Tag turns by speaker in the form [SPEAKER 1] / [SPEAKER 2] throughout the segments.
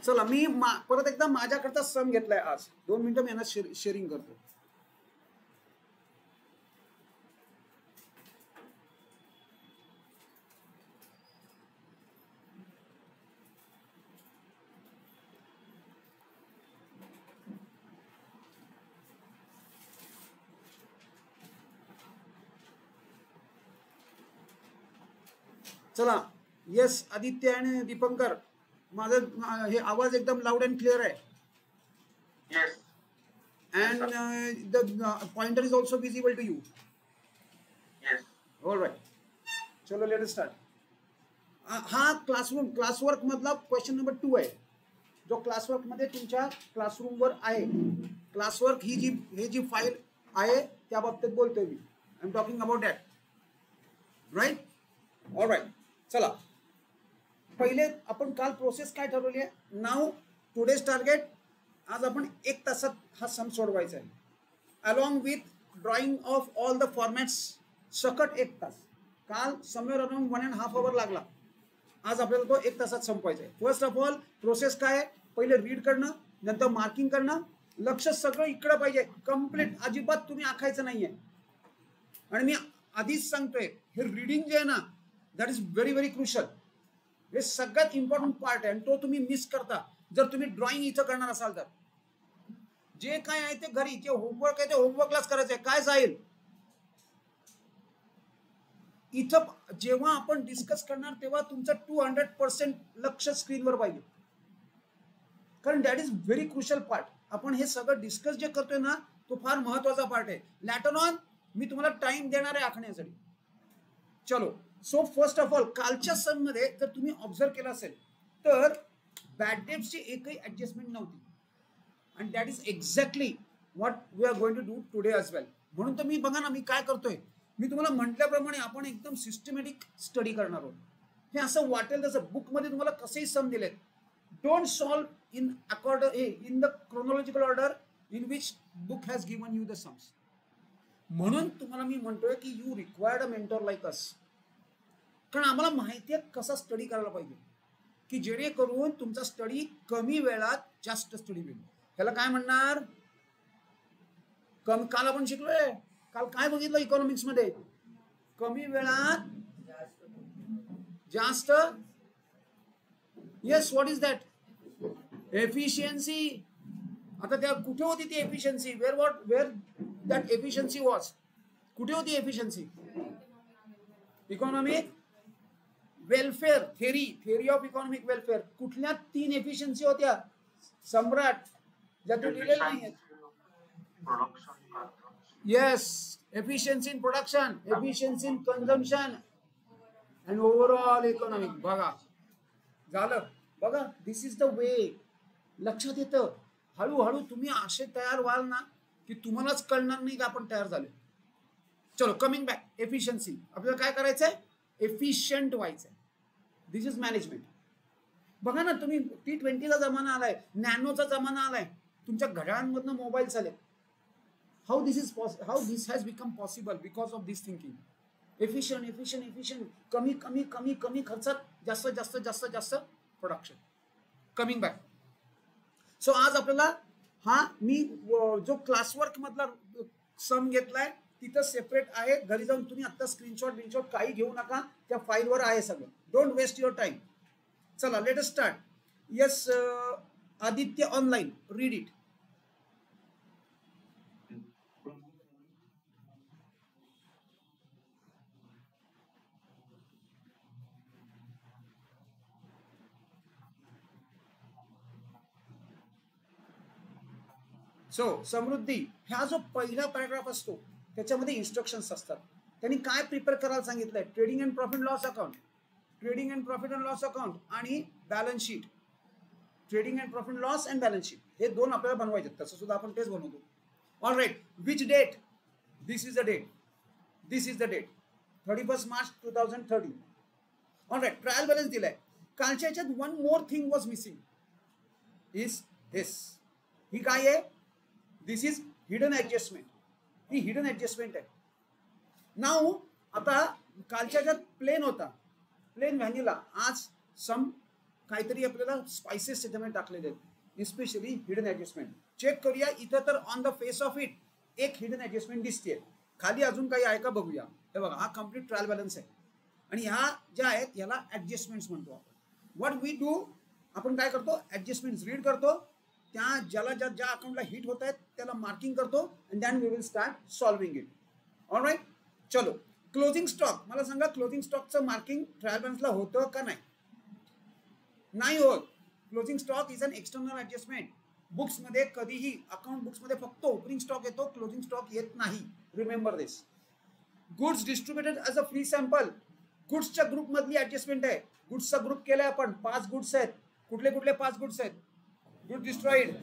[SPEAKER 1] चला मी परत एकदा माझ्याकडचा सम घेतलाय आज. 2 मिनिटं मी यांना शेअरिंग करतो. चला यस आदित्य आणि दीपंकर, माझा हे आवाज एकदम लाऊड अँड क्लिअर आहे.
[SPEAKER 2] Yes.
[SPEAKER 1] And the pointer is also visible to you.
[SPEAKER 2] Yes.
[SPEAKER 1] All right. चलो लेट अस स्टार्ट. हा क्लासवर्क मधला क्वेश्चन नंबर 2 आहे, जो क्लासवर्क मध्ये तुमच्या क्लासरूमवर आहे. क्लासवर्क ही जी फाईल आहे त्या बाबतीत बोलतोय मी. I am talking about that. Right. All right. चला पहिले आपण काल प्रोसेस काय ठरवली आहे. नाव टुडेज टार्गेट, आज आपण 1 तासात हा सम सोडवायचा आहे. Along with drawing of all the formats सकट 1 तास. काल समवेअर अराउंड 1.5 आवर लागला. आज आपल्याला तो 1 तासात संपवायचा आहे. फर्स्ट ऑफ ऑल प्रोसेस काय आहे, पहिले रीड करणं, नंतर मार्किंग करणं. लक्ष सगळं इकडं पाहिजे कम्प्लीट, अजिबात तुम्ही आखायचं नाहीये. आणि मी आधीच सांगतोय हे रीडिंग जे आहे ना, that is very very crucial. हे सगळ्यात इम्पॉर्टंट पार्ट आहे आणि तो तुम्ही मिस करता जर तुम्ही ड्रॉइंग इथं करणार असाल तर. जे काय आहे ते घरी, जे होमवर्क आहे ते होमवर्कलाच करायचं आहे. काय जाईल इथं जेव्हा आपण डिस्कस करणार तेव्हा तुमचं 200% लक्ष स्क्रीनवर पाहिजे, कारण that is very crucial part. आपण हे सगळं डिस्कस जे करतोय ना, तो फार महत्वाचा पार्ट आहे. लॅटर ऑन मी तुम्हाला टाइम देणार आहे आखण्यासाठी. चलो सो फर्स्ट ऑफ ऑल कालच्या सम मध्ये जर तुम्ही ऑब्झर्व केलं असेल तर बॅड डेट्सची एकही ऍडजस्टमेंट नव्हती. And that is exactly what we are going to do today as well. म्हणून तर मी बघा ना, मी काय करतोय, मी तुम्हाला म्हटल्याप्रमाणे आपण एकदम सिस्टमॅटिक स्टडी करणार आहोत. हे असं वाटेल तसं बुकमध्ये तुम्हाला कसेही सम दिलेत. Don't solve in the chronological order in which book has given you the sums. म्हणून तुम्हाला मी म्हणतोय की you required a mentor like us. कारण आम्हाला माहिती आहे कसा स्टडी करायला पाहिजे, की जेणेकरून तुमचा स्टडी कमी वेळात जास्त स्टडी होईल. ह्याला काय म्हणणार, काल आपण शिकलोय, काल काय बघितलं इकॉनॉमिक्स मध्ये, कमी वेळात जास्त. Yes, what is that, efficiency. आता त्या कुठे होती ती efficiency, where that efficiency was, कुठे होती efficiency. Economic welfare theory of economic welfare. कुठल्या 3 एफिशियन्सी होत्या सम्राट, ज्या तू लिहिलेल्या नाहीयेत. Yes, efficiency in production, efficiency in consumption and overall economic. बघा झालं, बघा दिस इज द वे. लक्षात येतं. हळूहळू तुम्ही असे तयार व्हाल ना की तुम्हालाच कळणार नाही की आपण तयार झाले. चलो कमिंग बॅक, एफिशियन्सी. आपल्याला काय करायचंय, एफिशियंट व्हायचंय. दिस इज मॅनेजमेंट. बघा ना तुम्ही, T20चा जमाना आलाय, नॅनोचा जमाना आलाय, तुमच्या घड्याळांमधनं मोबाईल चालेल. How this has become possible because of this thinking. Efficient, कमी कमी कमी कमी खर्चात जास्त जास्त जास्त जास्त प्रोडक्शन. Coming back. सो आज आपल्याला हा मी जो क्लासवर्क मधला सम घेतलाय तिथं सेपरेट आहे. घरी जाऊन तुम्ही आता स्क्रीनशॉट काही घेऊ नका, त्या फाईलवर आहे सगळं. Don't waste your time. चला let us start. Yes Aditya online, read it. So Samruddhi, हा जो पहिला पॅराग्राफ असतो त्याच्यामध्ये इन्स्ट्रक्शन्स असतात. त्यांनी काय प्रिपेअर करायला सांगितलंय, trading and profit loss account, trading and profit and loss account आणि balance sheet. Trading and profit loss and balance sheet हे 2 आपल्याला बनवायचे. तसं सुद्धा आपण तेच बनवतो. All right. Which date, this is the date, this is the date 31 March 2013. All right. Trial balance दिलाय. कालच्या ह्याच्यात 1 more thing was missing is this. ही काय आहे, this is hidden adjustment. He hidden adjustment आहे. नाव आता कालच्या ज्यात प्लेन होता, प्लेन व्हॅनिला, आज सम काहीतरी आपल्याला स्पाइसेस त्याच्यामध्ये टाकलेले आहेत, इस्पेशली हिडन ऍडजस्टमेंट. चेक करूया इथं तर on the face of it एक हिडन ऍडजस्टमेंट दिसते. खाली अजून काही आहे का बघूया. हे बघा, हा कम्प्लीट ट्रायल बॅलन्स आहे आणि ह्या ज्या आहेत याला ऍडजस्टमेंट्स म्हणतो आपण. व्हॉट वी डू, आपण काय करतो, ऍडजस्टमेंट्स रीड करतो, त्या ज्याला ज्या अकाउंटला हिट होत आहेत त्याला मार्किंग करतो and then we will start solving it. Alright, चलो. क्लोजिंग स्टॉक, मला सांगा क्लोजिंग स्टॉकचं मार्किंग ट्रायल बॅलन्सला होतं का नाही? नाही होत. Closing stock is an external adjustment. Books मध्ये कधीही अकाउंट बुक्स मध्ये फक्त ओपनिंग स्टॉक येतो, क्लोजिंग स्टॉक येत नाही. Remember this. Goods distributed as a free sample, गुड्सच्या ग्रुप मधली ऍडजस्टमेंट आहे. गुड्सचा ग्रुप केलाय आपण, 5 गुड्स आहेत. कुठले कुठले 5 गुड्स आहेत? Good destroyed,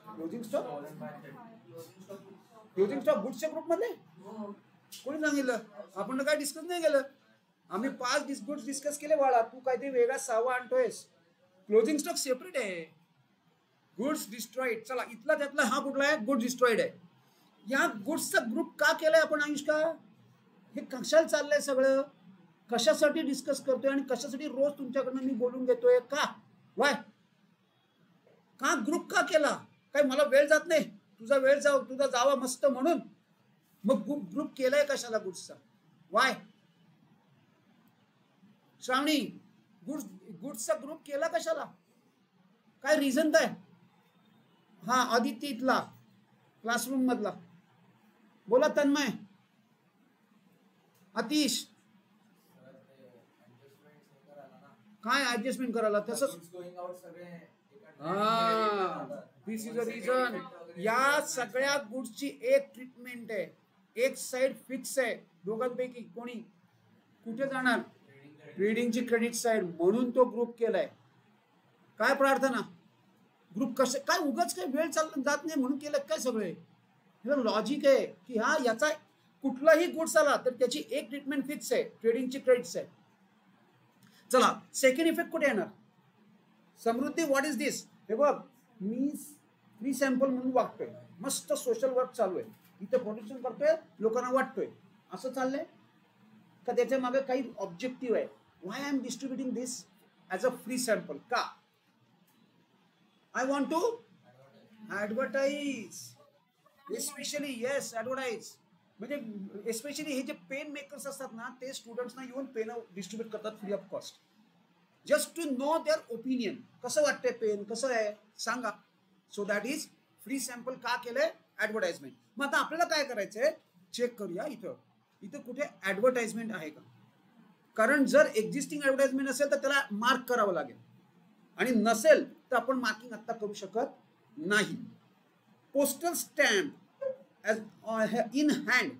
[SPEAKER 1] closing stock, closing stock गुड्सच्या ग्रुप मध्ये कोणी सांगितलं? आपण काय डिस्कस नाही केलं. आम्ही 5 गुड्स डिस्कस केले बाळा, तू काहीतरी वेगळा 6वा आणतोयस. क्लोजिंग स्टॉक सेपरेट आहे. गुड्स डिस्ट्रॉइड, चला इथला त्यातला हा कुठला आहे? गुड डिस्ट्रॉइड आहे. या गुड्सचा ग्रुप का केलाय आपण आयुष्का? हे कशाला चाललंय सगळं? कशासाठी डिस्कस करतोय आणि कशासाठी रोज तुमच्याकडनं मी बोलून घेतोय? का? वाय? का ग्रुप का केला? काय मला वेळ जात नाही? तुझा वेळ तुझा जावा मस्त म्हणून मग ग्रुप केलाय कशाला गुड्सचा? वाय? श्रावणी, गुड्सचा ग्रुप केला कशाला? काय रिझन काय? हा आदित्य इथला क्लासरूम मधला बोला. तन्मय, अतिश, काय ऍडजस्टमेंट करायला तसंच? दिस इज अ रिझन. या सगळ्या गुड्सची एक ट्रीटमेंट आहे, एक साइड फिक्स आहे. दोघांपैकी कोणी कुठे जाणार? ट्रेडिंगची क्रेडिट साइड. म्हणून तो ग्रुप केलाय. काय प्रार्थना? ग्रुप कसे काय उगाच काय वेळ जात नाही म्हणून केलं काय? सगळे लॉजिक आहे की हा याचा कुठलाही गुड्स आला तर त्याची एक ट्रीटमेंट फिक्स आहे, ट्रेडिंगची क्रेडिट्स आहे. चला, सेकंड इफेक्ट कुठे येणार? समृद्धी, व्हॉट इज दिस? हे बघ, मी फ्री सॅम्पल म्हणून वागतोय, मस्त सोशल वर्क चालू आहे, इथे प्रोटेक्शन करतोय, लोकांना वाटतोय. असं चाललंय का त्याच्या मागे काही ऑब्जेक्टिव्ह आहे? Why I am distributing this as a free sample? का? I want to advertise, especially yes advertise. म्हणजे एस्पेशली हे जे पेन मेकर्स असतात ना ते स्टुडंट्सना येऊन पेन डिस्ट्रीब्यूट करतात free of cost, just to know their opinion. कसं वाटतंय पेन, कसं आहे सांगा. So that is free sample. का केलंय? ऍडव्हर्टाइजमेंट. मग आता आपल्याला काय करायचंय? चेक करूया इथं कुठे ऍडव्हर्टाइजमेंट आहे का. कारण जर एक्झिस्टिंग ऍडव्हर्टाइजमेंट असेल तर त्याला मार्क करावं लागेल आणि नसेल तर आपण मार्किंग आता करू शकत नाही. Postal stamp in hand.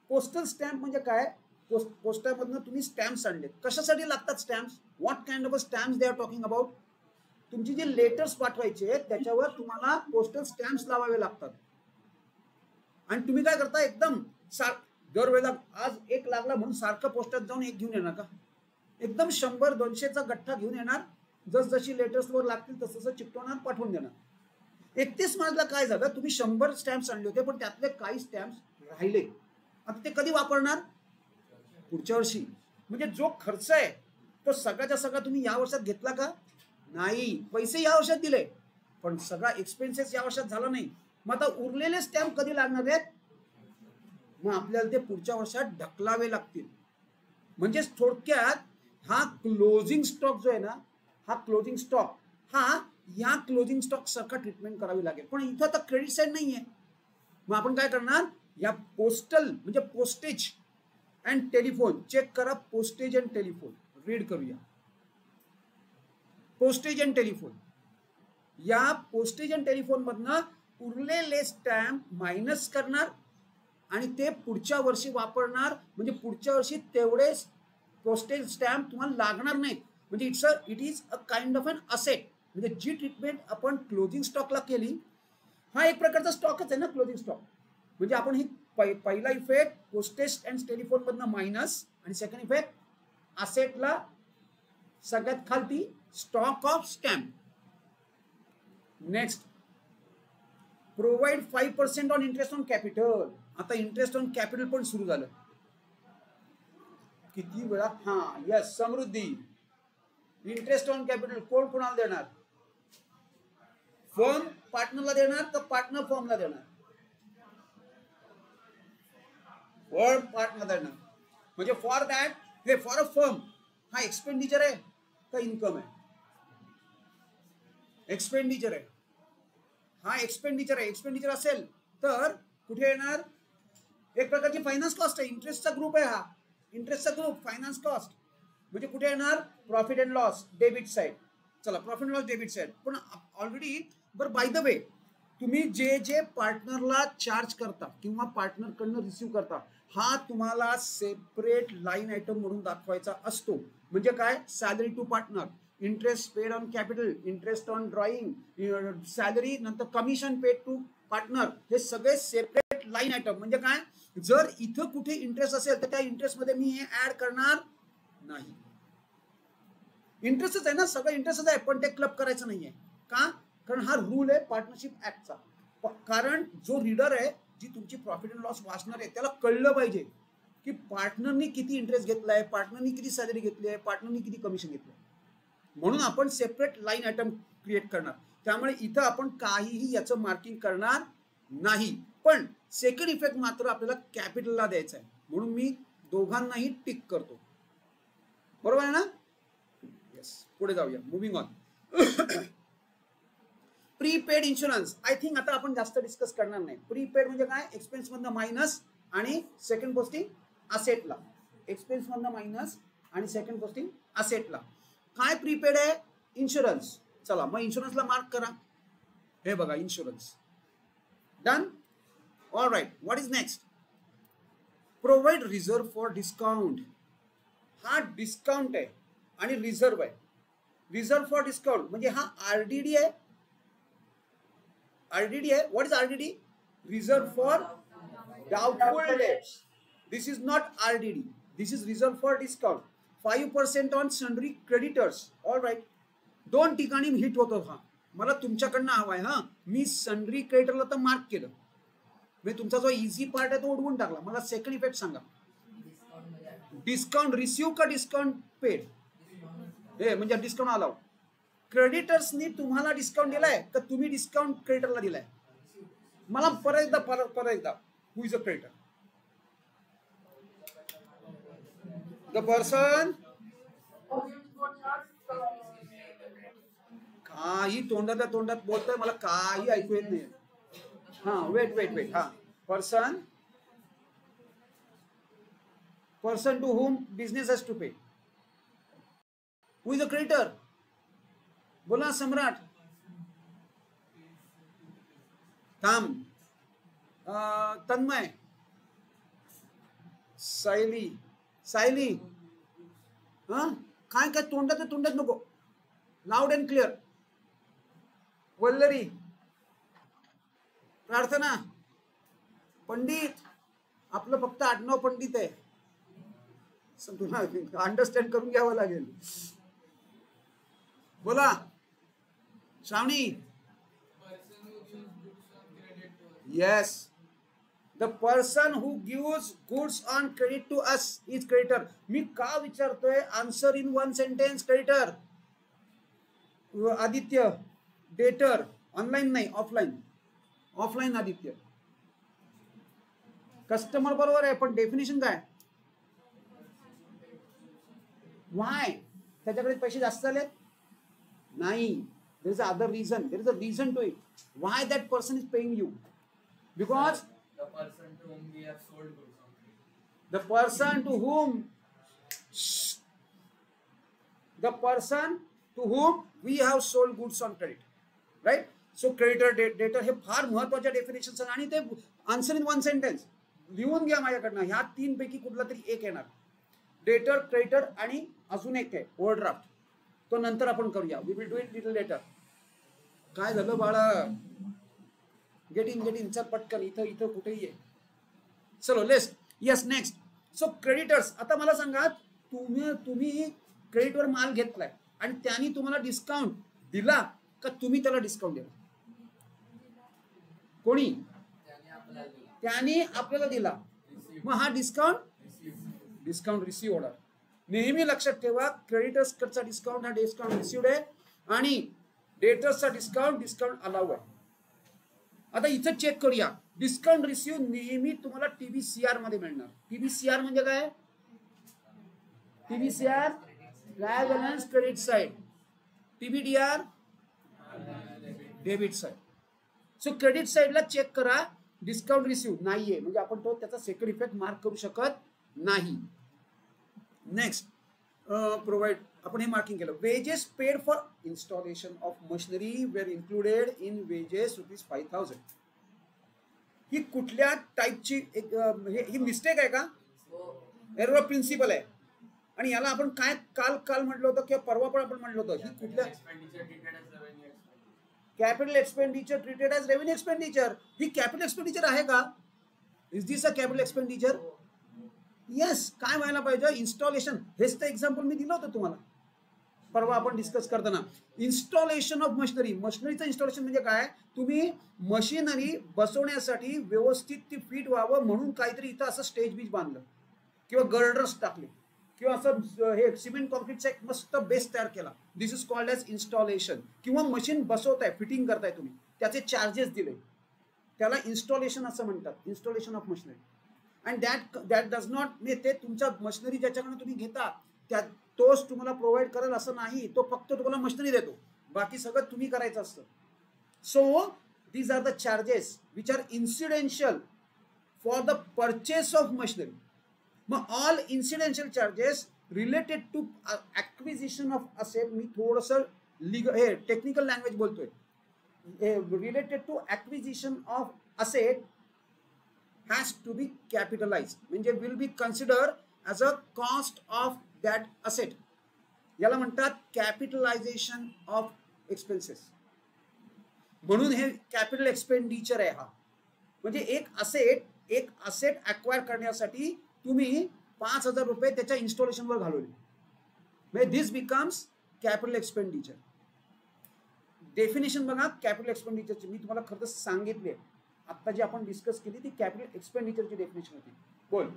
[SPEAKER 1] Postal stamp म्हणजे काय? पोस्टामधनं तुम्ही स्टॅम्प्स आणलेत. कशासाठी लागतात stamps? What kind of stamps they are talking about? तुमची जे लेटर्स पाठवायचे त्याच्यावर तुम्हाला पोस्टल स्टॅम्प्स लावावे लागतात. आणि तुम्ही काय करता? एकदम दरवेळेला आज एक लागला म्हणून सारखं पोस्टात जाऊन एक घेऊन येणार का? एकदम 100-200चा गठ्ठा घेऊन येणार, जसजशी लेटर्स वर लागतील तसं चिकटवणार, पाठवून देणार. 31 मार्चला काय झालं? तुम्ही 100 स्टॅम्प्स आणले होते पण त्यातले काही स्टॅम्प्स राहिले. आता ते कधी वापरणार? पुढच्या वर्षी. म्हणजे जो खर्च आहे तो सगळ्याचा सगळा तुम्ही या वर्षात घेतला का? नाही. पैसे या वर्षात दिले पण सगळा एक्सपेन्सेस या वर्षात झाला नाही. मग आता उरलेले स्टॅम्प कधी लागणार आहेत? मग आपल्याला ते पुढच्या वर्षात ढकलावे लागतील. म्हणजे थोडक्यात हा क्लोजिंग स्टॉक जो आहे ना, हा क्लोजिंग स्टॉक हा या क्लोजिंग स्टॉक सारखा ट्रीटमेंट करावी लागेल. पण इथं आता क्रेडिट साइड नाहीये. मग आपण काय करणार? या पोस्टल म्हणजे पोस्टेज अँड टेलिफोन. चेक करा पोस्टेज अँड टेलिफोन. रीड करूया. Postage and telephone. या पोस्टेज अँड टेलिफोन मधनं उरलेले स्टॅम्प मायनस करणार आणि ते पुढच्या वर्षी वापरणार. म्हणजे पुढच्या वर्षी तेवढे पोस्टेज स्टॅम्प तुम्हाला लागणार नाहीत. म्हणजे it is a kind of an asset. म्हणजे जी ट्रीटमेंट आपण क्लोजिंग स्टॉकला केली हा एक प्रकारचा स्टॉकच आहे ना क्लोजिंग स्टॉक. म्हणजे आपण ही पहिला इफेक्ट पोस्टेज अँड टेलिफोन मधनं मायनस आणि सेकंड इफेक्ट असेटला सगळ्यात खालती stock of stamp. Next, provide 5% on interest on capital. आता इंटरेस्ट ऑन कॅपिटल पण सुरू झालं. किती वेळा हा yes Samruddhi interest on capital कोण कोणाला देणार फर्म पार्टनरला देणार का पार्टनर फर्मला देणार फर्म पार्टनर देणार म्हणजे फॉर दॅट हे फॉर अ फर्म हा एक्सपेंडिचर आहे का इन्कम आहे एक्सपेंडिचर आहे हा एक्सपेंडिचर आहे एक्सपेंडिचर असेल तर कुठे येणार एक प्रकारची फायनान्स कॉस्ट आहे इंटरेस्टचा ग्रुप आहे हा इंटरेस्टचा ग्रुप फायनान्स कॉस्ट म्हणजे कुठे येणार profit and loss debit side चला profit and loss debit side पण ऑलरेडी बरं बाय द वे तुम्ही जे जे पार्टनरला चार्ज करता किंवा पार्टनरकडनं रिसिव्ह करता हा तुम्हाला सेपरेट लाईन आयटम म्हणून दाखवायचा असतो म्हणजे काय salary to partner interest paid on capital interest on drawing salary नंतर कमिशन पेड टू पार्टनर हे सगळे सेपरेट लाईन आयटम म्हणजे काय जर इथं कुठे इंटरेस्ट असेल तर त्या इंटरेस्ट मध्ये मी हे ऍड करणार नाही इंटरेस्टच आहे ना सगळं इंटरेस्टच आहे पण ते क्लब करायचं नाहीये का कारण हा रूल आहे पार्टनरशिप ऍक्टचा कारण जो रीडर आहे जी तुमची प्रॉफिट अँड लॉस वाचणार आहे त्याला कळलं पाहिजे की पार्टनरनी किती इंटरेस्ट घेतलाय पार्टनरनी किती सॅलरी घेतली आहे पार्टनरनी किती कमिशन घेतलंय म्हणून आपण सेपरेट लाईन आयटम क्रिएट करणार त्यामुळे इथं आपण काहीही याचं मार्किंग करणार नाही पण सेकंड इफेक्ट मात्र आपल्याला कॅपिटलला द्यायचा आहे म्हणून मी दोघांनाही टिक करतो बरोबर आहे ना येस पुढे जाऊया moving on prepaid insurance I think आता आपण जास्त डिस्कस करणार नाही प्रीपेड म्हणजे काय एक्सपेन्स मधनं मायनस आणि सेकंड पोस्टिंग असेटला एक्सपेन्स मधनं मायनस आणि सेकंड पोस्टिंग असेटला काय प्रीपेड आहे इन्शुरन्स चला मग इन्शुरन्सला मार्क करा हे बघा insurance done all right what is next provide reserve for discount हा डिस्काउंट आहे आणि रिझर्व आहे रिझर्व फॉर डिस्काउंट म्हणजे हा आरडीडी आहे RDD है what is RDD reserve for doubtful debts this is not RDD this is reserve for discount 5% on sundry creditors all right दोन ठिकाणी हिट होतो हा मला तुमच्याकडनं हवाय हा मी सन्ड्री क्रेडिटरला तर मार्क केलं मी तुमचा जो इझी पार्ट आहे तो उडवून टाकला मला सेकंड इफेक्ट सांगा डिस्काउंट रिसीव्ह का डिस्काउंट पेड हे म्हणजे डिस्काउंट अलाउड क्रेडिटर्सनी तुम्हाला डिस्काउंट दिलाय का तुम्ही डिस्काउंट क्रेडिटरला दिलाय मला परत एकदा who is a creditor the person काही तोंडात बोलतोय मला काही ऐकू येत नाही हा वेट हा person to whom business has to pay who is a creditor बोला सम्राट थांब तन्मय सायली हा काय तोंडात नको लाऊड अँड क्लिअर वल्लरी प्रार्थना पंडित आपलं फक्त आडनाव पंडित आहे तुला अंडरस्टँड करून घ्यावं लागेल बोला श्रावणी yes the person who gives goods on credit to us is creditor मी का विचारतोय answer in one sentence creditor Aditya डेटर ऑनलाइन नाही ऑफलाइन आदित्य कस्टमर बरोबर आहे पण डेफिनेशन काय वाय त्याच्याकडे पैसे जास्त झाले नाही there is other reason there is a reason to it why that person is paying you because
[SPEAKER 3] the person to whom we have sold goods
[SPEAKER 1] the person to whom we have sold goods on credit right so creditor debtor हे फार महत्त्वाच्या definitions आणि ते answer in one sentence लिहून घ्या माझ्याकडनं ह्या तीन पैकी कुठला तरी एक येणार डेटर क्रेडिटर आणि अजून एक आहे ओव्हरड्राफ्ट तो नंतर आपण करूया we will do it little later काय झालं बाळा गेट इन चल पटकन इथं कुठेही आहे चलो यस नेक्स्ट सो क्रेडिटर्स आता मला सांगा तुम्ही क्रेडिटवर माल घेतलाय आणि त्यांनी तुम्हाला डिस्काउंट दिला का तुम्ही त्याला डिस्काउंट दिला कोणी त्यांनी आपल्याला दिला मग हा डिस्काउंट डिस्काउंट रिसीव्ह होणार. नेहमी लक्षात ठेवा, क्रेडिटर्स कडचा डिस्काउंट हा डिस्काउंट रिसीव्ड आहे आणि डेटर्सचा डिस्काउंट अलाउड आहे. आता इथं चेक करूया, डिस्काउंट रिसीव्ह नेहमी तुम्हाला TBCR मध्ये मिळणार. TBCR म्हणजे काय? TBCR trial balance credit side, TBDR debit side. So credit साइडला चेक करा, डिस्काउंट रिसीव्ह नाहीये म्हणजे आपण तो त्याचा सेकंड इफेक्ट मार्क करू शकत नाही. नेक्स्ट प्रोव्हाइड, आपण हे मार्किंग केलं. Wages paid for installation of machinery were included in wages ₹5,000. ही कुठल्या टाईपची ही मिस्टेक आहे का? एरर ऑफ प्रिन्सिपल आहे. आणि याला आपण काय काल म्हटलं होतं किंवा परवा पण आपण म्हटलं होतं, ही कुठल्या capital expenditure treated as revenue expenditure. ही कॅपिटल एक्सपेंडिचर आहे का? Is this a capital expenditure? Yes. काय व्हायला पाहिजे? इन्स्टॉलेशन. हेच तर एक्झाम्पल मी दिलं होतं तुम्हाला परवा आपण डिस्कस करताना. Installation of machinery. मशिनरीचं इन्स्टॉलेशन म्हणजे काय? तुम्ही मशिनरी बसवण्यासाठी व्यवस्थित ती फिट व्हावं म्हणून काहीतरी इथं असं स्टेज बीज बांधलं किंवा गर्डर्स टाकले किंवा असं हे सिमेंट कॉन्क्रीटचा एक मस्त बेस तयार केला. दिस इज कॉल्ड ॲज इन्स्टॉलेशन. किंवा मशीन बसवताय, फिटिंग करताय तुम्ही, त्याचे चार्जेस दिले, त्याला इन्स्टॉलेशन असं म्हणतात, installation of machinery. And that does not may ते तुमच्या मशिनरी ज्याच्याकडून तुम्ही घेता त्या तोच तुम्हाला प्रोव्हाइड करेल असं नाही. तो फक्त तुम्हाला मशिनरी देतो, बाकी सगळं तुम्ही करायचं असतं. So these are the charges which are incidental for the purchase of machinery. मग all incidental charges related to acquisition of asset. मी थोडंसं हे टेक्निकल लँग्वेज बोलतोय. Related to acquisition of asset has to be capitalized, म्हणजे will be considered as a cost of that asset. याला म्हणतात capitalisation of expenses. म्हणून हे capital expenditure आहे. हा म्हणजे एक असेट अक्वायर करण्यासाठी तुम्ही ₹5,000 त्याच्या इन्स्टॉलेशनवर घालवले, म्हणजे दिस बिकम्स कॅपिटल एक्सपेंडिचर. डेफिनेशन बघा कॅपिटल एक्सपेंडिचरची, मी तुम्हाला खरं तर सांगितले. आता जी आपण डिस्कस केली ती कॅपिटल एक्सपेंडिचरची डेफिनेशन होती. बोल.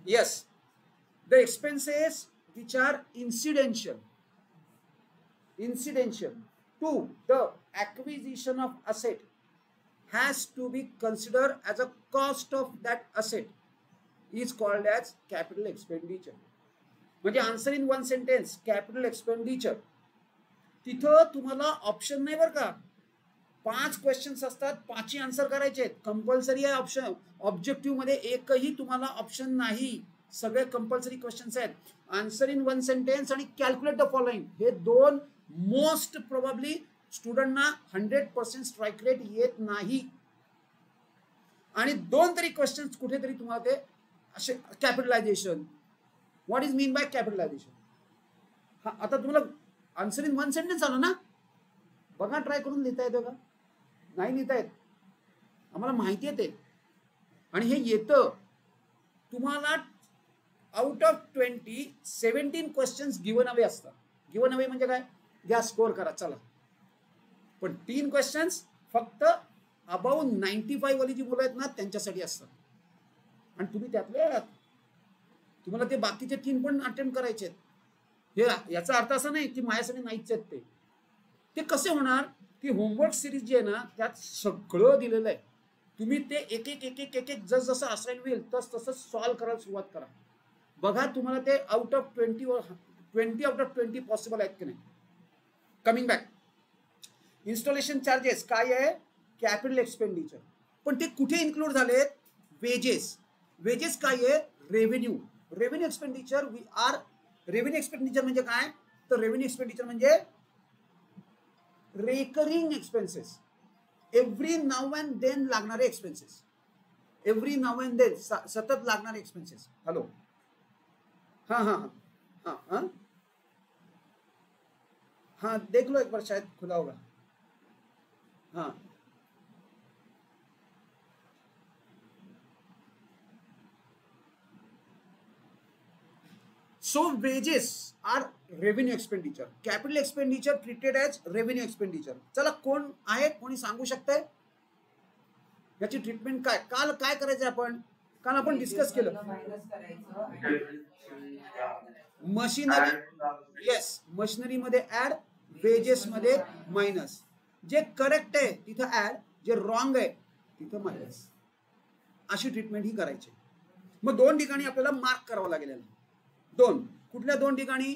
[SPEAKER 1] Yes. The expenses which are incidental to the acquisition of asset has to be considered as a cost of that asset is called as capital expenditure. म्हणजे answer in one sentence capital expenditure. तिथं तुम्हाला option नाही बरं का. 5 questions असतात, 5ही answer करायचे आहेत. Compulsory आहे ऑप्शन. ऑब्जेक्टिव्ह मध्ये एकही तुम्हाला ऑप्शन नाही, सगळे कंपल्सरी क्वेश्चन्स आहेत. आन्सर इन वन सेंटेन्स आणि कॅल्क्युलेट द फॉलोइंग हे दोन मोस्ट प्रोबॅबली स्टुडंटना 100% स्ट्राईक रेट येत नाही. आणि 2 तरी क्वेश्चन्स कुठेतरी तुम्हाला ते असे capitalisation. What is mean bye capitalisation? हा आता तुम्हाला आन्सर इन वन सेंटेन्स आलं ना, बघा ट्राय करून लिहिता येतं का? नाही लिहिता येत, आम्हाला माहिती आहे ते. आणि हे येतं तुम्हाला out of 20 17 questions given away असतात. गिवन अवे म्हणजे काय? घ्या स्कोर करा चला. पण 3 क्वेश्चन्स फक्त अबाव 95 वाली जी मुलं आहेत ना त्यांच्यासाठी असतात. आणि तुम्ही त्यातले तुम्हाला ते बाकीचे 3 पण अटेम्प्ट करायचे आहेत. हे याचा अर्थ असा नाही की माझ्यासाठी नाहीच आहेत ते. ते कसे होणार? ती होमवर्क सिरीज जी आहे ना त्यात सगळं दिलेलं आहे. तुम्ही ते एक एक जसं असाइन होईल तसं सॉल्व करायला सुरुवात करा. बघा तुम्हाला ते out of 20 out of 20 possible आहेत की नाही. कमिंग बॅक, इन्स्टॉलेशन चार्जेस काय आहे? Capital expenditure. पण ते कुठे इन्क्लूड झालेत? वेजेस. वेजेस काय आहे? Revenue. Revenue expenditure revenue expenditure म्हणजे काय? तर रेव्हेन्यू एक्सपेंडिचर म्हणजे recurring expenses, every now and then लागणारे expenses, every now and then सतत लागणारे एक्सपेन्सेस. हॅलो, हाँ हाँ हाँ हाँ हाँ हाँ देख लो एक बार, शायद खुला होगा. हाँ so wages are revenue expenditure, capital expenditure treated as revenue expenditure. चला कोण आहे, कोणी सांगू शकतंय याची ट्रीटमेंट काय? काल काय करायचं आपण? काल आपण डिस्कस केलं
[SPEAKER 4] मायनस करायचं आणि
[SPEAKER 1] मशिनरी. येस, मशिनरी मध्ये ऍड, वेजेस मध्ये मायनस. जे करेक्ट आहे तिथं ऍड, जे रॉंग आहे तिथं मायनस. अशी ट्रीटमेंट ही करायची. मग 2 ठिकाणी आपल्याला मार्क करावं लागेल. 2 कुठल्या 2 ठिकाणी?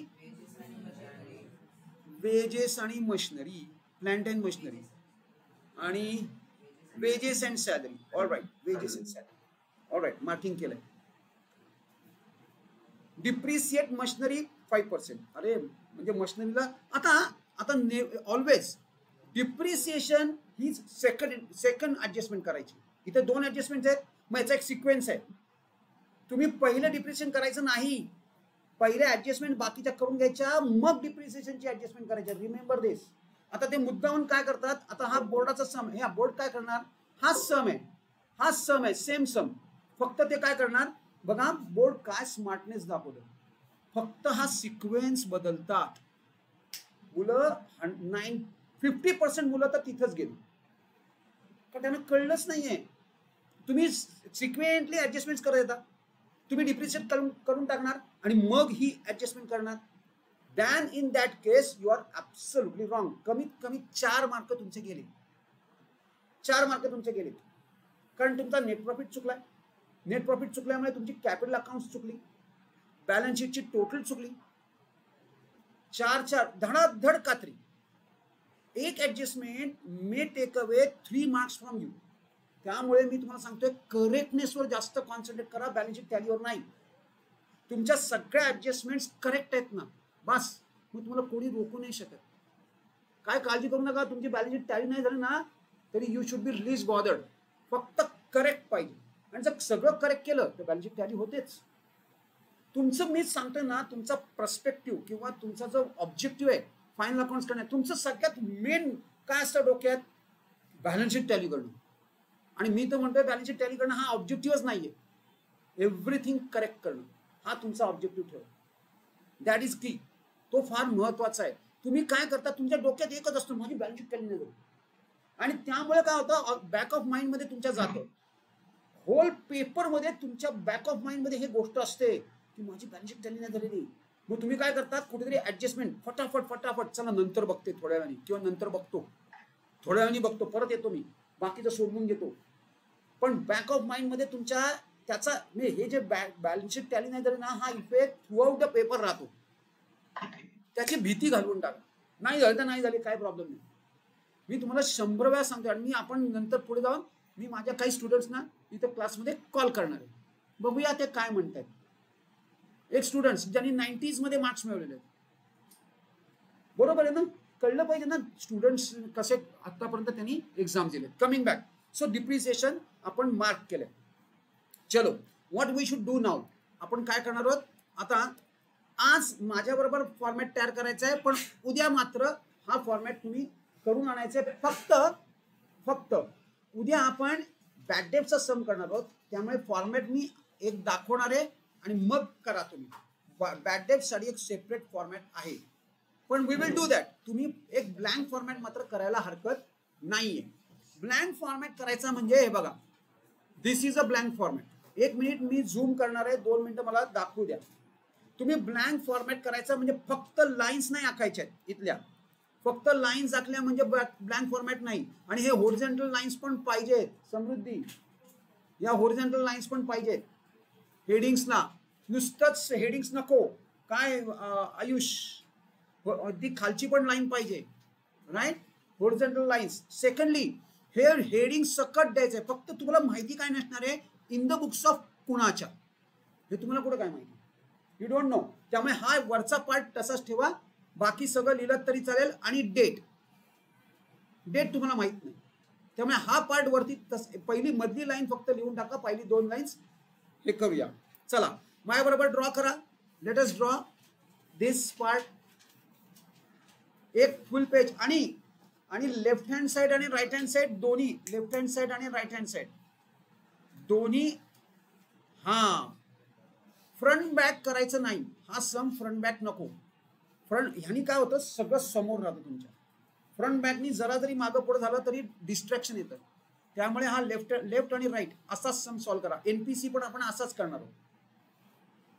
[SPEAKER 1] वेजेस आणि मशिनरी, प्लांट अँड मशिनरी आणि wages and salary. All right, wages and salary. All right, marking केलंय. Depreciate machinery 5%. अरे म्हणजे मशिनरीला आता ऑलवेज डिप्रिसिएशन ही सेकंड ऍडजस्टमेंट करायची. इथे 2 ऍडजस्टमेंट आहेत. मग याचा एक सिक्वेन्स आहे. तुम्ही पहिलं डिप्रिसिएशन करायचं नाही, पहिले ऍडजस्टमेंट बाकीच्या करून घ्यायच्या, मग डिप्रिसिएशनची ऍडजस्टमेंट करायची. रिमेंबर दिस. आता ते मुद्दाहून काय करतात, आता हा बोर्डाचा सम आहे, हा बोर्ड काय करणार, हा सम आहे, सेम सम. फक्त ते काय करणार बघा, बोर्ड काय स्मार्टनेस दाखवलं, फक्त हा सिक्वेन्स बदलतात. मुलं 50% मुलं तर तिथंच गेली, का त्यांना कळलंच नाहीये. तुम्ही सिक्वेंटली ऍडजस्टमेंट करत येता, तुम्ही डिप्रिशिएट करून टाकणार आणि मग ही ऍडजस्टमेंट करणार. Then in that case you are absolutely wrong. कमीत कमी 4 मार्क तुमचे गेले. 4 मार्क तुमचे गेले, कारण तुमचा नेट प्रॉफिट चुकलाय. नेट प्रॉफिट चुकल्यामुळे तुमची कॅपिटल अकाउंट चुकली, बॅलन्स शीटची टोटल चुकली. 4 धडाधड कात्री. एक adjustment may take away 3 marks from you. त्यामुळे मी तुम्हाला सांगतोय, करेक्टनेसवर जास्त कॉन्सन्ट्रेट करा, बॅलन्स शीट टॅलीवर नाही. तुमच्या सगळ्या ऍडजस्टमेंट्स करेक्ट आहेत ना, बस. मग तुम्हाला कोणी रोखू नाही शकत. काय काळजी करू नका, तुमची बॅलन्स शीट टॅली नाही झाली ना तरी you should B list bothered. फक्त करेक्ट पाहिजे, आणि जर सगळं करेक्ट केलं तर बॅलन्स शीट टॅली होतेच. तुमचं मीच सांगतोय ना, तुमचा पर्स्पेक्टिव्ह किंवा तुमचा जो ऑब्जेक्टिव्ह आहे फायनल अकाउंट्स करण्यात, तुमचं सगळ्यात मेन काय असतं डोक्यात, बॅलन्स शीट टॅली करणं. आणि मी तर म्हणतोय बॅलन्स शीट टॅली करणं हा ऑब्जेक्टिव्हच नाहीये. एव्हरीथिंग करेक्ट करणं हा तुमचा ऑब्जेक्टिव्ह ठेवा. दॅट इज की. तो फार महत्वाचा आहे. तुम्ही काय करता, तुमच्या डोक्यात एकच असतो, माझी बॅलन्स शीट टॅली नाही झाली, आणि त्यामुळे काय होतं, बॅक ऑफ माइंड मध्ये तुमच्या जातं. होल पेपर मध्ये तुमच्या बॅक ऑफ माइंड मध्ये हे गोष्ट असते की माझी बॅलन्स शीट टॅली नाही झालेली. मग तुम्ही काय करतात, कुठेतरी ऍडजस्टमेंट फटाफट चला नंतर बघते थोड्या वेळाने, किंवा नंतर बघतो, थोड्या वेळाने बघतो, परत येतो मी, बाकीचं सोडून घेतो. पण बॅक ऑफ माइंड मध्ये तुमच्या त्याचा हे जे बॅलन्स शीट टॅली नाही झाली ना, हा effect through out the paper राहतो. त्याची भीती घालवून टाका. नाही झालं तर नाही झाली, काय प्रॉब्लेम नाही. मी तुम्हाला 100 वेळा सांगतो, आणि आपण नंतर पुढे जाऊन मी माझ्या काही स्टुडंट्सना इथं क्लासमध्ये कॉल करणार आहे, बघूया ते काय म्हणतात. एक स्टुडंट्स ज्यांनी 90s मध्ये मार्क्स मिळवलेले आहेत, बरोबर आहे ना, कळलं पाहिजे ना स्टुडंट्स कसे आतापर्यंत त्यांनी एक्झाम दिले. कमिंग बॅक, सो डिप्रिसिएशन आपण मार्क केलंय. चलो, what we should do now. आपण काय करणार आहोत आता. आज माझ्या बरोबर फॉर्मॅट तयार करायचा आहे, पण उद्या मात्र हा फॉर्मॅट तुम्ही करून आणायचा आहे. फक्त उद्या आपण बॅक डेटचा सम करणार आहोत, त्यामुळे फॉर्मॅट मी एक दाखवणार आहे आणि मग करा तुम्ही. बॅक डेटसाठी एक सेपरेट फॉर्मॅट आहे, पण वी विल डू दॅट. तुम्ही एक ब्लँक फॉर्मॅट मात्र करायला हरकत नाहीये. ब्लँक फॉर्मॅट करायचा म्हणजे हे बघा, this is a blank format. 1 minute मी झूम करणार आहे, 2 मिनिटं मला दाखवू द्या. तुम्ही ब्लँक फॉर्मॅट करायचा म्हणजे फक्त लाईन्स नाही आखायच्या इथल्या, फक्त लाईन्स आखल्या म्हणजे ब्लँक फॉर्मॅट नाही. आणि हे होरिझॉन्टल लाईन्स पण पाहिजेत. समृद्धी, या होरिझॉन्टल लाईन्स पण पाहिजेत हेडिंग्सला. नुसतंच हेडिंग्स नको, काय आयुष, ती खालची पण लाईन पाहिजे, राईट, होरिझॉन्टल लाईन्स. सेकंडली, हे हेडिंग सकट द्यायचंय. फक्त तुम्हाला माहिती काय नसणार आहे, इन द बुक्स ऑफ कुणाच्या, हे तुम्हाला कुठं काय माहिती, यू डोंट नो. त्यामुळे हा वरचा पार्ट तसाच ठेवा, बाकी सगळं लिहिलं तरी चालेल. आणि डेट तुम्हाला माहित नाही, त्यामुळे हा पार्ट वरती पहिली मधली लाईन फक्त लिहून टाका, पहिली 2 लाईन्स हे करूया. चला माझ्याबरोबर ड्रॉ करा. लेट अस ड्रॉ दिस पार्ट. एक फुल पेज, आणि लेफ्ट हँड साइड आणि राईट हँड साइड दोन्ही, लेफ्ट हँड साइड आणि राईट हँड साइड दोन्ही. हा फ्रंट बॅक करायचं नाही, हा सम फ्रंट बॅक नको. फ्रंट ह्यानी काय होतं, सगळं समोर राहतं तुमच्या. फ्रंट बॅकनी जरा जरी मागं पुढे झालं तरी डिस्ट्रॅक्शन येतं. त्यामुळे हा लेफ्ट आणि राईट असाच सम सॉल्व्ह करा. एनपीसी पण आपण असाच करणार आहोत.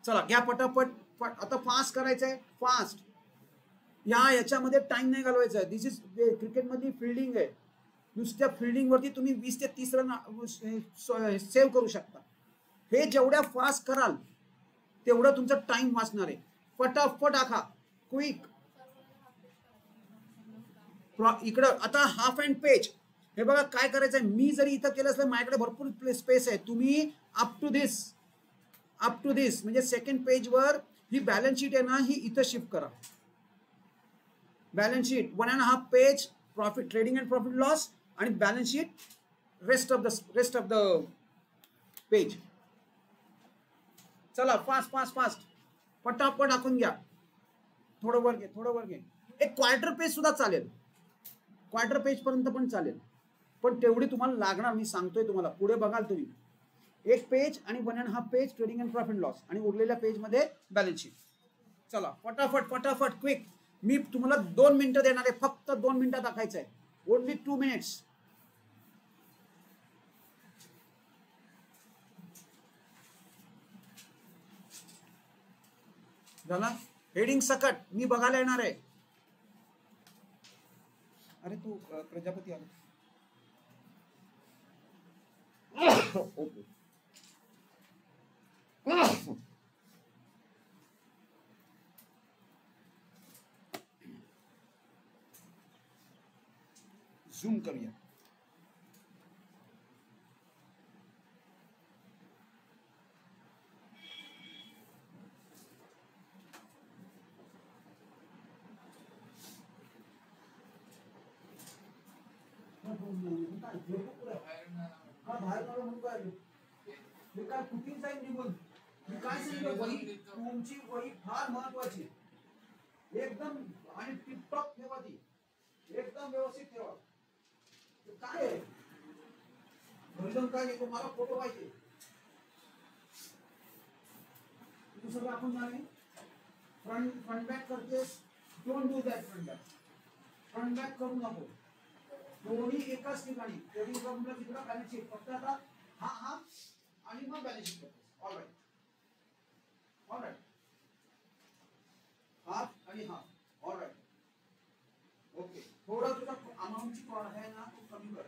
[SPEAKER 1] चला घ्या पटापट. आता फास्ट करायचंय, फास्ट. याच्यामध्ये टाइम नाही घालवायचा. दिस इज क्रिकेटमधली फिल्डिंग आहे. नुसत्या फिल्डिंग वरती तुम्ही 20 ते 30 रन सेव्ह करू शकता. हे जेवढ्या फास्ट कराल तेवढं तुमचा टाइम वाचणार आहे. फटाफट आखा, क्विक. इकडं आता हाफ अँड पेज. हे बघा काय करायचंय. मी जरी इथं केलं असलं माझ्याकडे भरपूर स्पेस आहे. तुम्ही अप टू दिस म्हणजे सेकंड पेज वर ही बॅलन्स शीट आहे ना, ही इथं शिफ्ट करा. Balance sheet 1.5 page profit, trading and profit loss, आणि balance sheet rest of the page. चला फास्ट पटापट आखून घ्या. थोडं वर घे. एक क्वार्टर पेज सुद्धा चालेल, क्वार्टर पेज पर्यंत पण चालेल, पण तेवढी तुम्हाला लागणार. मी सांगतोय तुम्हाला, पुढे बघाल तुम्ही. एक पेज आणि 1.5 page trading and profit loss, आणि उरलेल्या पेज मध्ये बॅलन्स शीट. चला फटाफट क्विक. मी तुम्हाला 2 मिनिटं देणार आहे. फक्त 2 मिनिटात दाखवायचं आहे. Only 2 minutes. झाला. हेडिंग सकट मी बघायला येणार आहे. अरे तू प्रजापती आला. ओके. झूम करूया. काय कुठे जाईल निघून. मी काय सांगितलं, वही तुमची वही फार महत्वाची. एकदम आणि टिपटॉप ठेवा ती, एकदम व्यवस्थित ठेवा. काय आहे काय येतो, मला फोटो पाहिजे. तू सगळं आपण नाही. फ्रंट बॅक करतेस, don't do that. Front back करू नको. दोन्ही एकाच ठिकाणी. ट्रेडिंग प्रॉफिट लॉस इकडे बॅलन्स शीट. फक्त आता हा आणि मग बॅलन्स शीट करतेस. ऑलराईट हाफ आणि हाफ. ऑलराईट. ओके. थोडा तुझा अमाऊंटची कॉल आहे ना, तू कमी कर.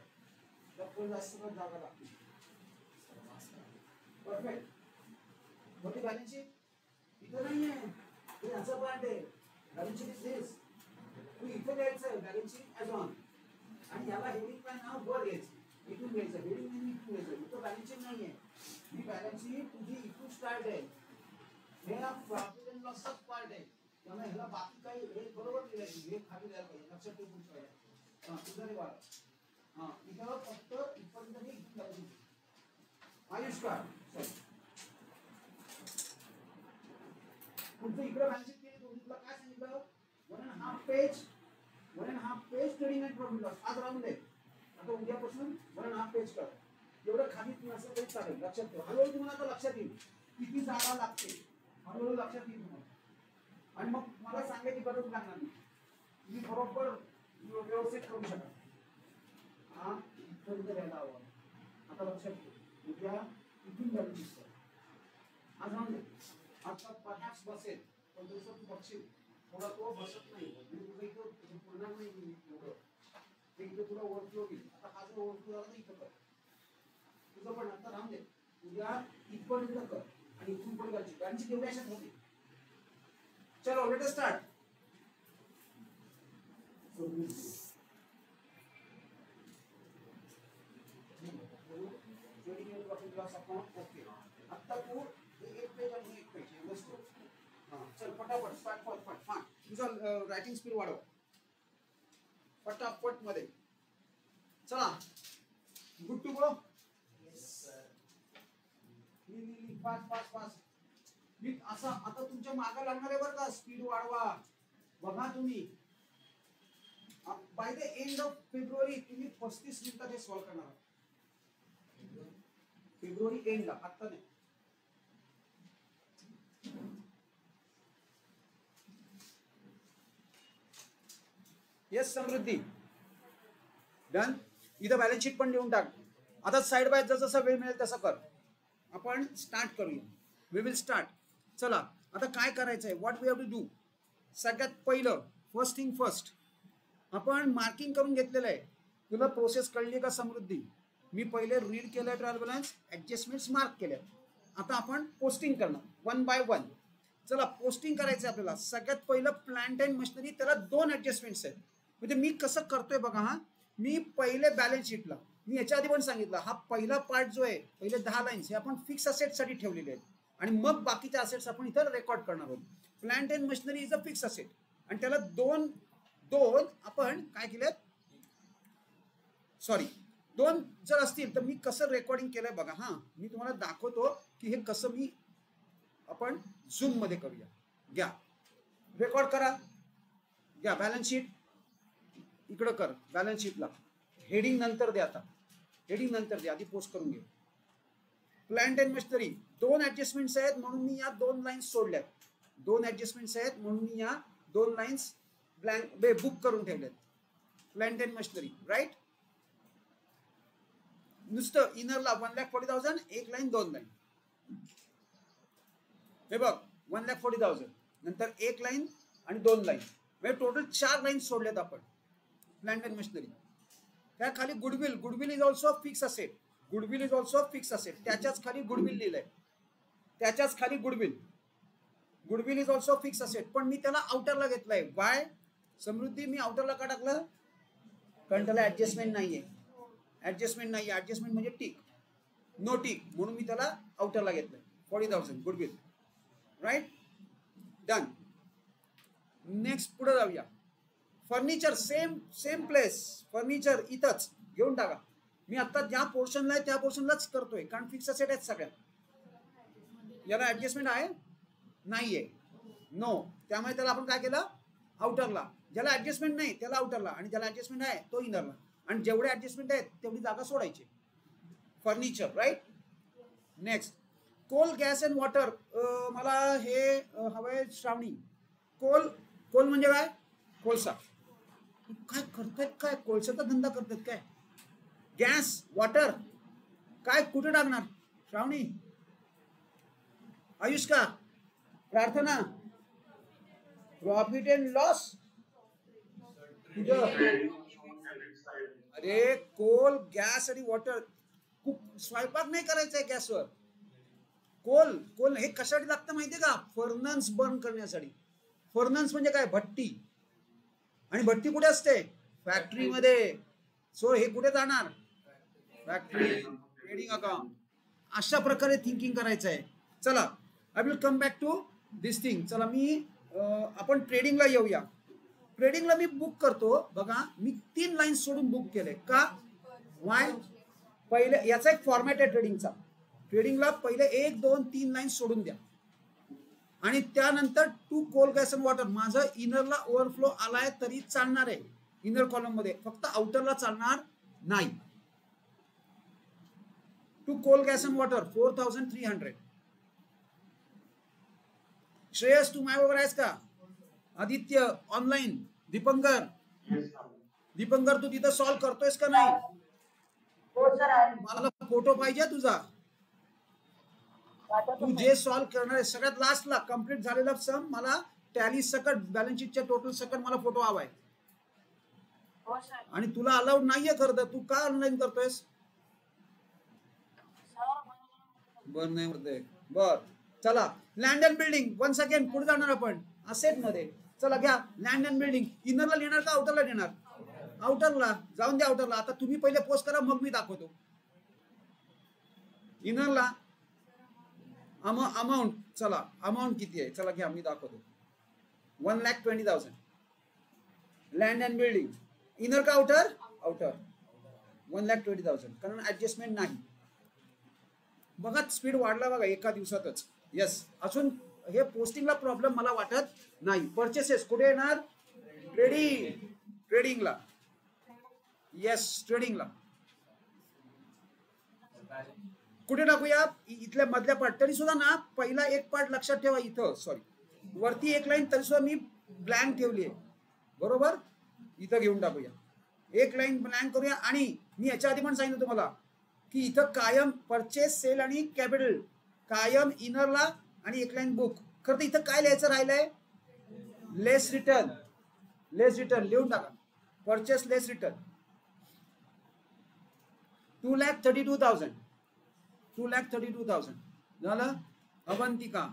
[SPEAKER 1] तर जास्त जागा लागते. परफेक्ट. मोठी बॅलन्स शीट इथं नाही आहे. हे असं पार्ट आहे. बॅलन्स शीट इज दिस. तू इथं द्यायचं बॅलन्स शीट ॲज ऑन, आणि याला हेडिंग काय नाव वर घ्यायचं. इथून घ्यायचं हेडिंग नाही, इथून घ्यायचं. इथं बॅलन्स शीट नाही आहे. ही बॅलन्स शीट तुझी इथून स्टार्ट आहे. हे प्रॉफिट अँड लॉसचाच पार्ट आहे. त्यामुळे ह्याला बाकी काही हे बरोबर लिहायचं. हे खाली द्यायला पाहिजे. लक्षात ठेव पुढचं. हां तुझं रे बाळा. हां इथं फक्त इथपर्यंत नाही, इथून द्यायचं. आयुष्कार तुमचं इकडे बॅलन्स शीट केली. तुला काय सांगितलं, 1.5 page trading and profit loss. आज राहून दे. आता उद्यापासून 1.5 पेज कर. एवढं खाली तुम्ही असं तरी चालेल. लक्षात ठेवा. हळूहळू तुम्हाला आता लक्षात येईल किती जागा लागते. हळूहळू लक्षात येईल तुम्हाला. आणि मग मला सांगायची गरज लागणार नाही. तुम्ही बरोबर व्यवस्थित करू शकाल. हा इथपर्यंत द्यायला हवं. आता लक्षात ठेव. उद्या इथून बॅलन्स शीट कर. आज राहून दे. आता परहॅप्स बसेल, पण जसं तू बघशील थोडा तो बसत नाही. तुझं इथं पूर्ण नाही एवढं. ते इथं तुला ओव्हरफ्लो होईल. आता हा जर ओव्हरफ्लो झाला तर इथं कर. तुझं पण आता राहून दे. उद्या इथपर्यंत कर आणि इथून पण करायची. बॅलन्स एवढ्या अशात होते. चलो late us start. Trading and profit loss account. Okay. आता तू एक पेज आणि एक पेज एवढंच कर. हां चल पटापट स्टार्ट. फट. हां तुझं रायटिंग स्पीड वाढव पटापट मध्ये. चला गुड टू गो. फास्ट. असं आता तुमच्या मागे लागणार आहे बरं का. स्पीड वाढवा. बघा तुम्ही by the end of February तुम्ही 35 मिनिटात हे सॉल्व्ह करणार. फेब्रुवारी एंडला, आता नाही. येस समृद्धी डन. इथं बॅलन्स शीट पण लिहून टाक. आता साईड बाय जसा वेळ मिळेल तसं कर. आपण स्टार्ट करूया. We will start. चला आता काय करायचं आहे, what we have to do. सगळ्यात पहिलं फर्स्ट थिंग फर्स्ट आपण मार्किंग करून घेतलेलं आहे. तुला प्रोसेस कळली का समृद्धी? मी पहिले रीड केलं ट्रायल बॅलन्स, ऍडजस्टमेंट्स मार्क केल्या. आता आपण पोस्टिंग करणार वन बाय वन. चला पोस्टिंग करायचं आपल्याला. सगळ्यात पहिलं प्लांट अँड मशिनरी, त्याला 2 ऍडजस्टमेंट्स आहेत. म्हणजे मी कसं करतोय बघा. हा मी पहिले बॅलन्स शीटला मी याच्या आधी पण सांगितलं, हा पहिला पार्ट जो आहे, पहिले 10 लाईन्स हे आपण फिक्स असेटसाठी ठेवलेले आहेत आणि मग बाकीच्या असेट्स आपण इथं रेकॉर्ड करणार आहोत. Plant and machinery is a fix asset आणि त्याला दोन आपण काय केलेत, सॉरी 2 जर असतील तर मी कसं रेकॉर्डिंग केलंय बघा. हा मी तुम्हाला दाखवतो की हे कसं मी आपण झूम मध्ये करूया. घ्या रेकॉर्ड करा. घ्या बॅलन्स शीट इकडं कर. बॅलन्स शीटला हेडिंग नंतर द्या. आता हेडिंग नंतर द्या, आधी पोस्ट करून घे. प्लांट अँड मशिनरी 2 ऍडजस्टमेंट्स आहेत म्हणून मी या 2 लाईन्स सोडल्यात. 2 ऍडजस्टमेंट्स आहेत म्हणून मी या 2 लाईन्स ब्लँक बुक करून ठेवल्यात. Plant and machinery right. नुसतं इनरला 1,40,000 एक लाईन 2 लाईन. हे बघ 1,40,000 नंतर एक लाईन आणि 2 लाईन म्हणजे टोटल 4 लाईन सोडल्यात आपण प्लांट अँड मशिनरी. त्या खाली goodwill is also fix asset. Goodwill is also fix asset. त्याच्याच खाली गुडविल लिहिलंय. त्याच्याच खाली goodwill is also fix asset. पण मी त्याला आउटरला घेतलंय. वाय समृद्धी मी आउटरला का टाकलं? कारण त्याला ऍडजस्टमेंट नाहीये. ऍडजस्टमेंट म्हणजे टिक, नो टिक, म्हणून मी त्याला आउटरला घेतलंय. 40,000 गुडविल राईट. डन. नेक्स्ट पुढे जाऊया. Furniture same place. फर्निचर इथंच घेऊन टाका. मी आता ज्या पोर्शनला आहे त्या पोर्शनलाच करतोय कारण फिक्स असेट आहेत सगळ्या. याला ऍडजस्टमेंट आहे नाहीये, नो. त्यामुळे त्याला आपण काय केलं, आउटरला. ज्याला ऍडजस्टमेंट नाही त्याला आउटरला आणि ज्याला ऍडजस्टमेंट आहे तो इनरला. आणि जेवढे ऍडजस्टमेंट आहेत तेवढी जागा सोडायची. Furniture right. Next coal gas and water. मला हे हवंय श्रावणी. कोल म्हणजे काय? कोळसा. काय करतायत काय? कोळशाचा धंदा करतायत काय? गॅस वॉटर काय कुठे टाकणार श्रावणी? आयुष का? प्रार्थना प्रॉफिट अँड लॉस. अरे कोल गॅस आणि वॉटर. स्वयंपाक नाही करायचा आहे गॅसवर. कोल हे कशासाठी लागतं माहितीये का? फर्नन्स बर्न करण्यासाठी. फर्नन्स म्हणजे काय? भट्टी. आणि भट्टी कुठे असते? फॅक्टरीमध्ये. सो हे कुठे जाणार? फॅक्टरी. Trading account. अशा प्रकारे थिंकिंग करायचं आहे. चला I will come back to this thing. चला मी आपण ट्रेडिंगला येऊया. ट्रेडिंगला मी बुक करतो बघा. मी 3 लाईन सोडून बुक केले का? वाय? पहिले याचा एक फॉर्मॅट आहे ट्रेडिंगचा. ट्रेडिंगला पहिले 1, 2, 3 लाईन सोडून द्या आणि त्यानंतर 2 कोल गॅस अँड वॉटर. माझं इनरला ओव्हरफ्लो आलाय तरी चालणार आहे इनर कॉलम मध्ये, फक्त आउटरला चालणार नाही. 2 coal gas and water 4,300. Shreyas तू माझ्याबरोबर आहेस का? आदित्य ऑनलाईन. दीपंकर तू तिथं सॉल्व करतोयस का नाही? मला फोटो पाहिजे तुझा. तू जे सॉल्व करणार आहे सगळ्यात लास्टला कम्प्लीट झालेला सम मला टॅली सकट बॅलन्स शीटच्या टोटल सकट मला फोटो हवाय. आणि तुला अलाउड नाहीये खरं तर. तू का ऑनलाईन करतोयस? बर नाही होते. बर चला लँड अँड बिल्डिंग. 1 सेकंड पुढे जाणार आपण असेट मध्ये. चला घ्या लँड अँड बिल्डिंग. इनरला लिहिणार का आउटरला लिहिणार? आउटरला. जाऊन द्या आउटरला. आता तुम्ही पहिले पोस्ट करा मग मी दाखवतो. इनरला अमाऊंट. चला अमाऊंट किती आहे? चला घ्या मी दाखवतो. 1,20,000. Land and building. इनर का आउटर? आउटर. 1,20,000 कारण ऍडजस्टमेंट नाही. बघा स्पीड वाढला बघा एका दिवसातच. येस. अजून हे पोस्टिंगला प्रॉब्लेम मला वाटत नाही. परचेसेस कुठे येणार? ट्रेडिंगला. येस ट्रेडिंगला. कुठे टाकूया? इथल्या मधल्या पार्ट. तरी सुद्धा ना पहिला एक पार्ट लक्षात ठेवा. इथं सॉरी वरती एक लाईन तरी सुद्धा मी ब्लँक ठेवली आहे बरोबर. इथं घेऊन टाकूया. एक लाईन ब्लँक करूया. आणि मी याच्या आधी पण सांगितलं तुम्हाला की इथं कायम परचेस सेल आणि कॅपिटल कायम इनरला आणि एक लाईन बुक. खरं तर इथं काय लिहायचं राहिलंय? लेस रिटर्न. लेस रिटर्न लिहून टाका. परचेस लेस रिटर्न 2,32,000. 2,32,000 झालं. अवंतिका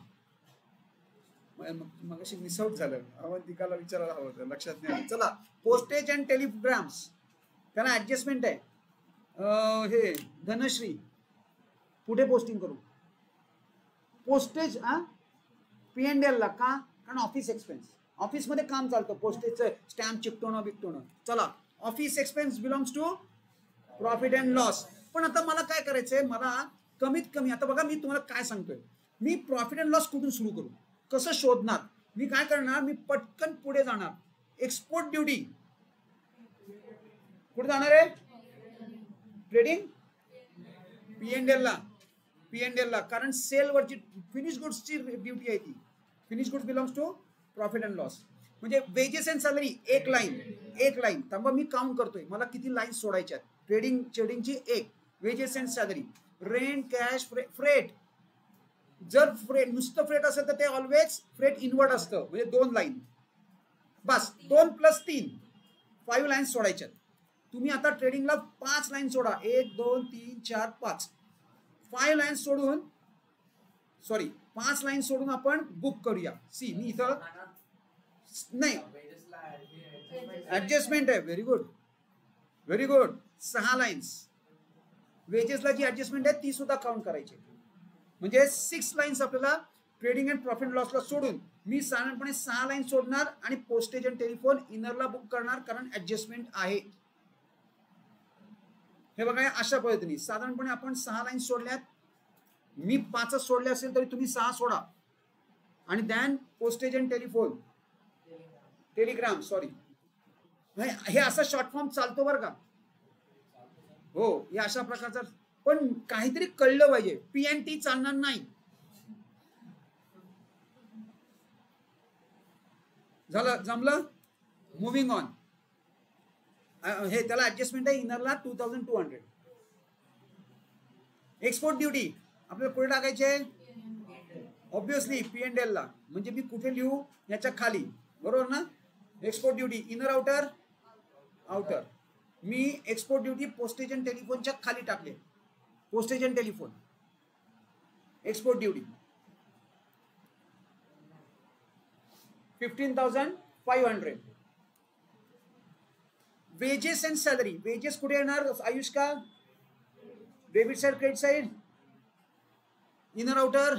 [SPEAKER 1] मग अशी मिसआउट झालं. अवंतिकाला विचारायला हवं होतं, लक्षात नाही आलं. चला पोस्टेज अँड टेलिग्राम्स त्यांना ऍडजस्टमेंट आहे. हे धनश्री पुढे पोस्टिंग करू. पोस्टेज P&L ला का? कारण ऑफिस एक्सपेन्स. ऑफिसमध्ये काम चालतं पोस्टेजचं स्टॅम्प चिकटवणं बिकटवणं. चला office expense belongs to profit and loss. पण आता मला काय करायचंय, मला कमीत कमी आता बघा मी तुम्हाला काय सांगतोय, मी प्रॉफिट अँड लॉस कुठून सुरू करू, कसं शोधणार? मी काय करणार, मी पटकन पुढे जाणार. एक्सपोर्ट ड्युटी कुठे जाणार आहे? ट्रेडिंग P&L ला कारण सेल वरची फिनिश गुड्सची ड्युटी आहे ती. Finish goods belongs to profit and loss. म्हणजे वेजेस अँड सॅलरी एक लाईन थांबा मी काउंट करतोय मला किती लाईन सोडायच्या. ट्रेडिंगची एक. Wedges and salary, rent, cash, freight. जर फ्रेट नुसतं फ्रेट असेल तर ते ऑलवेज फ्रेट इनवर्ड असतं, म्हणजे 2 लाईन बस. 2 + 3 5 लाईन्स सोडायच्यात. तुम्ही आता ट्रेडिंगला 5 लाईन सोडा. 1 2 3 4 5 5 लाईन्स सोडून 5 लाईन सोडून आपण बुक करूया. सी मी इथं नाही ऍडजस्टमेंट आहे. Very good 6 lines. वेजेसला जी ऍडजस्टमेंट आहे ती सुद्धा काउंट करायची. म्हणजे 6 लाईन्स आपल्याला ट्रेडिंग अँड प्रॉफिट लॉसला सोडून मी साधारणपणे 6 लाईन सोडणार आणि पोस्टेज अँड टेलिफोन इनरला बुक करणार कारण ऍडजस्टमेंट आहे. हे बघा अशा पद्धतीने साधारणपणे आपण 6 लाईन सोडल्यात. मी 5च सोडले असेल तरी तुम्ही 6 सोडा. आणि दॅन पोस्टेज अँड टेलिग्राम हे असा शॉर्ट फॉर्म चालतो बरं का. हो हे अशा प्रकारचा. पण काहीतरी कळलं पाहिजे. P&T चालणार नाही. झालं जमलं. Moving on. हे त्याला ऍडजस्टमेंट आहे इनरला 2,200. एक्सपोर्ट ड्युटी आपल्याला कुठे टाकायचे? ऑब्विसली P&L ला. म्हणजे मी कुठे लिहू? याच्या खाली. बरोबर ना. Export duty inner outer. मी एक्सपोर्ट ड्युटी पोस्टेज अँड टेलिफोनच्या खाली टाकले. Postage and telephone export duty 15,500. Wages and salary. Wages कुठे येणार आयुष का? Debit side credit side inner outer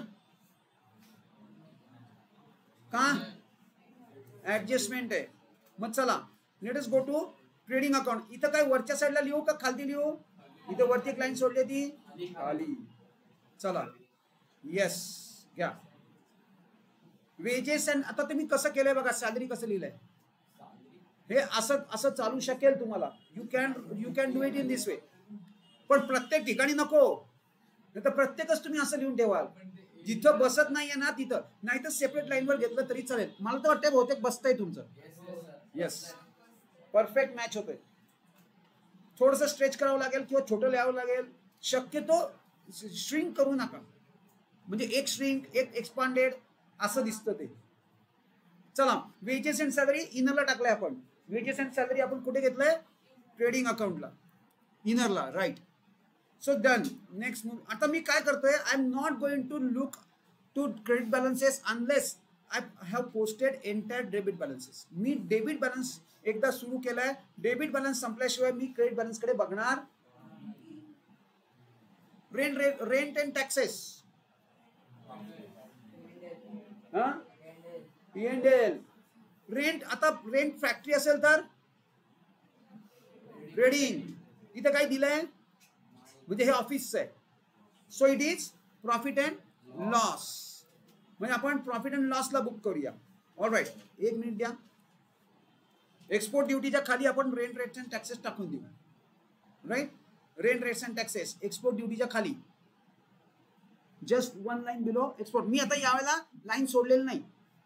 [SPEAKER 1] का? ऍडजस्टमेंट आहे. मग चला let us go to trading account. इथं काय वरच्या साईडला लिहू का खाली लिहू? इथं वरती एक लाईन सोडली ती खाली. चला येस घ्या. वेजेस अँड आता तुम्ही कसं केलंय बघा. सॅलरी कसं लिहिलंय हे असं चालू शकेल तुम्हाला. You can do it in this वे. पण प्रत्येक ठिकाणी नको. नाही तर प्रत्येकच तुम्ही असं लिहून ठेवाल. जिथं बसत नाहीये ना तिथं. नाही तर सेपरेट लाईनवर घेतलं तरी चालेल. मला तर वाटतंय बहुतेक बसतंय तुमचं. येस परफेक्ट मॅच होतोय. थोडंसं स्ट्रेच करावं लागेल किंवा छोटं लिहावं लागेल. शक्यतो श्रिंक करू नका. म्हणजे एक श्रिंक एक एक्सपांडेड असं दिसतं ते. चला वेजेस अँड सॅलरी इनरला टाकलंय आपण. वेजेस अँड सॅलरी आपण कुठे घेतलंय? ट्रेडिंग अकाउंटला इनरला. Right. So done. Next move. आता मी काय करतोय? I am not going to look to credit balances unless I have posted entire debit balances. मी डेबिट बॅलन्स एकदा सुरू केलाय. डेबिट बॅलन्स संपल्याशिवाय मी क्रेडिट बॅलन्स कडे बघणार. Rent and taxes P&L. Rent. आता रेंट फॅक्टरी असेल तर ट्रेडिंग. इथं काय दिलंय? म्हणजे हे ऑफिसचं आहे. So it is profit and loss. म्हणजे आपण प्रॉफिट अँड लॉसला बुक करूया. All right. 1 मिनिट द्या. एक्सपोर्ट ड्युटीच्या खाली आपण रेंट रेट्स अँड टॅक्सेस टाकून देऊ. Right. Rent rates and taxes export ड्युटीच्या खाली. Just 1 line below export. मी आता यावेळेला लाईन सोडलेली नाही.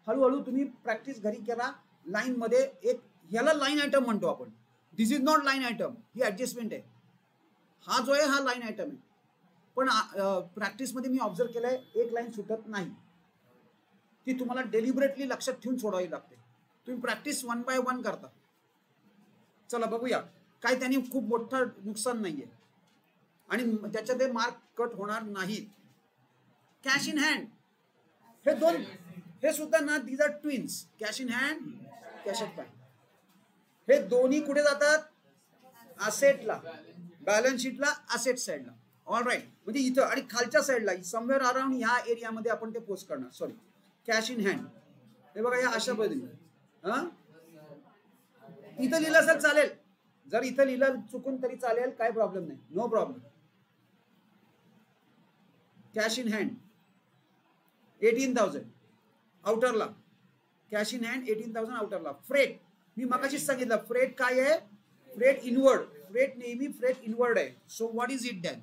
[SPEAKER 1] हळूहळू तुम्ही प्रॅक्टिस घरी करा. लाईन मध्ये एक ह्याला लाईन आयटम म्हणतो आपण. This is not line item. ही ऍडजस्टमेंट आहे. हा जो आहे हा लाईन आयटम आहे, पण प्रॅक्टिसमध्ये मी ऑब्झर्व केलंय एक लाईन सुटत नाही, ती तुम्हाला डेलिबरेटली लक्षात ठेवून सोडावी लागते. तुम्ही प्रॅक्टिस 1 बाय 1 करता. चला बघूया, काय त्यांनी खूप मोठं नुकसान नाहीये आणि त्याच्यात ते मार्क कट होणार नाहीत. कॅश इन हँड हे दोन, हे सुद्धा ना these are twins. Cash in hand, cash at bank, हे दोन्ही कुठे जातात? असेटला, बॅलन्स शीटला, असेट साईडला. ऑल राईट, म्हणजे इथं आणि खालच्या साईडला समवेअर अराउंड ह्या एरियामध्ये आपण ते पोस्ट करणार. सॉरी, कॅश इन हँड हे बघा या अशा पद्धतीने. हा इथं लिहिलं असेल चालेल, जर इथं लिहिलं चुकून तरी चालेल, काय प्रॉब्लेम नाही, no problem. Cash in hand 18,000 आउटरला, कॅश इन हँड 18,000 आउटरला. फ्रेट मी मगाशीच सांगितलं, फ्रेट काय आहे? Freight inward. फ्रेट नेहमी फ्रेट इनवर्ड आहे. So what is it then?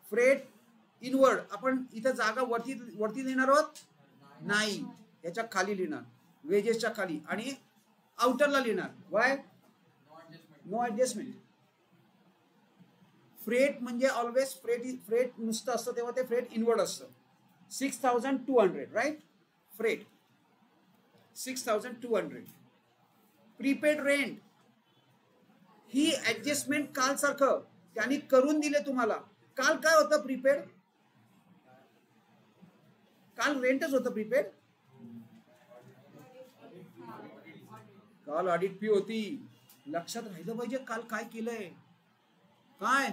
[SPEAKER 1] Freight inward. आपण इथं जागा वरती लिहिणार आहोत? नाही, याच्या खाली लिहिणार, वेजेसच्या खाली, आणि आउटरला लिहिणार. वाय? No adjustment. फ्रेट म्हणजे ऑलवेज फ्रेट नुसतं असतं तेव्हा ते फ्रेट इनवर्ड असतं. 6,200 राईट. फ्रेट 6,200. प्रीपेड रेंट ही ऍडजस्टमेंट काल सारखं त्यांनी करून दिले तुम्हाला. काल काय होतं? प्रीपेड, काल रेंटच होतं. प्रीपेड काल ऑडिट फी होती. लक्षात राहिलं पाहिजे काल काय केलंय. काय?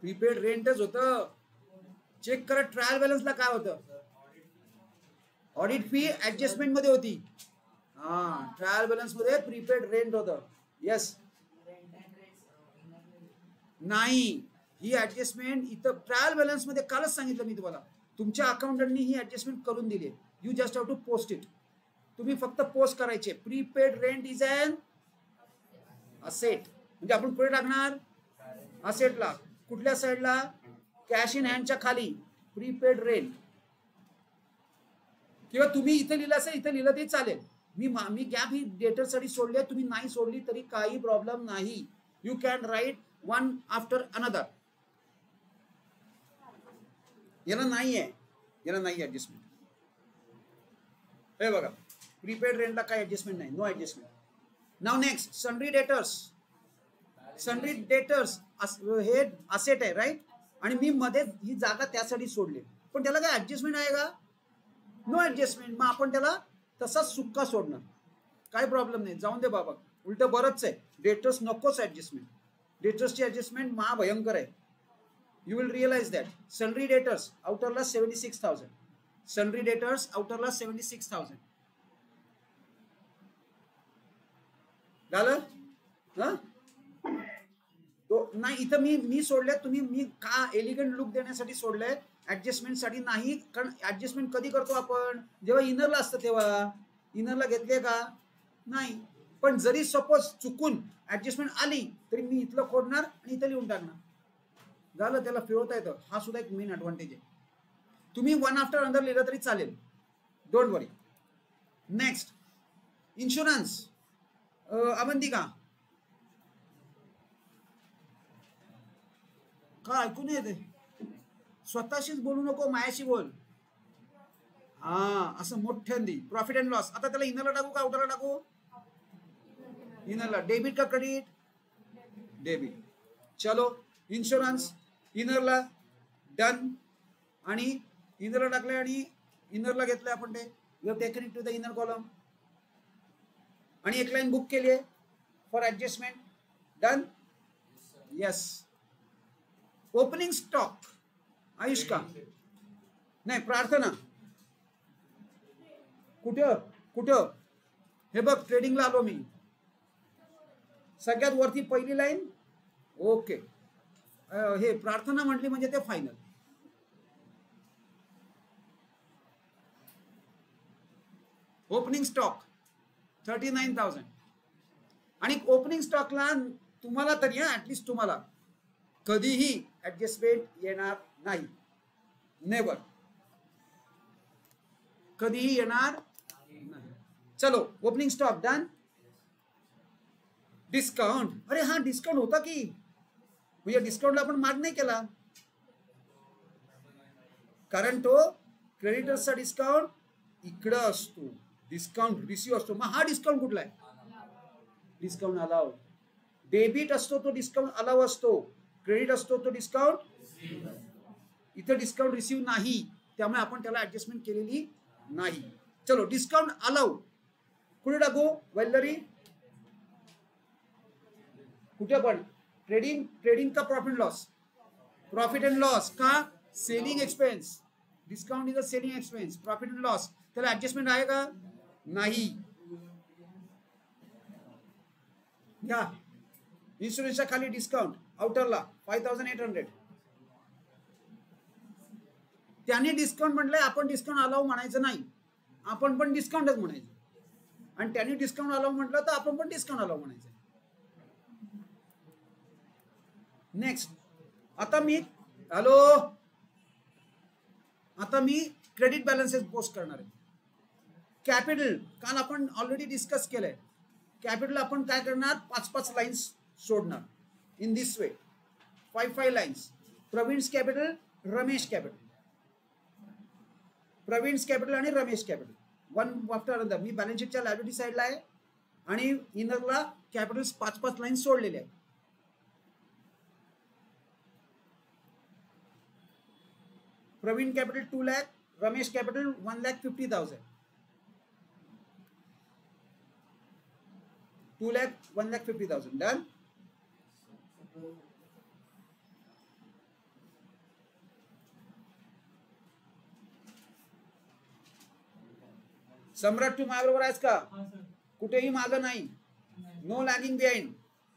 [SPEAKER 1] प्रीपेड रेंटच होतं. चेक करा ट्रायल बॅलन्सला काय होतं. ऑडिट फी ऍडजस्टमेंट मध्ये होती. हा, ट्रायल बॅलन्स मध्ये प्रीपेड रेंट होतं. येस, नाही, ही ऍडजस्टमेंट इथं ट्रायल बॅलन्स मध्ये कालच सांगितलं मी तुम्हाला, तुमच्या अकाउंटंटनी ही ऍडजस्टमेंट करून दिली. You just have to post it. तुम्ही फक्त पोस्ट करायचे. Prepaid rent is an asset. म्हणजे आपण कुठे टाकणार? असेटला. कुठल्या साईडला? कॅश इन हँडच्या खाली. Prepaid rent. किंवा तुम्ही इथे लिहिलं असेल, इथे लिहिलं तरी चालेल. मी गॅप ही डेटरसाठी सोडली आहे, तुम्ही नाही सोडली तरी काही प्रॉब्लेम नाही. You can write one after another. याला नाही आहे, याला नाही ऍडजस्टमेंट. हे बघा, प्रीपेड रेंटला काय ऍडजस्टमेंट नाही, no adjustment. Now next, sundry debtors. Sundry debtors हे असेट आहे राईट, आणि मी मध्ये ही जागा त्यासाठी सोडली, पण त्याला काय ऍडजस्टमेंट आहे का? No adjustment. मग आपण त्याला तसाच सुक्का सोडणार, काय प्रॉब्लेम नाही, जाऊन दे बाबा, उलट बरंच आहे. डेटर्स नकोच ऍडजस्टमेंट. डेटर्सची ऍडजस्टमेंट महाभयंकर आहे. You will realize that. Sundry debtors आउटरला 76,000. सनरी डेटर्स आउटरला 76,000 झालं. हा तो नाही, इथं मी सोडले. तुम्ही मी का एलिगंट लुक देण्यासाठी सोडलंय, ऍडजस्टमेंट साठी नाही. कारण ऍडजस्टमेंट कधी करतो आपण? जेव्हा इनरला असतं तेव्हा. इनरला घेतले का? नाही. पण जरी सपोज चुकून ऍडजस्टमेंट आली तरी मी इथलं खोडणार आणि इथं लिहून टाकणार. झालं, त्याला फिरवता येतं. हा सुद्धा एक मेन ऍडव्हान्टेज आहे. तुम्ही वन आफ्टर अनदर लिहिलं तरी चालेल, don't worry. Next, insurance. Avantika का ऐकून येते? स्वतःशीच बोलू नको, मायाशी बोल. हा, असं मोठ्यांदी. Profit and loss. आता त्याला इनरला टाकू का आउटरला टाकू? इनरला. डेबिट का क्रेडिट? डेबिट. चलो, इन्शुरन्स इनरला डन. आणि इनरला टाकले आणि इनरला घेतलं आपण ते. You have taken it to the inner column. आणि एक लाईन बुक केली आहे for adjustment. Done. Yes. Opening stock. Ayush का? नाही, प्रार्थना. कुठं कुठं? हे बघ, ट्रेडिंगला आलो मी. सगळ्यात वरती पहिली लाईन. ओके, हे प्रार्थना म्हटली म्हणजे ते फायनल. Opening stock 39,000. आणि ओपनिंग स्टॉकला तुम्हाला तरी ऍटलिस्ट तुम्हाला कधीही ऍडजस्टमेंट येणार नाही. नेवर. कधीही येणार नाही. चलो, ओपनिंग स्टॉक डन. डिस्काउंट. अरे हा डिस्काउंट होता की म्हणजे डिस्काउंटला आपण मार्क नाही केला, कारण तो क्रेडिटर्सचा डिस्काउंट इकडं असतो, डिस्काउंट रिसिव्ह असतो. मग हा डिस्काउंट कुठला आहे? Discount allow. डेबिट असतो तो डिस्काउंट अलाव असतो, क्रेडिट असतो तो डिस्काउंट. इथं डिस्काउंट रिसिव्ह नाही, त्यामुळे आपण त्याला ऍडजस्टमेंट केलेली नाही. चलो डिस्काउंट अलाव कुठे टाकू? वैलरी कुठे पण? ट्रेडिंग का profit loss? Profit and loss का? Selling expense. Discount is a selling expense. Profit and loss त्याला ऍडजस्टमेंट आहे का? नाही. घ्या इन्शुरन्सच्या खाली डिस्काउंट आउटरला 5800. त्याने डिस्काउंट म्हटलंय, आपण डिस्काउंट अलाव म्हणायचं नाही, आपण पण डिस्काउंटच म्हणायचं. आणि त्यांनी डिस्काउंट अलाव म्हटलं तर आपण पण डिस्काउंट अलाव म्हणायचं. नेक्स्ट आता मी क्रेडिट बॅलन्सेस पोस्ट करणार आहे. कॅपिटल काल आपण ऑलरेडी डिस्कस केलंय. कॅपिटल आपण काय करणार? 5-5 लाईन्स सोडणार in this way, 5 lines. Praveen's capital, Ramesh capital, Praveen's capital आणि Ramesh capital, one after another. मी बॅलन्स शीटच्या लायबिलिटी साईडला आहे आणि इनरला कॅपिटल्स 5-5 लाईन्स सोडलेले आहेत. Praveen capital 2 lakh, Ramesh capital 1,50,000. 2 lakh 1,50,000. Done. Samrat तू माझ्याबरोबर आहेस का? कुठेही मागं नाही. No lagging behind.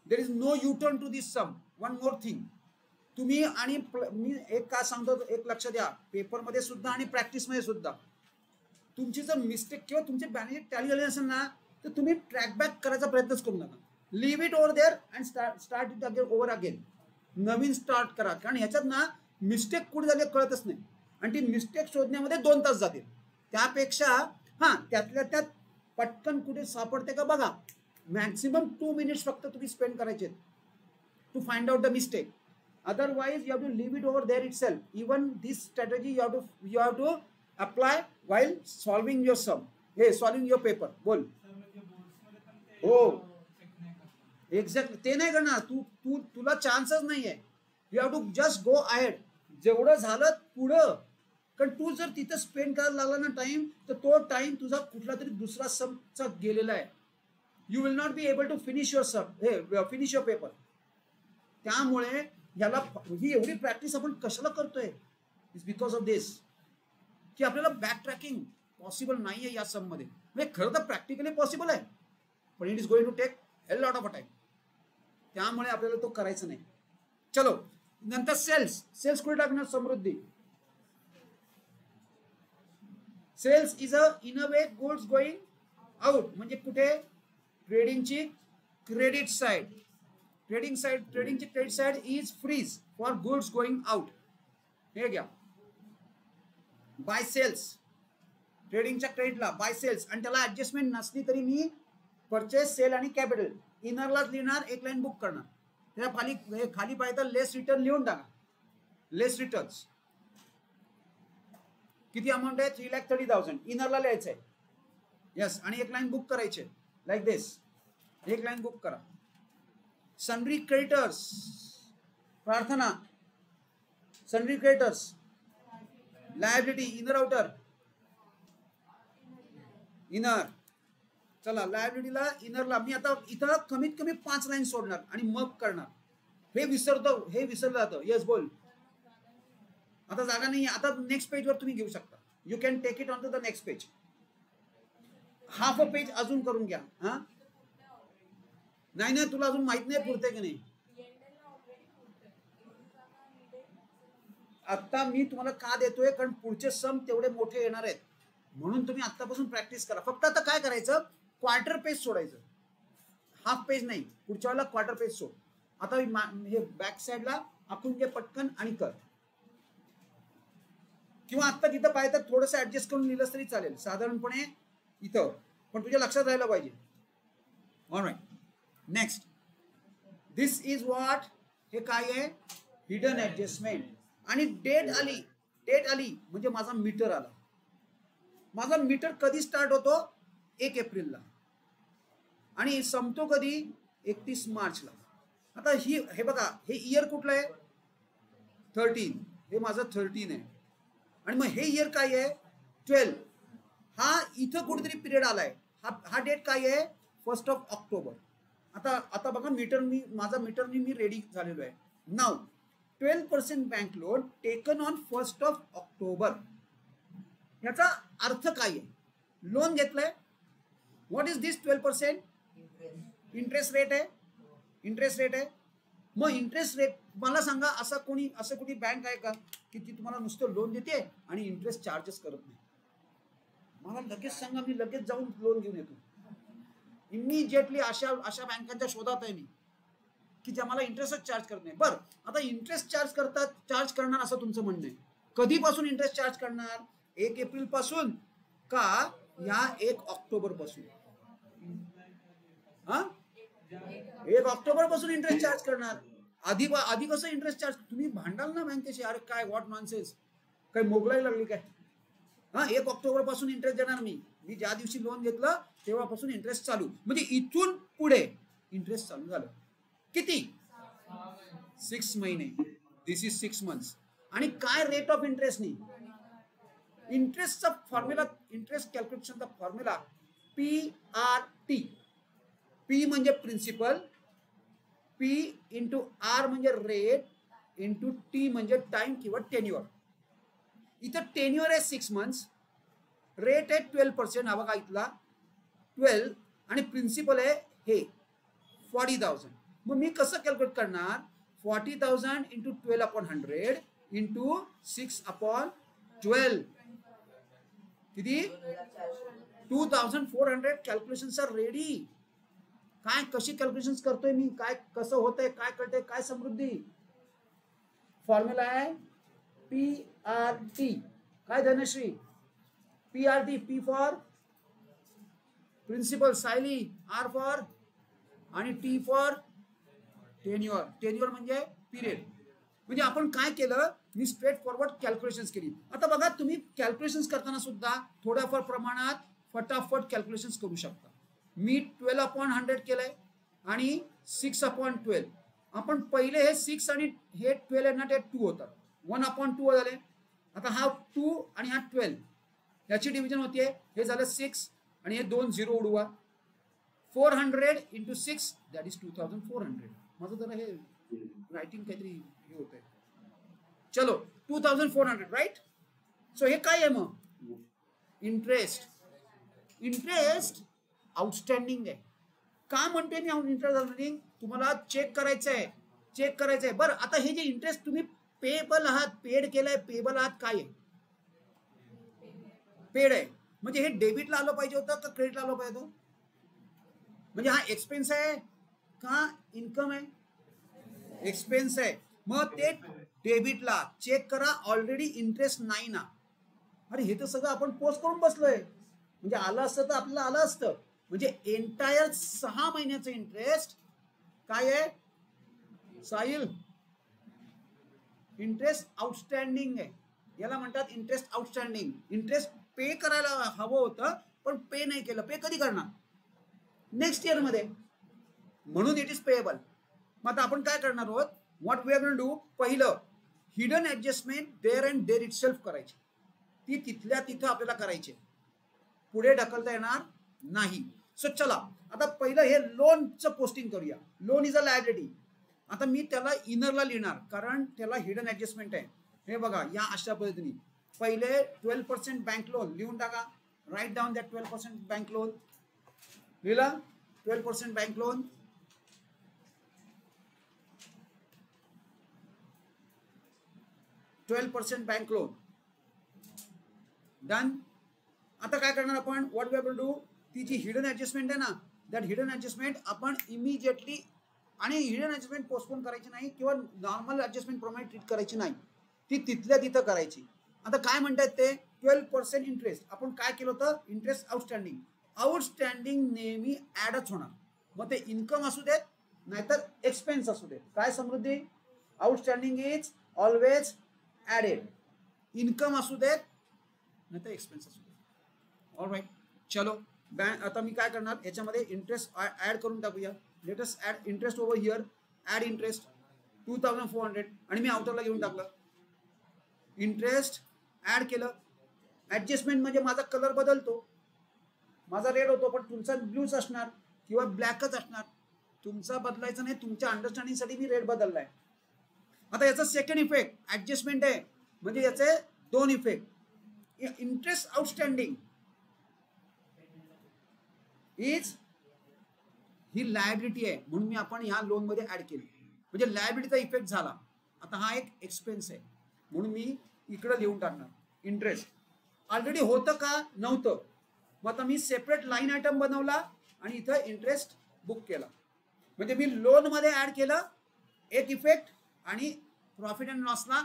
[SPEAKER 1] There is no U turn to this sum. One more thing, तुम्ही आणि मी एक का सांगतो, एक लक्ष द्या, पेपरमध्ये सुद्धा आणि प्रॅक्टिसमध्ये सुद्धा तुमची जर मिस्टेक किंवा तुमचे बॅलन्स टॅली झाले असेल ना, तर तुम्ही ट्रॅक बॅक करायचा प्रयत्नच करू नका. Leave it over there and start it again over again. नवीन स्टार्ट करा, कारण ह्याच्यात ना मिस्टेक कुठे झाली कळतच नाही आणि ती मिस्टेक शोधण्यामध्ये 2 तास जातील. त्यापेक्षा त्यातल्या त्यात पटकन कुठे सापडते का बघा. मॅक्सिमम 2 मिनिट्स फक्त तुम्ही स्पेंड करायचे to find out the mistake. Otherwise, you have to leave it over there itself. Even this strategy you have to apply while solving your sum. Solving your paper. बोल. हो. Exactly ते नाही करणार तुला चान्सच नाहीये. You have to just go ahead. जेवढं झालं पुढं, कारण तू जर तिथं स्पेंड करायला लागला ना टाइम, तर तो टाइम तुझा कुठला तरी दुसरा समचा गेलेला आहे. You will not be able to finish your paper. त्यामुळे याला ही एवढी प्रॅक्टिस आपण कशाला करतोय? इट्स बिकॉज ऑफ दिस की आपल्याला बॅक ट्रॅकिंग पॉसिबल नाहीये या सम मध्ये. म्हणजे खरं तर प्रॅक्टिकली पॉसिबल आहे, पण it is going to take a lot of a time. त्यामुळे आपल्याला तो करायचं नाही. चलो नंतर सेल्स कुठे टाकणार? Samruddhi. Sales is a in a way goods going out. म्हणजे कुठे? ट्रेडिंगची क्रेडिट साइड. ट्रेडिंगची credit side is freeze for goods going out. हे घ्या बाय सेल्स. ट्रेडिंगच्या क्रेडिटला बाय सेल्स, आणि त्याला ऍडजस्टमेंट नसली तरी मी परचेस, सेल आणि कॅपिटल इनरलाच लिहिणार, एक लाईन बुक करणार. त्याच्या खाली पाहिजे तर लेस रिटर्न लिहून टाका. लेस रिटर्न्स किती अमाऊंट आहे? 3,30,000 इनरला लिहायचं आहे. यस, आणि एक लाईन बुक करायची लाईक दिस. एक लाईन बुक करा. सन्ड्री क्रेडिटर्स, प्रार्थना, sundry creditors, liability, inner outer, inner. चला लायबिलिटीला इनरला मी आता इथं कमीत कमी 5 लाईन सोडणार आणि मग करणार. हे विसरलं जातं. येस बोल. आता जागा नाही. आता नेक्स्ट पेजवर तुम्ही घेऊ शकता. You can take it on to the next page. Half a page अजून करून घ्या. नाही तुला अजून माहित नाही पुरते की नाही. आता मी तुम्हाला का देतोय, कारण पुढचे सम तेवढे मोठे येणार आहेत, म्हणून तुम्ही आतापासून प्रॅक्टिस करा. फक्त आता काय करायचं? क्वार्टर पेज सोडायचं. हाफ पेज नाही, पुढच्या वेळेला क्वार्टर पेज सोड. आता हे बॅक साइडला आखून घे पटकन आणि कर. किंवा आता तिथं पाहिजे तर थोडंसं ऍडजस्ट करून लिहिलंस तरी चालेल साधारणपणे इथं, पण तुझ्या लक्षात राहायला पाहिजे. All right. Next, this is what हे काय आहे, हिडन ऍडजस्टमेंट. आणि डेट आली म्हणजे माझा मीटर आला. माझा मीटर कधी स्टार्ट होतो, 1 एप्रिलला आणि संपतो कधी, 31 मार्चला. आता हे बघा, हे इयर कुठलं आहे, 13. हे माझं 13 आहे. आणि मग हे इयर काय आहे, 12. हा इथं कुठेतरी पिरियड आलाय. हा डेट काय आहे, 1 ऑक्टोबर. आता बघा, माझा मीटर मी रेडी झालेलो आहे. नाव 12% bank loan taken on 1 October. याचा अर्थ काय आहे, लोन घेतलंय. What is this 12%? Interest rate आहे. मग इंटरेस्ट रेट मला सांगा, असं कोणी बँक आहे का की ती तुम्हाला नुसतं लोन देते आणि इंटरेस्ट चार्जेस करत नाही? मला लगेच सांगा, मी लगेच जाऊन लोन घेऊन येतो. इमिजिएटली अशा बँकांच्या शोधात आहे मी की ज्या मला इंटरेस्टच चार्ज करत नाही. बरं, आता इंटरेस्ट चार्ज करणार असं तुमचं म्हणणं आहे. कधीपासून इंटरेस्ट चार्ज करणार, 1 एप्रिल पासून का या 1 ऑक्टोबर पासून? 1 ऑक्टोबर पासून इंटरेस्ट चार्ज करणार. आधी कसं इंटरेस्ट चार्ज, तुम्ही भांडाल ना बँकेशी, अरे काय व्हॉट नॉनसेन्स, काय मोगलाई लागली काय? 1 ऑक्टोबर पासून इंटरेस्ट देणार मी ज्या दिवशी लोन घेतलं तेव्हापासून इंटरेस्ट चालू. म्हणजे इथून पुढे इंटरेस्ट चालू झालं. किती? 6 महिने. This is 6 months. आणि काय रेट ऑफ इंटरेस्ट नाही, इंटरेस्टचा फॉर्म्युला, इंटरेस्ट कॅल्क्युलेशनचा फॉर्म्युला PRT. P म्हणजे प्रिन्सिपल, P इंटू R म्हणजे रेट इंटू T म्हणजे टाइम किंवा टेन्युअर. इथं टेन्युअर आहे 6 मंथ्स, रेट आहे 12%. हा बघा इथला 12 आणि प्रिन्सिपल आहे हे 40,000. मग मी कसं कॅल्क्युलेट करणार, 40,000 इंटू 12/100 इंटू 6/12. किती? 2,400. Calculations are ready. काय कशी कॅल्क्युलेशन्स करतोय मी, काय कसं होतंय, काय कळतंय, काय समृद्धी. फॉर्म्युला आहे PRT. काय Dhanashree? PRT, P for principal Sayali, R for आणि T फॉर टेन्युअर. टेन्युअर म्हणजे पिरियड. म्हणजे आपण काय केलं, मी स्ट्रेट फॉरवर्ड कॅल्क्युलेशन्स केली. आता बघा, तुम्ही कॅल्क्युलेशन्स करताना सुद्धा थोड्याफार प्रमाणात फटाफट कॅल्क्युलेशन्स करू शकता. मी 12/100 केलंय आणि 6/12. आपण पहिले हे 6 आणि हे 12 आहे ना, ते 2 होतात. 1/2 झाले. आता हा 2 आणि हा 12 याची डिव्हिजन होतीये. हे झालं 6 आणि हे 2 0 उडवा. 400 इंटू 6 दॅट इज 2,400. माझं जरा हे रायटिंग काहीतरी हे होत आहे. चलो 2,400 राईट. सो हे काय आहे मग, इंटरेस्ट आउटस्टँडिंग आहे. का म्हणते मी इंटरेस्ट आउटस्टँडिंग, तुम्हाला चेक करायचं आहे. बरं, आता हे जे इंटरेस्ट तुम्ही पेबल आहात, पेड केलंय, पेबल आहात, काय आहे, पेड आहे. म्हणजे हे डेबिटला आलं पाहिजे होतं का क्रेडिटला आलं पाहिजे होतं? म्हणजे हा एक्सपेन्स आहे का इन्कम आहे? एक्सपेन्स आहे. मग ते डेबिटला चेक करा. ऑलरेडी इंटरेस्ट नाही ना. अरे हे तर सगळं आपण पोस्ट करून बसलोय. म्हणजे आलं असतं तर आपल्याला आलं असतं. म्हणजे एंटायर 6 महिन्याचं इंटरेस्ट काय आहे साहिल? इंटरेस्ट आउटस्टँडिंग आहे. याला म्हणतात इंटरेस्ट आउटस्टँडिंग. इंटरेस्ट पे करायला हवं होतं पण पे नाही केलं. पे कधी करणार? नेक्स्ट इयर मध्ये. म्हणून इट इज पेएबल. मग आता आपण काय करणार आहोत, what we are going to do, पहिलं hidden adjustment there and there itself करायची. ती तिथल्या तिथं आपल्याला करायची, पुढे ढकलता येणार नाही. सो चला आता पहिलं हे लोनचं पोस्टिंग करूया. Loan is a liability. आता मी त्याला इनरला लिहिणार कारण त्याला हिडन ऍडजस्टमेंट आहे. हे बघा या अशा पद्धतीने पहिले 12% बँक लोन लिहून टाका. Right down that 12% bank loan. लिहिला 12% bank loan. Bank loan done. आता काय करणार आपण, व्हॉट वी विल डू, ती जी हिडन ऍडजस्टमेंट आहे ना, दॅट हिडन ऍडजस्टमेंट आपण इमिजिएटली, आणि हिडन ऍडजस्टमेंट पोस्टपोन करायची नाही किंवा नॉर्मल ऍडजस्टमेंट प्रमाणे ट्रीट करायची नाही, ती तिथल्या तिथं करायची. आता काय म्हणतात ते 12% इंटरेस्ट. आपण काय केलं होतं, इंटरेस्ट आउटस्टँडिंग नेहमी ऍडच होणार. मग ते इन्कम असू देत नाहीतर एक्सपेन्स असू देत. काय Samruddhi, outstanding is always added. Income असू देत नाही तर एक्सपेन्स असू देत. ऑल राईट, चलो आता मी काय करणार, याच्यामध्ये इंटरेस्ट ऍड करून टाकूया. Let us add interest over here. Add interest 2400 आणि मी आउटरला घेऊन टाकलं. इंटरेस्ट ऍड केलं. ऍडजस्टमेंट म्हणजे माझा कलर बदलतो, माझा रेड होतो, पण तुमचा ब्लूच असणार किंवा ब्लॅकच असणार. तुमचा बदलायचा नाही, तुमच्या अंडरस्टँडिंगसाठी मी रेड बदललाय. आता याचा सेकंड इफेक्ट ऍडजस्टमेंट आहे, म्हणजे याचे दोन effect. Interest outstanding is he liability आहे, म्हणून मी आपण ह्या लोन मध्ये ऍड केली, म्हणजे लायबिलिटीचा इफेक्ट झाला. आता हा एक एक्सपेन्स आहे, म्हणून मी इकडे लिहून टाकणार. इंटरेस्ट ऑलरेडी होतं का नव्हतं, मग आता मी सेपरेट लाईन आयटम बनवला आणि इथं इंटरेस्ट बुक केला. म्हणजे मी लोन मध्ये ऍड केलं एक इफेक्ट आणि प्रॉफिट अँड लॉसला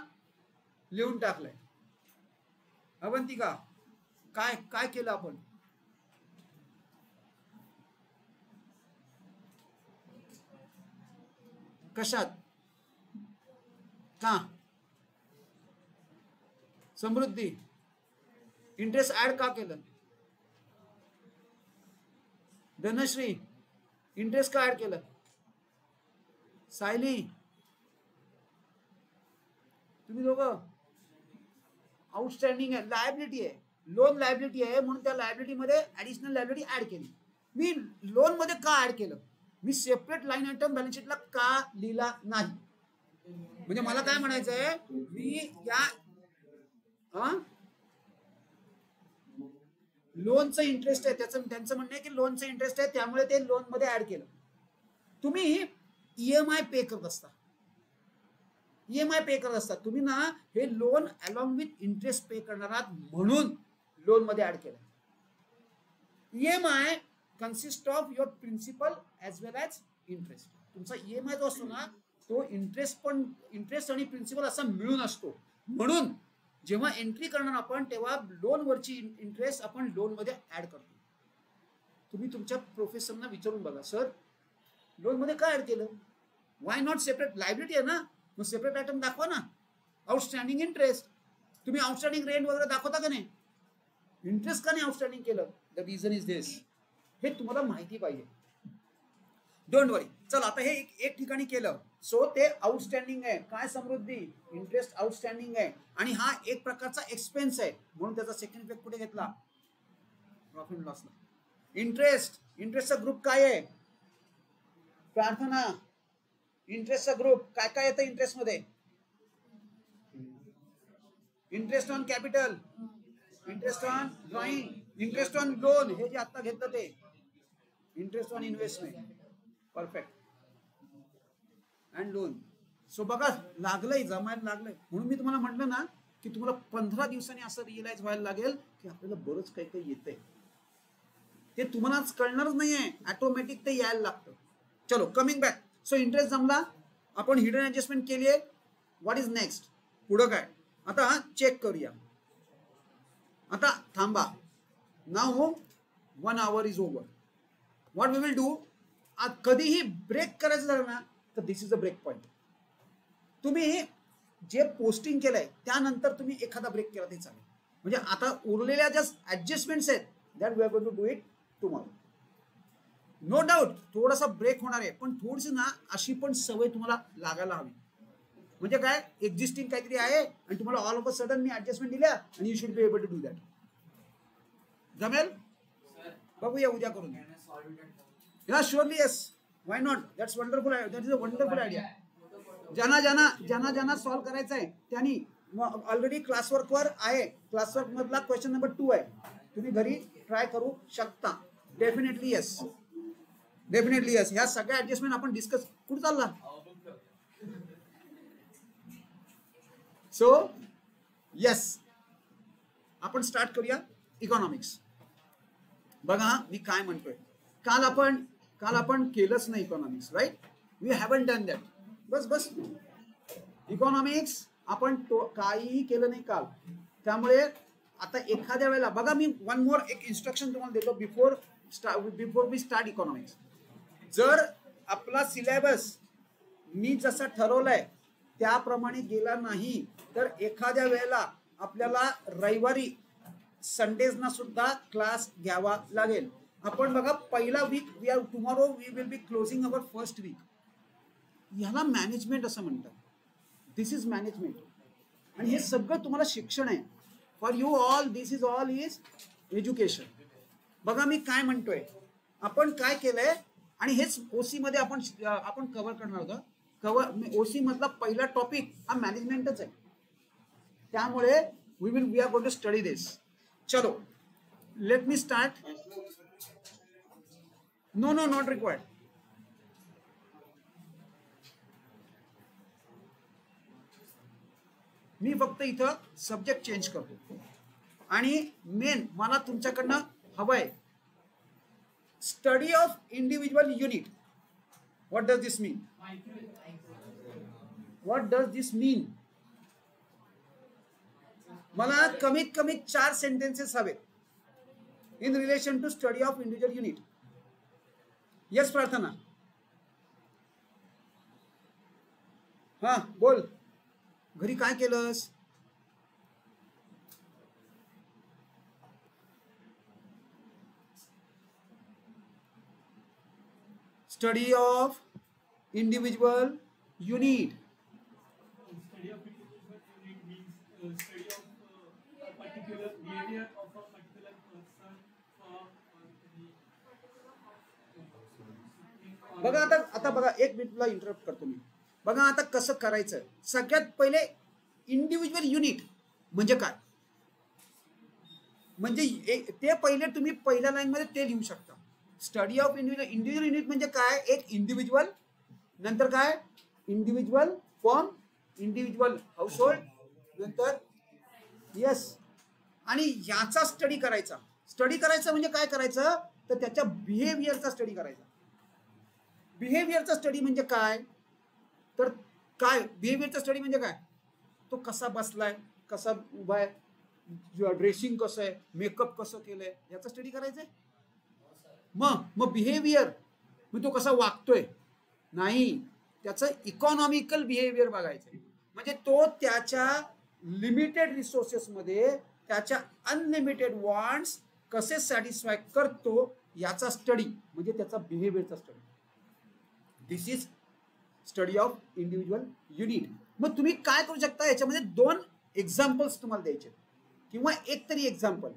[SPEAKER 1] लिहून टाकलंय. अवंतिका काय काय केलं आपण? कशात का समृद्धी इंटरेस्ट ऍड का केलं? धनश्री इंटरेस्ट का ऍड केलं? सायली तुम्ही दोघं आउटस्टँडिंग आहे, लायबिलिटी आहे, लोन लायबिलिटी आहे, म्हणून त्या लायबिलिटी मध्ये ऍडिशनल लायबिलिटी ऍड केली. मी लोन मध्ये का ऍड केलं? मी सेपरेट लाईन आयटम बॅलन्स शीटला का लिहिला नाही? म्हणजे मला काय म्हणायचं आहे, मी या लोनचं इंटरेस्ट आहे, त्यांचं म्हणणं आहे की लोनचं इंटरेस्ट आहे, त्यामुळे ते लोन मध्ये ऍड केलं. तुम्ही ईएमआय पे करत असता, तुम्ही ना हे loan along with interest pay करणार आहात म्हणून लोन मध्ये ऍड केलं. EMI consist of your principal as well as interest. तुमचा ईएमआय जो असतो ना तो इंटरेस्ट आणि प्रिन्सिपल असा मिळून असतो. म्हणून जेव्हा एंट्री करणार आपण तेव्हा लोन वरची इंटरेस्ट आपण लोन मध्ये ऍड करतो. तुम्ही तुमच्या प्रोफेसरना विचारून बघा, सर लोन मध्ये काय ऍड केलं? Why not separate? लायबिलिटी आहे ना, मग सेपरेट आयटम दाखवा ना. आउटस्टँडिंग इंटरेस्ट, तुम्ही आउटस्टँडिंग रेंट वगैरे दाखवता का नाही? इंटरेस्ट का नाही आउटस्टँडिंग केलं? द रिझन इज दिस. हे तुम्हाला माहिती पाहिजे. डोंट वरी. चल आता हे एक ठिकाणी केलं, सो ते आउटस्टँडिंग आहे. काय समृद्धी? इंटरेस्ट आउटस्टँडिंग आहे आणि हा एक प्रकारचा एक्सपेन्स आहे, म्हणून त्याचा सेकंड इफेक्ट कुठे घेतला? प्रॉफिट अँड लॉसला. इंटरेस्टचा ग्रुप काय आहे? प्रार्थना इंटरेस्टचा ग्रुप काय काय येतं इंटरेस्ट मध्ये? Interest on capital, interest on drawing, interest on loan, हे जे आता घेतलं ते interest on investment. Perfect. And loan. So बघा लागलंय, जमायला लागलंय. म्हणून मी तुम्हाला म्हटलं ना की तुम्हाला 15 दिवसांनी असं रिअलाइज व्हायला लागेल की आपल्याला बरंच काही काही येतंय. ते तुम्हालाच कळणारच नाहीये, ऑटोमॅटिक ते यायला लागतं. चलो कमिंग बॅक. सो इंटरेस्ट जमला, आपण हिडन ऍडजस्टमेंट केली आहे. What is next? पुढं काय? आता चेक करूया. आता थांबा. Now 1 hour is over. What we will do? कधीही ब्रेक करायचं झालं ना तर this is a break point. तुम्ही जे पोस्टिंग केलंय त्यानंतर तुम्ही एखादा ब्रेक केला ते चालेल. म्हणजे आता उरलेल्या ज्या ऍडजस्टमेंट्स आहेत that we are going to do it tomorrow. No doubt थोडासा ब्रेक होणार आहे, पण थोडीशी ना अशी पण सवय तुम्हाला लागायला हवी. म्हणजे काय, एक्झिस्टिंग काहीतरी आहे आणि तुम्हाला ऑल ऑफ अ सडन मी ऍडजस्टमेंट दिल्या आणि you should be able to do that. जमेल? बघूया उद्या करून. Yeah, surely yes. Why not? That's wonderful. That is a wonderful idea. ज्यांना सॉल्व करायचं आहे त्यांनी ऑलरेडी क्लासवर्क वर आहे. क्लासवर्क मधला क्वेश्चन नंबर 2 आहे, तुम्ही घरी ट्राय करू शकता. Definitely yes, definitely yes. ह्या सगळ्या ऍडजस्टमेंट आपण डिस्कस. कुठे चालला? सो येस, आपण स्टार्ट करूया इकॉनॉमिक्स. बघा मी काय म्हणतोय, काल आपण केलंच नाही economics, right? We haven't done that. बस इकॉनॉमिक्स आपण काहीही केलं नाही काल. त्यामुळे आता एखाद्या वेळेला बघा मी वन मोर एक इन्स्ट्रक्शन तुम्हाला देतो बिफोर वी स्टार्ट इकॉनॉमिक्स. जर आपला सिलेबस मी जसा ठरवलाय त्याप्रमाणे गेला नाही तर एखाद्या वेळेला आपल्याला रविवारी संडेजना सुद्धा क्लास घ्यावा लागेल. आपण बघा पहिला week tomorrow we will be closing our first week. ह्याला मॅनेजमेंट असं म्हणतात. This is management. आणि हे सगळं तुम्हाला शिक्षण आहे. For you all this is all is education. बघा मी काय म्हणतोय, आपण काय केलंय आणि हेच ओसी मध्ये आपण कव्हर करणार होतं. ओसी मधला पहिला टॉपिक हा मॅनेजमेंटच आहे. त्यामुळे we are going to study this. चलो let me start. No not required. मी फक्त इथं सब्जेक्ट चेंज करतो आणि मेन मला तुमच्याकडनं हवंय study of individual unit. What does this mean? What does this mean? मला कमीत कमी 4 सेंटेन्सेस हवेत in relation to study of individual unit. Yes Prarthana. हा बोल. घरी काय केलंस? Study of individual unit.
[SPEAKER 5] Study of individual unit means study of a particular behavior of a particular person or
[SPEAKER 1] बघा आता बघा एक मिनिटला इंटरप्ट करतो मी. बघा आता कसं करायचं. सगळ्यात पहिले इंडिव्हिज्युअल युनिट म्हणजे काय, म्हणजे ते पहिले तुम्ही पहिल्या लाईन मध्ये ते लिहू शकता. स्टडी ऑफ इंडिव्हिज्युअल युनिट म्हणजे काय? एक इंडिव्हिज्युअल, नंतर काय इंडिव्हिज्युअल फॉर्म, इंडिव्हिज्युअल हाऊसहोल्ड, नंतर येस. आणि याचा स्टडी करायचा. स्टडी करायचं म्हणजे काय करायचं तर त्याच्या बिहेवियरचा स्टडी करायचा. बिहेवियरचा स्टडी म्हणजे काय तर काय बिहेवियरचा स्टडी म्हणजे काय? तो कसा बसलाय, कसा उभा आहे, ड्रेसिंग कसं आहे, मेकअप कसं केलंय, याचा स्टडी करायचंय. मग बिहेवियर मग तो कसा वागतोय नाही, त्याचं इकॉनॉमिकल बिहेवियर बघायचंय. म्हणजे तो त्याच्या लिमिटेड रिसोर्सेस मध्ये त्याच्या अनलिमिटेड वॉन्ट्स कसे सॅटिस्फाय करतो याचा स्टडी म्हणजे त्याचा बिहेवियरचा study. This is study of individual unit. मग तुम्ही काय करू शकता याच्यामध्ये 2 एक्झाम्पल्स तुम्हाला द्यायचे किंवा एक तरी एक्झाम्पल.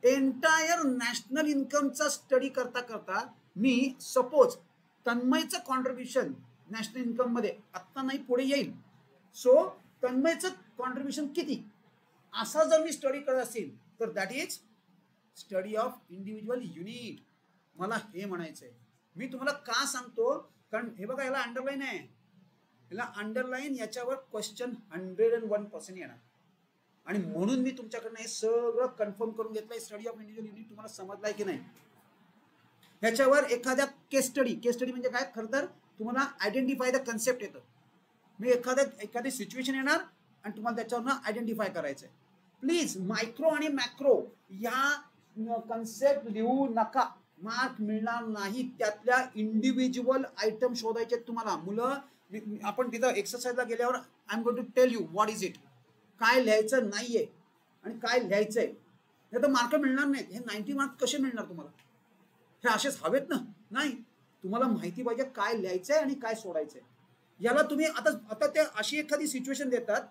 [SPEAKER 1] एंटायर नॅशनल इन्कमचा स्टडी करता करता मी सपोज तन्मयचं कॉन्ट्रीब्युशन नॅशनल इन्कम मध्ये आत्ता नाही पुढे येईल, सो तन्मयचं कॉन्ट्रीब्युशन किती असा जर मी स्टडी करत असेल तर that is study of individual unit. मला हे म्हणायचंय. मी तुम्हाला का सांगतो कारण हे बघा याला अंडरलाईन आहे, याला अंडरलाईन, याच्यावर क्वेश्चन 101% येणार. आणि म्हणून मी तुमच्याकडनं हे सगळं कन्फर्म करून घेतलंय. स्टडी ऑफ इंडिव्हिज्युअल युनिट तुम्हाला समजलाय की नाही. ह्याच्यावर एखाद्या केस स्टडी म्हणजे काय, खरं तर तुम्हाला आयडेंटिफाय द कन्सेप्ट येतं. मी एखादी सिच्युएशन येणार आणि तुम्हाला त्याच्यावरनं आयडेंटिफाय करायचंय. प्लीज मायक्रो आणि मॅक्रो या कन्सेप्ट लिहू नका, मार्क मिळणार नाही. त्यातल्या इंडिव्हिज्युअल आयटम शोधायचे तुम्हाला. मुलं आपण तिथं एक्सरसाइजला गेल्यावर I am going to tell you what is it, काय लिहायचं नाहीये आणि काय लिहायचंय. नाही तर मार्क मिळणार नाहीत. हे 90 मार्क कसे मिळणार तुम्हाला? हे असेच हवेत ना? नाही, तुम्हाला माहिती पाहिजे काय लिहायचंय आणि काय सोडायचंय. याला तुम्ही आता ते अशी एखादी सिच्युएशन देतात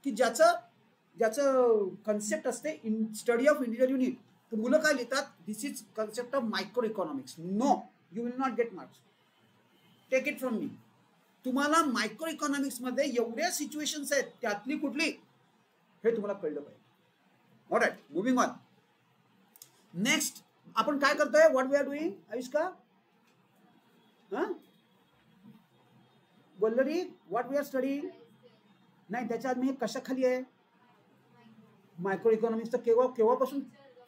[SPEAKER 1] की ज्याचं कन्सेप्ट असते in study of individual unit. तर मुलं काय लिहितात, this is concept of micro economics. No, you will not get marks. Take it from me. तुम्हाला मायक्रो इकॉनॉमिक्स मध्ये एवढ्या सिच्युएशन्स आहेत, त्यातली कुठली हे तुम्हाला कळलं पाहिजे. Alright, moving on. नेक्स्ट आपण काय करतोय, what we are doing Ayushka? Vallari, what we are studying? नाही, त्याच्या आत मी कशा खाली आहे मायक्रो इकॉनॉमिक्स. तर केव्हापासून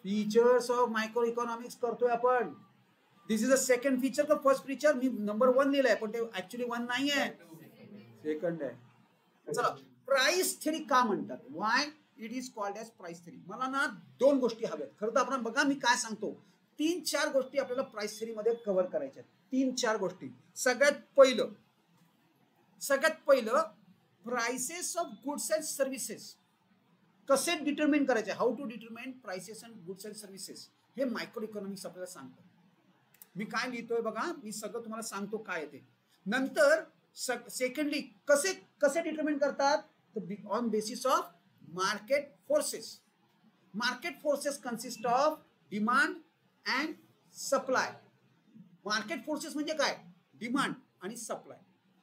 [SPEAKER 1] फीचर्स ऑफ मायक्रो इकॉनॉमिक्स करतोय आपण. This is a second feature का फर्स्ट फीचर? मी नंबर 1 लिहिलंय पण ते ऍक्च्युली 1 नाही आहे, सेकंड आहे. चला, प्राइस थेरी का म्हणतात? Why it is called as price theory. मला ना 2 गोष्टी हव्यात. खरं तर आपण बघा मी काय सांगतो, 3-4 गोष्टी आपल्याला प्राइस थेरी मध्ये कव्हर करायच्या. 3-4 गोष्टी. सगळ्यात पहिलं prices of goods and services कसे डिटरमिन करायचे, how to determine prices and goods and services, हे मायक्रो इकॉनॉमिक्स आपल्याला सांगतं. मी काय लिहितोय बघा, मी सगळं तुम्हाला सांगतो काय ते. नंतर सेकंडली कसे कसे डिटरमिन करतात, on basis of market forces. Market forces consist of demand and supply. Market forces म्हणजे काय, डिमांड आणि supply.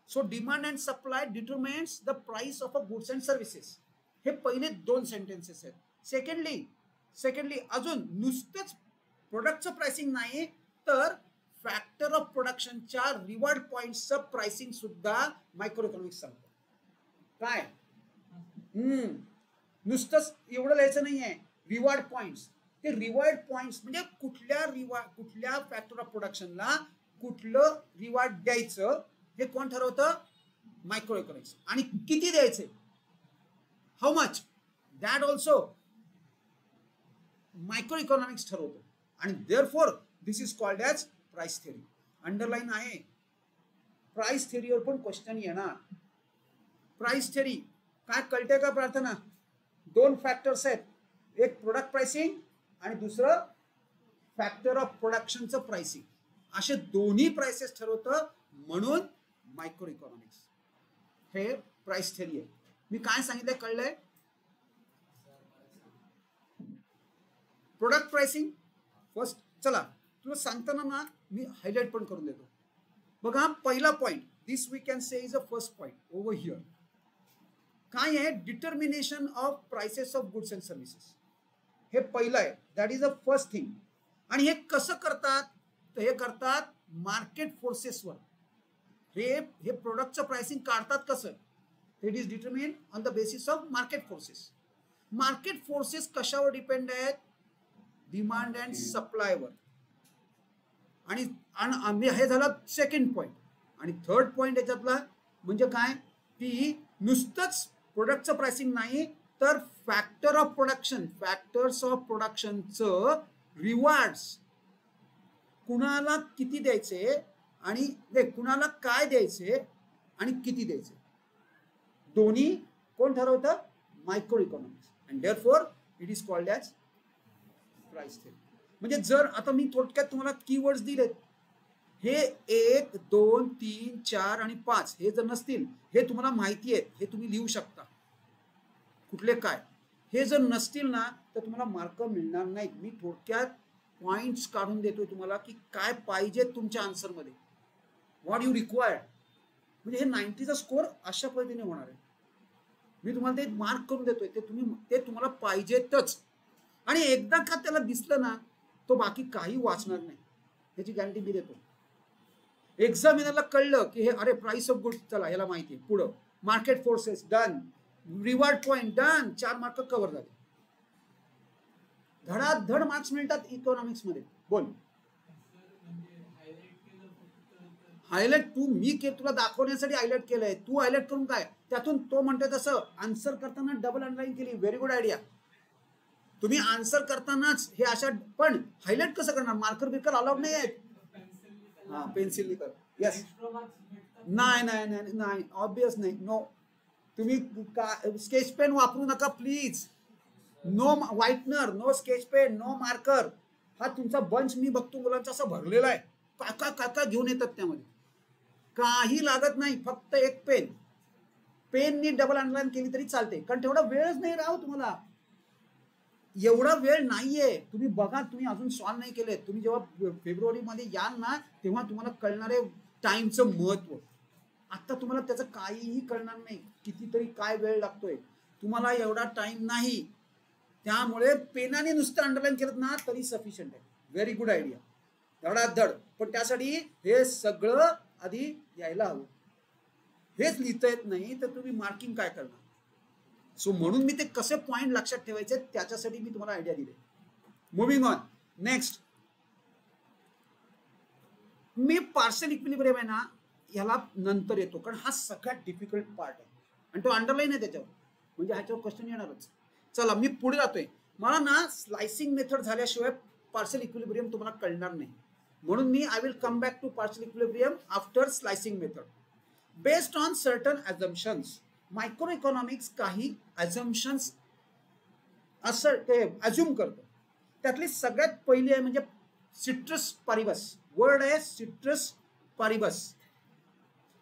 [SPEAKER 1] So demand and supply determines the price of a goods and services. हे पहिले 2 सेंटेन्सेस आहेत. Secondly अजून नुसतंच प्रोडक्टचं pricing नाही, तर फॅक्टर ऑफ प्रोडक्शनच्या रिवॉर्ड पॉइंटचं प्राइसिंग सुद्धा मायक्रो इकॉनॉमिक्स सांगतो. काय नुसतंच एवढं लिहायचं नाहीये. रिवॉर्ड पॉइंट्स, ते रिवॉर्ड पॉइंट्स म्हणजे कुठल्या फॅक्टर ऑफ प्रोडक्शनला कुठलं रिवॉर्ड द्यायचं हे कोण ठरवतं, मायक्रो इकॉनॉमिक्स. आणि किती द्यायचे, how much, that also micro economics ठरवतो. आणि therefore this is called as price theory. Underline आहे. प्राइस थेअरीवर पण क्वेश्चन येणार. प्राइस थेअरी काय कळते का प्रार्थना, 2 फॅक्टर्स आहेत, एक प्रोडक्ट प्राइसिंग आणि दुसरं फॅक्टर ऑफ प्रोडक्शनचं प्राइसिंग. असे दोन्ही प्राइसेस ठरवतं, म्हणून मायक्रो इकॉनॉमिक्स हे प्राइस थेअरी आहे. मी काय सांगितलंय कळलंय. Product pricing first. चला तुला सांगताना ना मी हायलाइट पण करून देतो. बघा पहिला point, this we can say is a first point over here. काय आहे, determination of prices of goods and services. हे पहिलं आहे, that is a first thing. आणि हे कसं करतात, तर हे करतात मार्केट फोर्सेसवर. हे प्रोडक्टचं प्राइसिंग काढतात कसं, it is determine on the basis of market forces. Market forces कशावर डिपेंड आहेत, डिमांड अँड सप्लायवर. आणि हे झालं सेकंड पॉइंट. आणि थर्ड पॉइंट याच्यातला म्हणजे काय, की नुसतंच प्रोडक्टचं प्राइसिंग नाही, तर फॅक्टर्स ऑफ प्रोडक्शनचं रिवॉर्ड्स, कुणाला किती द्यायचे आणि कुणाला काय द्यायचे आणि किती द्यायचे, दोन्ही कोण ठरवतं, micro economics. And therefore it is called as price theory. म्हणजे जर आता मी थोडक्यात तुम्हाला कीवर्ड्स दिलेत, हे 1 2 3 4 आणि 5 हे जर नसतील, हे तुम्हाला माहिती आहेत, हे तुम्ही लिहू शकता कुठले काय. हे जर नसतील ना तर तुम्हाला मार्क मिळणार नाहीत. मी थोडक्यात पॉइंट्स काढून देतोय तुम्हाला की काय पाहिजे तुमच्या आन्सरमध्ये, व्हॉट यू रिक्वायर्ड. म्हणजे हे 90चा स्कोअर अशा पद्धतीने होणार आहे. मी तुम्हाला ते मार्क करून देतोय, ते तुम्हाला पाहिजेतच. आणि एकदा का त्याला दिसलं ना तो बाकी काही वाचणार नाही, त्याची गॅरंटी मी देतो. एक्झामिनरला कळलं की हे अरे प्राइस ऑफ गुड्स, चला याला माहिती आहे, पुढं market forces done, reward point done, 4 mark cover झाले. धडाधड मार्क्स मिळतात इकॉनॉमिक्स मध्ये. बोल. हायलाइट तुला दाखवण्यासाठी हायलाइट केलंय. तू हायलाइट करून काय, त्यातून तो म्हणतोय तसं आन्सर करताना डबल अंडरलाईन केली. Very good idea. तुम्ही आन्सर करतानाच हे अशा, पण हायलाइट कसं करणार, मार्कर बिरकर अलाउड नाही आहेत. हा पेन्सिल कर. येस. नाही ऑब्वियस नाही. नो, तुम्ही स्केच पेन वापरू नका please. No whitener, no sketch pen, no marker. हा तुमचा बंच मी बघतो मुलांचा असा भरलेला आहे, काका घेऊन येतात, त्यामध्ये काही लागत नाही, फक्त एक पेननी डबल अंडरलाईन केली तरी चालते, कारण तेवढा वेळच नाही राहू तुम्हाला. एवढा वेळ नाहीये. तुम्ही बघा, तुम्ही अजून सॉल्व नाही केले. तुम्ही जेव्हा फेब्रुवारीमध्ये याल ना तेव्हा तुम्हाला कळणार आहे टाइमचं महत्व. आता तुम्हाला त्याचं काहीही कळणार नाही, कितीतरी काय वेळ लागतोय तुम्हाला, एवढा टाइम नाही. त्यामुळे पेनाने नुसतं अंडरलाईन केलं ना तरी सफिशियंट आहे. व्हेरी गुड आयडिया, धडाधड. पण त्यासाठी हे सगळं आधी यायला हवं. हेच लिहिता येत नाही तर तुम्ही मार्किंग काय करणार. सो म्हणून मी ते कसे पॉइंट लक्षात ठेवायचे त्याच्यासाठी मी तुम्हाला आयडिया दिले. Moving on next. Me partial equilibrium आहे ना याला नंतर येतो, कारण हा सगळ्यात डिफिकल्ट पार्ट आहे आणि तो अंडरलाईन आहे त्याच्यावर, म्हणजे ह्याच्यावर क्वेश्चन येणारच. चला मी पुढे जातोय. मला ना स्लाइसिंग मेथड झाल्याशिवाय पार्शियल इक्विलिब्रियम तुम्हाला कळणार नाही, म्हणून मी I will come back to partial equilibrium after slicing method. Based on certain assumptions, micro economics काही अझम्पन्स असं ते अज्युम करतो. त्यातली सगळ्यात पहिली आहे म्हणजे सिट्रस पारिबस. वर्ड आहे ceteris paribus.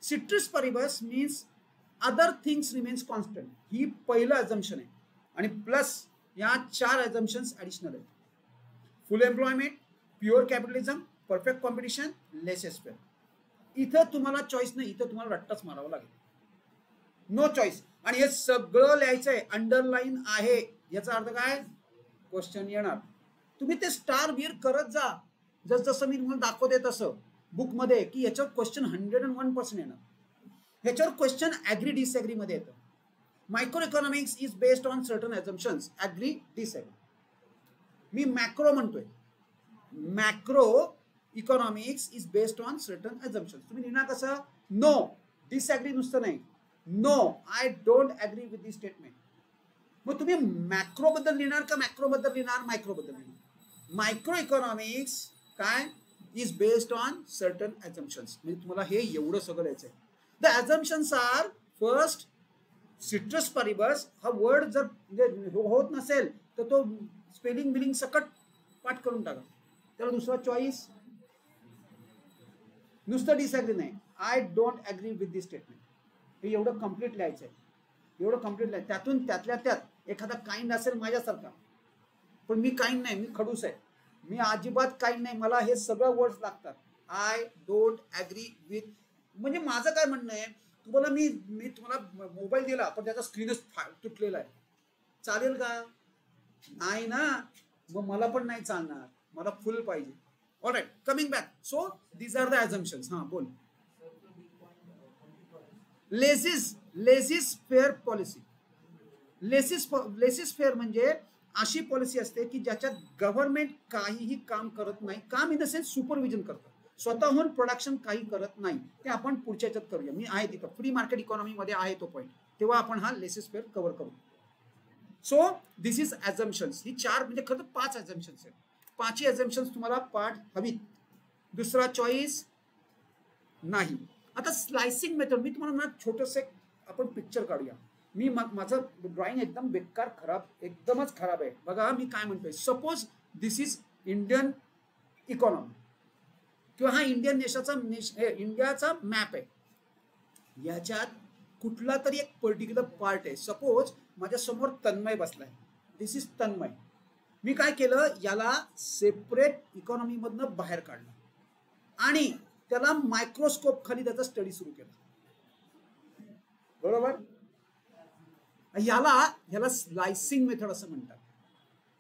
[SPEAKER 1] Ceteris paribus means other things remains constant. ही पहिलं अझम्पशन आहे आणि प्लस या 4 अझम्पशन्स ऍडिशनल आहेत. Full employment, pure capitalism, perfect competition, laissez faire. इथं तुम्हाला चॉईस नाही, इथं तुम्हाला रट्टाच मारावं लागेल. No choice. आणि हे सगळं लिहायचं आहे, अंडरलाईन आहे. याचा अर्थ काय? क्वेश्चन येणार. तुम्ही ते स्टार बीर करत जा, जसं मी तुम्हाला दाखवते तसं बुकमध्ये, की याच्यावर क्वेश्चन 101% येणार. ह्याच्यावर क्वेश्चन ऍग्री डिसऍग्री मध्ये येतं. Micro economics is based on certain assumptions. Agree disagree. मी मॅक्रो म्हणतोय. Macro economics is based on certain assumptions. तुम्ही लिहिणार कसं? नो, डिसऍग्री नुसतं नाही. No, I don't agree with this statement. मग तुम्ही मॅक्रो बद्दल लिहिणार का मॅक्रो बद्दल लिहिणार? मायक्रो बद्दल लिहिणार. मायक्रो इकॉनॉमिक्स काय? Is based on certain assumptions. म्हणजे तुम्हाला हे एवढं सगळं लिहायचं आहे. The assumptions are first ceteris paribus. हा वर्ड जर होत नसेल तर तो स्पेलिंग बिलिंग सकट पाठ करून टाका. त्याला दुसरा चॉईस नुसतं डिसॅग्री नाही. I don't agree with this statement. हे एवढं कम्प्लीट लिहायचं आहे. एवढं कम्प्लीट लिहायचं. त्यातून त्यातल्या त्यात एखादा काइंड असेल माझ्यासारखा, पण मी काइंड नाही, मी खडूस आहे. मी अजिबात काइंड नाही. मला हे सगळं वर्ड्स लागतात. I don't agree with. म्हणजे माझं काय म्हणणं आहे, तुम्हाला मी तुम्हाला मोबाईल दिला पण त्याचा स्क्रीनच तुटलेला आहे, चालेल का? नाही ना. मग मला पण नाही चालणार, मला फुल पाहिजे. Alright, coming back. So these are the assumptions. हां बोल. Laissez faire policy. Laissez faire म्हणजे अशी पॉलिसी असते की ज्याच्यात गव्हर्नमेंट काहीही काम करत नाही. काम इन द सेन्स सुपरविजन करतं, स्वतःहून प्रोडक्शन काही करत नाही. ते आपण पुढच्या ह्याच्यात करूया. मी आहे तिथं फ्री मार्केट इकॉनॉमी मध्ये आहे तो पॉईंट, तेव्हा आपण हा लेसिस फेअर कव्हर करू. So this is assumptions. ही 4 म्हणजे खरं तर 5 अझम्पशन्स आहेत. 5ही अझम्पशन्स तुम्हाला पाठ हवीत. दुसरा चॉईस नाही. आता स्लायसिंग मेथड मी तुम्हाला ना छोटंसं आपण पिक्चर काढूया. मी माझं ड्रॉइंग एकदम बेकार खराब, एकदमच खराब आहे. बघा मी काय म्हणतोय. Suppose this is Indian economy किंवा हा इंडियन इंडियाचा मॅप आहे. याच्यात कुठला तरी एक पर्टिक्युलर पार्ट आहे. सपोज माझ्या समोर तन्मय बसलाय. दिस इज तन्मय. मी काय केलं, याला सेपरेट इकॉनॉमी मधनं बाहेर काढलं आणि त्याला मायक्रोस्कोप खाली त्याचा स्टडी सुरू केला. बरोबर. ह्याला स्लायसिंग मेथड असं म्हणतात.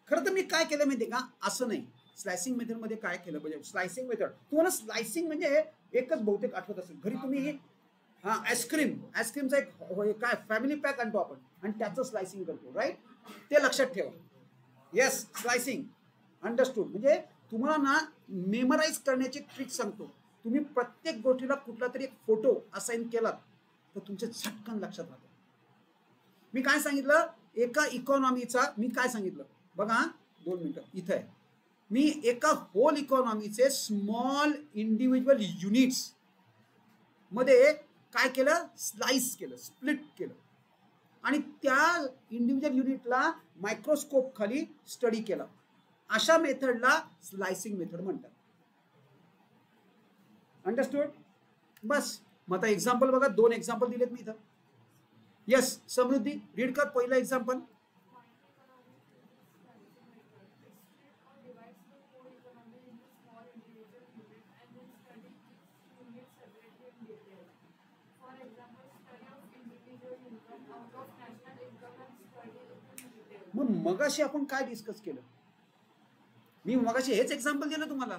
[SPEAKER 1] खरं तर मी काय केलं माहितीये का, असं नाही. स्लायसिंग मेथड मध्ये काय केलं म्हणजे स्लायसिंग मेथड तुम्हाला स्लायसिंग म्हणजे एकच बहुतेक आठवत असेल. घरी तुम्ही आईस्क्रीमचा एक काय फॅमिली पॅक आणतो आपण आणि त्याचं स्लायसिंग करतो, राईट? ते लक्षात ठेवा. Yes, slicing understood. म्हणजे तुम्हाला ना मेमराईज करण्याची ट्रिक सांगतो. तुम्ही प्रत्येक गोष्टीला कुठला तरी एक फोटो असाइन केलात तर तुमच्या झटकन लक्षात राहतं. मी काय सांगितलं, एका इकॉनॉमीचा मी काय सांगितलं बघा. 2 मिनिटं इथं आहे. मी एका होल इकॉनॉमीचे स्मॉल इंडिव्हिज्युअल युनिट्स मध्ये काय केलं, स्लाइस केलं, स्प्लिट केलं आणि त्या इंडिव्हिज्युअल युनिटला मायक्रोस्कोप खाली स्टडी केला. अशा मेथडला स्लायसिंग मेथड म्हणतात. अंडरस्टूड? बस. मग आता एक्झाम्पल बघा. 2 एक्झाम्पल दिलेत मी इथं. येस समृद्धी, रीड कर पहिलं एक्झाम्पल. मग मगाशी आपण काय डिस्कस केलं? मी मगाशी हेच एक्झाम्पल दिलं तुम्हाला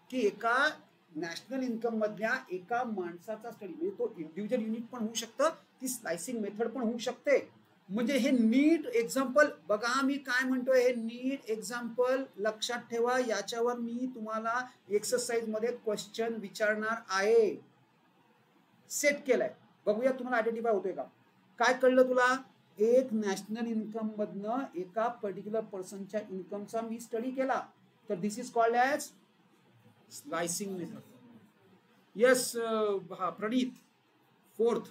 [SPEAKER 1] की एका नॅशनल इन्कम मधल्या एका माणसाचा स्टडी म्हणजे तो इंडिव्हिज्युअल युनिट पण होऊ शकतं, ती स्लायसिंग मेथड पण होऊ शकते. म्हणजे हे नीट एक्झाम्पल बघा. मी काय म्हणतोय, हे नीट एक्झाम्पल लक्षात ठेवा. याच्यावर मी तुम्हाला एक्सरसाइज मध्ये क्वेश्चन विचारणार आहे. सेट केलाय. बघूया तुम्हाला आयडेंटिफाय होतोय का. काय कळलं तुला? एक नॅशनल इन्कम मधनं एका पर्टिक्युलर पर्सनच्या इन्कमचा मी स्टडी केला तर this is called as slicing method. Yes हा प्रणीत, 4th.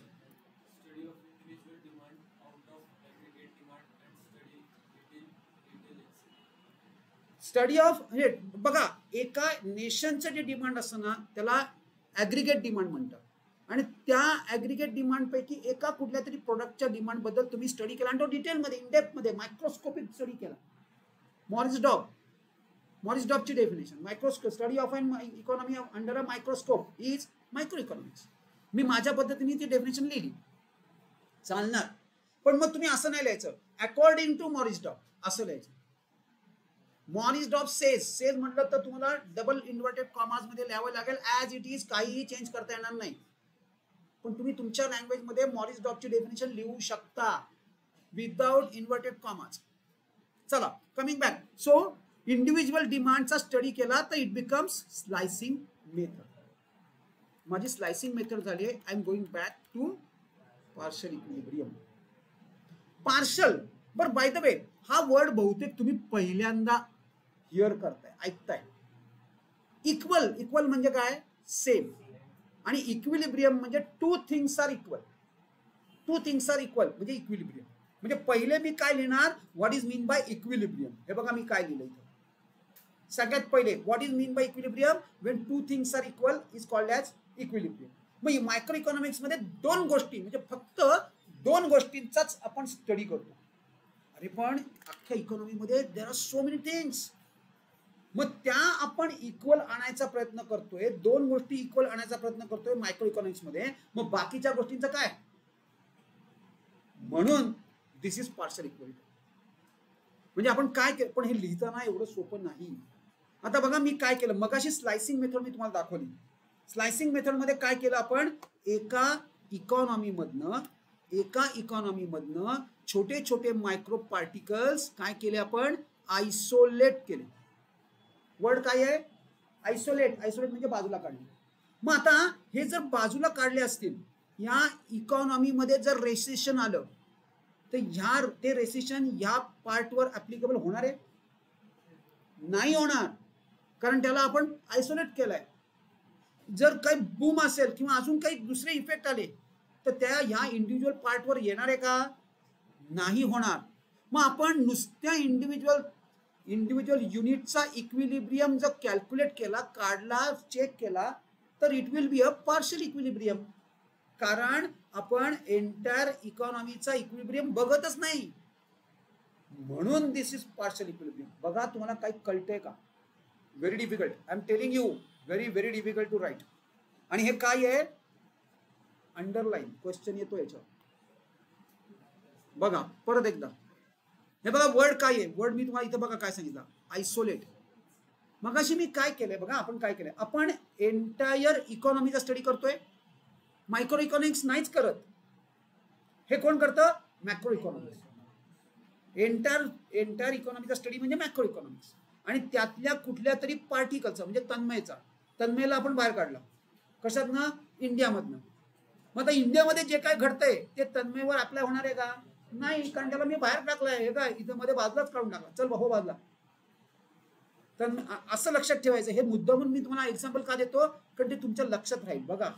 [SPEAKER 1] स्टडी ऑफ म्हणजे बघा एका नेशनचं जे डिमांड असतं ना त्याला ॲग्रिगेट डिमांड म्हणतात आणि त्या ॲग्रिगेट डिमांड पैकी एका कुठल्या तरी प्रोडक्टच्या डिमांड बद्दल तुम्ही स्टडी केला आणि तो डिटेलमध्ये इनडेप्थमध्ये मायक्रोस्कोपिक स्टडी केला. मॉरिस डॉबची definition microscope study of an economy under a microscope is micro economics. मी माझ्या पद्धतीने ती डेफिनेशन लिहिली चालणार, पण मग तुम्ही असं नाही लिहायचं अकॉर्डिंग टू मॉरिस डॉब असं लिहायचं. मॉरिस डॉब सेज म्हटलं तर तुम्हाला डबल इन्व्हर्टेड कॉमास मध्ये लिहावं लागेल ॲज इट इज, काहीही चेंज करता येणार नाही. पण तुम्ही तुमच्या लँग्वेज मध्ये मॉरिस डॉबची डेफिनेशन लिहू शकता विदाउट इन्व्हर्टेड कॉमास. चला कमिंग बॅक. सो इंडिव्हिज्युअल डिमांडचा स्टडी केला तर इट बिकम्स स्लायसिंग मेथड. माझी स्लायसिंग मेथड झाली आहे. I am going back to partial equilibrium. Partial बरं बाय द वे हा वर्ड बहुतेक तुम्ही पहिल्यांदा हिअर करताय ऐकताय. इक्वल म्हणजे काय सेम आणि इक्विलिब्रियम म्हणजे टू थिंग्स आर इक्वल म्हणजे इक्विलिब्रियम. म्हणजे पहिले मी काय लिहिणार what is mean by equilibrium. हे बघा मी काय लिहिलं इथं सगळ्यात पहिले what is mean by equilibrium when two things are equal is called as equilibrium. मग मायक्रो इकॉनॉमिक्स मध्ये दोन गोष्टी म्हणजे फक्त दोन गोष्टींचाच आपण स्टडी करतो. अरे पण अख्ख्या इकॉनॉमीमध्ये there are so many things. मग त्या आपण इक्वल आणायचा प्रयत्न करतोय, दोन गोष्टी इक्वल आणायचा प्रयत्न करतोय मायक्रो इकॉनॉमिक्स मध्ये. मग बाकीच्या गोष्टींचं काय? म्हणून दिस इज पार्शल इक्वलिटी. म्हणजे आपण काय केलं पण हे लिहिताना एवढं सोपं नाही. आता बघा मी काय केलं मगाशी स्लायसिंग मेथड मी तुम्हाला दाखवली. स्लायसिंग मेथड मध्ये काय केलं आपण एका इकॉनॉमीमधनं छोटे छोटे मायक्रो पार्टिकल्स काय केले आपण आयसोलेट केले. वर्ड काय आहे आयसोलेट म्हणजे बाजूला काढले. मग आता हे जर बाजूला काढले असतील या इकॉनॉमीमध्ये जर रेसेशन आलं तर ते रेसेशन ह्या पार्टवर ऍप्लिकेबल होणार आहे नाही होणार कारण त्याला आपण आयसोलेट केलंय. जर काही बूम असेल किंवा अजून काही दुसरे इफेक्ट आले तर त्या ह्या इंडिव्हिज्युअल पार्टवर येणार आहे का नाही होणार. मग आपण नुसत्या इंडिव्हिज्युअल युनिटचा इक्विलिब्रियम जर कॅल्क्युलेट केला काढला चेक केला तर it will be a partial equilibrium कारण आपण एंटायर इकॉनॉमीचा इक्विलिब्रियम बघतच नाही. म्हणून दिस इज पार्शल इक्विलिब्रियम. बघा तुम्हाला काही कळतंय का? Very difficult. I am telling you very difficult to write. आणि हे काय आहे अंडरलाईन क्वेश्चन येतो याच्यावर. बघा परत एकदा हे बघा वर्ड काय आहे. वर्ड मी तुम्हाला इथं बघा काय सांगितलं आयसोलेट. मगाशी मी काय केलंय बघा आपण काय केलंय आपण एंटायर इकॉनॉमीचा स्टडी करतोय मायक्रो इकॉनॉमिक्स नाहीच करत. हे कोण करतं मॅक्रो इकॉनॉमिक्स. एंटायर इकॉनॉमीचा स्टडी म्हणजे मॅक्रो इकॉनॉमिक्स आणि त्यातल्या कुठल्या तरी पार्टिकलचा म्हणजे तन्मयला आपण बाहेर काढला कशात ना इंडियामधनं. मग आता इंडियामध्ये जे काय घडतंय ते तन्मयवर अप्लाय होणार आहे का नाही कारण त्याला मी बाहेर टाकलंय. हे काय इथं मध्ये बाजूलाच काढून टाकला चल हो बाजूला. तर असं लक्षात ठेवायचं. हे मुद्दा म्हणून मी तुम्हाला एक्झाम्पल का देतो कारण ते तुमच्या लक्षात राहील. बघा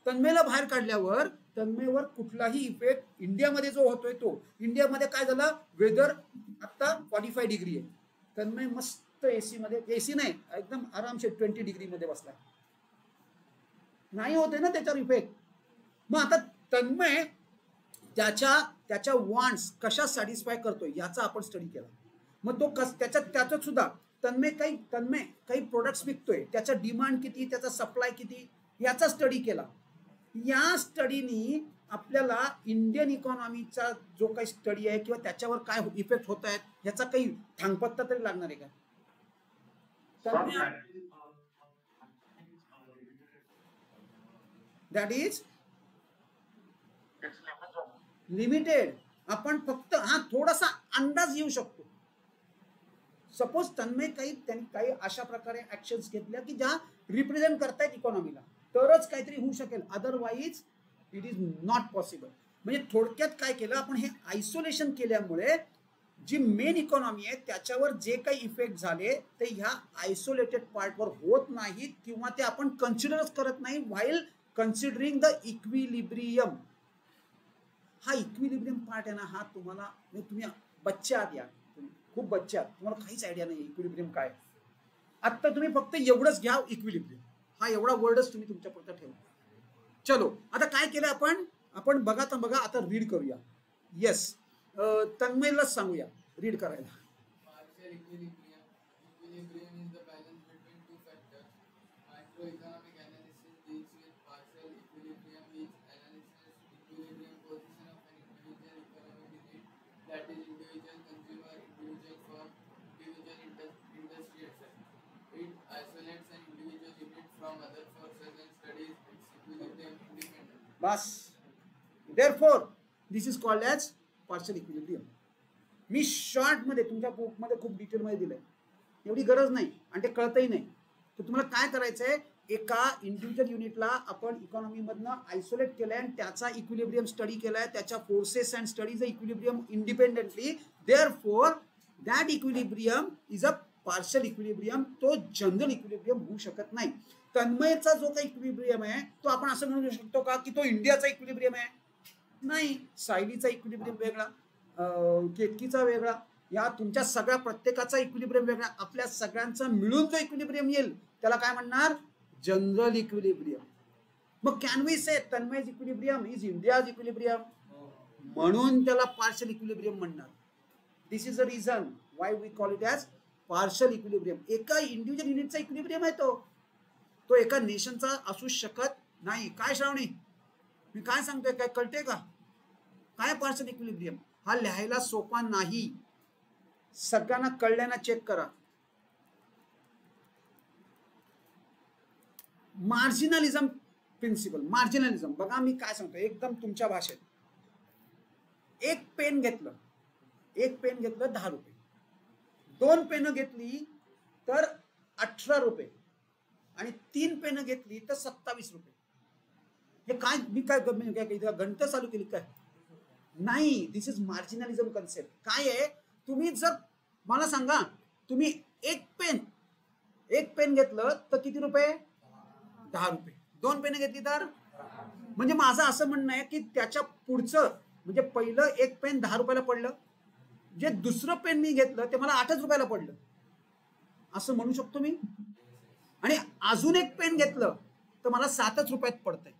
[SPEAKER 1] तन्मयला बाहेर काढल्यावर तन्मयवर कुठलाही इफेक्ट इंडियामध्ये जो होतोय तो इंडियामध्ये काय झालं वेदर आता 45 डिग्री आहे. तन्मय मस्त एसी मध्ये एसी नाही एकदम आरामशीर 20 डिग्री मध्ये बसलाय नाही होते ना त्याच्यावर इफेक्ट. मग आता तन्मय त्याच्या वॉन्ट्स कशा सॅटिस्फाय करतोय याचा आपण स्टडी केला. मग तो त्याच्यात सुद्धा तन्मय काही प्रोडक्ट्स विकतोय त्याचा डिमांड किती त्याचा सप्लाय किती याचा स्टडी केला. या स्टडीनी आपल्याला इंडियन इकॉनॉमीचा जो काही स्टडी आहे किंवा त्याच्यावर काय इफेक्ट होत आहेत याचा काही थांगपत्ता तरी लागणार आहे का? That is limited. आपण फक्त थोडासा अंदाज येऊ शकतो. सपोज तन्मय त्यांनी काही अशा प्रकारे ऍक्शन्स घेतल्या की ज्या रिप्रेझेंट करतायत इकॉनॉमीला तरच काहीतरी होऊ शकेल otherwise it is not possible. म्हणजे थोडक्यात काय केलं आपण हे आयसोलेशन केल्यामुळे जी मेन इकॉनॉमी आहे त्याच्यावर जे काही इफेक्ट झाले ते ह्या आयसोलेटेड पार्टवर होत नाहीत किंवा ते आपण कन्सिडरच करत नाही व्हाईल कन्सिडरिंग द इक्विलिब्रियम. हा इक्विलिब्रियम पार्ट आहे ना हा तुम्हाला तुम्ही बच्चे आहात या खूप बच्चे आहात तुम्हाला काहीच आयडिया नाही इक्विलिब्रियम काय. आता तुम्ही फक्त एवढंच घ्या, इक्विलिब्रियम हा एवढा वर्डच तुम्ही तुमच्या पुरता ठेवा. चलो आता काय केलं आपण बघा आता रीड करूया. येस, तन्मयलाच सांगूया रीड करायला.
[SPEAKER 3] Partial equilibrium. Equilibrium is the balance between two factors. Microeconomic analysis deals with partial equilibrium, which analyzes equilibrium position of an individual economic unit, that is individual consumer, individual firm, individual industry, etc. It isolates an individual unit from other forces and studies its equilibrium independently.
[SPEAKER 1] Bus, therefore this is called as partial equilibrium. Me short मध्ये तुमच्या book मध्ये खूप detail मध्ये दिलंय, एवढी गरज नाही आणि ते कळतही नाही. तर तुम्हाला काय करायचंय, एका इंडिव्हिज्युअल युनिटला आपण इकॉनॉमी मधनं आयसोलेट केलंय आणि त्याचा इक्विलिब्रियम स्टडी केलाय, त्याच्या forces and studies equilibrium independently. Therefore that equilibrium is a partial equilibrium. तो जनरल इक्विलिब्रियम होऊ शकत नाही. तन्मयचा जो काही इक्विलिब्रियम आहे तो आपण असं म्हणू शकतो का की तो इंडियाचा इक्विलिब्रियम आहे? नाही. सायलीचा इक्विलिब्रियम वेगळा, केतकीचा वेगळा, या तुमच्या सगळ्या प्रत्येकाचा इक्विलिब्रियम वेगळा. आपल्या सगळ्यांचा मिळून जो इक्विलिब्रियम येईल त्याला काय म्हणणार? General equilibrium. मग can we say Tanmay's equilibrium is India's equilibrium? म्हणून त्याला पार्शियल इक्विलिब्रियम म्हणणार. This is the reason why we call it as partial equilibrium. एका इंडिव्हिज्युअल युनिटचा इक्विलिब्रियम आहे तो एका नेशनचा असू शकत नाही. काय श्रावणी, मी काय सांगतोय, काय कळते का? काय पार्शियल इक्विलिब्रियम? हा लिहायला सोपा नाही. सगळ्यांना कळल्याना चेक करा. मार्जिनलिझम प्रिन्सिपल. मार्जिनलिझम बघा, मी काय सांगतो एकदम तुमच्या भाषेत. एक पेन घेतलं 10 रुपये. 2 पेनं घेतली तर 18 रुपये आणि 3 पेनं घेतली तर 27 रुपये. हे काय, मी काय गणित चालू केली काय? नाही. दिस इज मार्जिनलिझम कन्सेप्ट. काय आहे, तुम्ही जर मला सांगा, तुम्ही एक पेन घेतलं तर किती रुपये? 10 रुपये. 2 पेन घेतली तर, म्हणजे माझं असं म्हणणं आहे की त्याच्या पुढचं म्हणजे पहिलं एक पेन 10 रुपयाला पडलं, जे दुसरं पेन मी घेतलं ते मला 8 रुपयाला पडलं, असं म्हणू शकतो मी. आणि अजून एक पेन घेतलं तर मला 7 रुपयात पडतंय.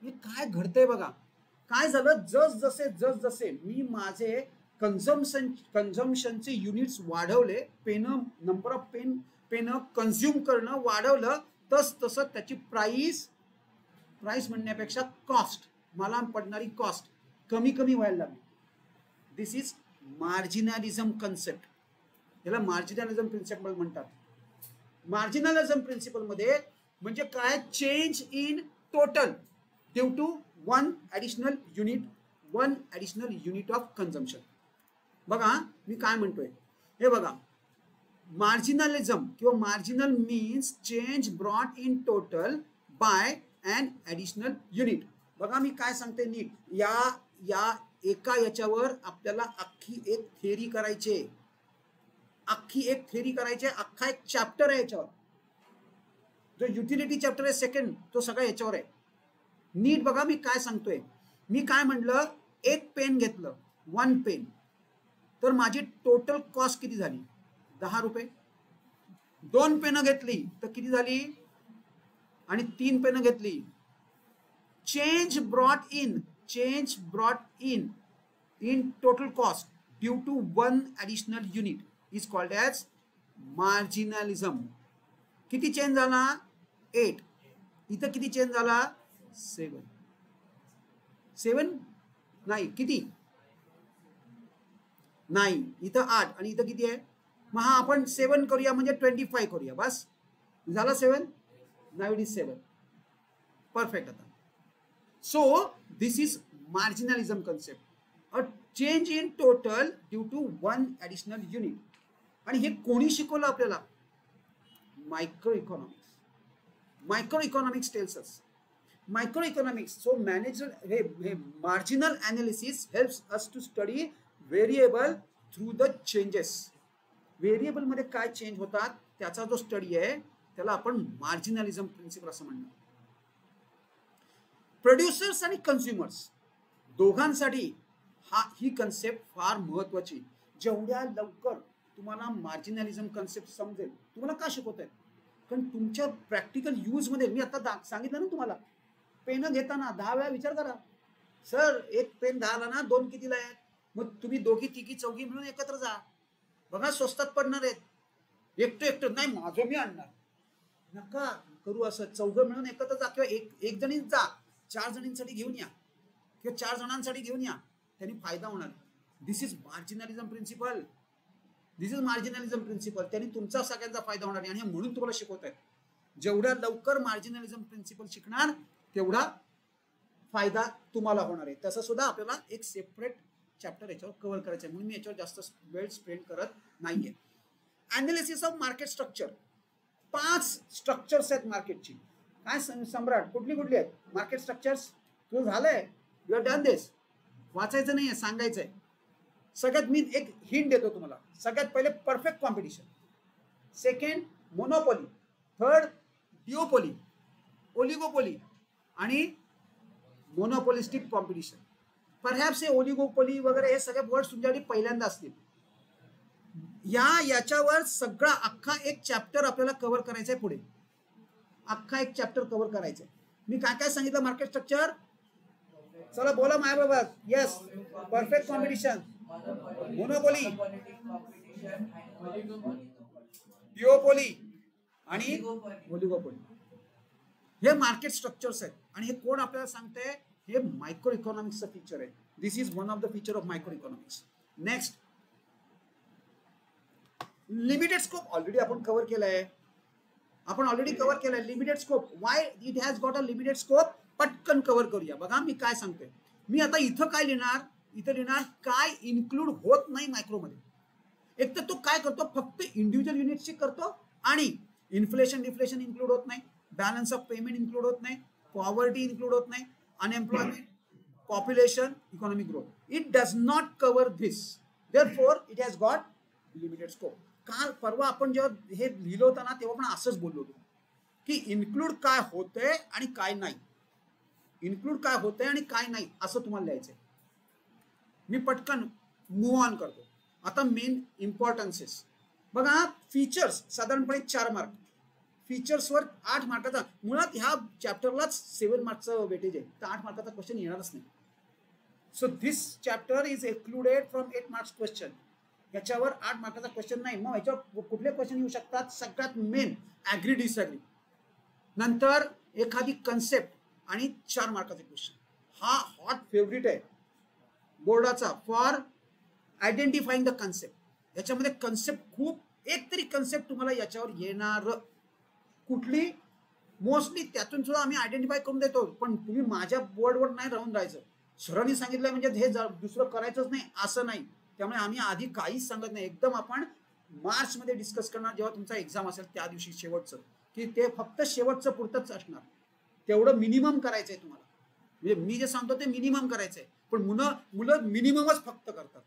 [SPEAKER 1] म्हणजे काय घडतंय बघा. काय झालं, जसजसे मी माझे कन्झम्पशनचे युनिट्स वाढवले, नंबर ऑफ पेन कन्झ्युम करणं वाढवलं, तसं त्याची प्राइस म्हणण्यापेक्षा कॉस्ट, मला पडणारी कॉस्ट कमी व्हायला लागली. This is marginalism concept. याला मार्जिनलिझम प्रिन्सिपल म्हणतात. मार्जिनलिझम प्रिन्सिपल मध्ये म्हणजे काय, change in total due to one additional unit of consumption. बघा मी काय म्हणतोय, हे बघा, मार्जिनलिझम किंवा marginal means change brought in total by an additional unit. बघा मी काय सांगते नीट, या एका याच्यावर आपल्याला अख्खी एक थेअरी करायची, अख्खा एक चॅप्टर आहे याच्यावर. जो युटिलिटी चॅप्टर आहे सेकंड, तो सगळा याच्यावर आहे. नीट बघा मी काय सांगतोय. मी काय म्हटलं, एक पेन घेतलं, 1 पेन, तर माझी टोटल कॉस्ट किती झाली? 10 रुपये. 2 पेनं घेतली तर किती झाली? आणि 3 पेनं घेतली. Change brought in total cost due to one additional unit is called as marginalism. किती चेंज झाला? 8. इथं किती चेंज झाला? 7 नाही, किती नाही, इथं 8 आणि इथं किती आहे? मग हा आपण 7 करूया, म्हणजे 25 करूया. बस झाला 7. नाव इट इज 7. परफेक्ट. आता so this is marginalism concept, a change in total due to one additional unit. आणि हे कोणी शिकवलं आपल्याला? Micro economics tells us. Microeconomics, so marginal analysis helps us to study variable through the changes. Variable मध्ये काय change होतात त्याचा जो स्टडी आहे त्याला आपण मार्जिनलिझम प्रिन्सिपल असं म्हणणार. प्रोड्युसर्स आणि कन्झ्युमर्स दोघांसाठी ही कन्सेप्ट फार महत्वाची. जेवढ्या लवकर तुम्हाला मार्जिनॅलिझम कन्सेप्ट समजेल. तुम्हाला का शिकवत आहेत? कारण तुमच्या प्रॅक्टिकल यूजमध्ये मी आता सांगितलं ना तुम्हाला, पेन घेताना 10 वेळा विचार करा. सर एक पेन 10ला ना, 2 कितीला आहेत? मग तुम्ही दोघी तिघी चौघी मिळून एकत्र जा. बघा स्वस्तात पडणार आहेत. एकटं नाही माझं मी आणणार, नका करू असं. चौघं मिळून एकत्र जा किंवा एक जणीच जा. 4 जणींसाठी घेऊन या किंवा 4 जणांसाठी घेऊन या, त्यांनी फायदा होणार. This is marginalism principle. This is marginalism principle. त्यांनी तुमचा सगळ्यांचा फायदा होणार आहे. आणि म्हणून तुम्हाला शिकवत आहेत. जेवढ्या लवकर मार्जिनॅलिझम प्रिन्सिपल शिकणार तेवढा फायदा तुम्हाला होणार आहे. तसं सुद्धा आपल्याला एक सेपरेट चॅप्टर याच्यावर कव्हर करायचं आहे, म्हणून मी याच्यावर जास्त वेळ स्पेंड करत नाहीये. Analysis of market structure. 5 structures आहेत मार्केटची. काय सम्राट, कुठली कुठली आहेत मार्केट स्ट्रक्चर्स? तुझं झालंय, यू आर डन दिस. वाचायचं नाहीये, सांगायचंय. सगळ्यात मी एक हिंट देतो तुम्हाला. सगळ्यात पहिले perfect competition, second monopoly, third डिओपोली, oligopoly आणि मोनोपोलिस्टिक कॉम्पिटिशन. परहॅप्स हे ओलिगोपोली वगैरे हे सगळे वर्ड्स तुमच्यासाठी पहिल्यांदा असतील. याच्यावर सगळा अख्खा एक चॅप्टर आपल्याला कव्हर करायचा आहे. पुढे अख्खा एक चॅप्टर कव्हर करायचा आहे. मी काय काय सांगितलं मार्केट स्ट्रक्चर? चला बोला माझ्याबरोबर. येस, परफेक्ट कॉम्पिटिशन, मोनोपोली, डिओपोली आणि ओलिगोपोली. हे मार्केट स्ट्रक्चर्स आहेत. आणि हे कोण आपल्याला सांगते? हे मायक्रो इकॉनॉमिक्सचं फीचर आहे. This is one of the feature of micro economics. Next, limited scope already आपण कव्हर केलाय. Limited scope. Why it has got a limited scope? पटकन कव्हर करूया. बघा मी काय सांगतोय. मी आता इथं काय लिहिणार? इथं लिहिणार काय इन्क्लूड होत नाही मायक्रोमध्ये. एक तर तो काय करतो, फक्त इंडिव्हिज्युअल युनिट्सची करतो आणि इन्फ्लेशन डिफ्लेशन इन्क्लूड होत नाही, बॅलन्स ऑफ पेमेंट इन्क्लूड होत नाही, पॉवर्टी इन्क्लूड होत नाही, unemployment, population, economic growth. It does not cover this. Therefore it has got limited scope. काल परवा आपण जेव्हा हे लिहिलं होतं ना, तेव्हा पण असंच बोललो होतो की इन्क्लूड काय होतंय आणि काय नाही. इन्क्लूड काय होतंय आणि काय नाही असं तुम्हाला लिहायचंय. मी पटकन मूव्ह ऑन करतो. आता मेन इम्पॉर्टन्सेस बघा. फीचर्स साधारणपणे 4 मार्क. फीचर्सवर 8 मार्काचा. मुळात ह्या चॅप्टरलाच 7 मार्कचं वेटेज आहे, तर 8 मार्काचा क्वेश्चन येणारच नाही. So this chapter is excluded from 8 marks question. याच्यावर 8 मार्काचा क्वेश्चन नाही. मग याच्यावर कुठले क्वेश्चन येऊ शकतात? सगळ्यात मेन ॲग्री डिसॲग्री, नंतर एखादी कन्सेप्ट आणि 4 मार्काचे क्वेश्चन. हा हॉट फेवरेट आहे बोर्डाचा फॉर आयडेंटिफाईंग द कन्सेप्ट. याच्यामध्ये कन्सेप्ट खूप, एक तरी कन्सेप्ट तुम्हाला याच्यावर येणार. कुठली? मोस्टली त्यातून सुद्धा आम्ही आयडेंटिफाय करून देतो, पण तुम्ही माझ्या बोर्डवर नाही राहून राहायचं. सरांनी सांगितलं म्हणजे हे दुसरं करायचंच नाही असं नाही. त्यामुळे आम्ही आधी काहीच सांगत नाही. एकदम आपण मार्चमध्ये डिस्कस करणार जेव्हा तुमचा एक्झाम असेल त्या दिवशी शेवटचं, की ते फक्त शेवटचं पुरतच असणार. तेवढं मिनिमम करायचंय तुम्हाला. म्हणजे मी जे सांगतो ते मिनिमम करायचंय, पण मुलं मिनिममच फक्त करतात.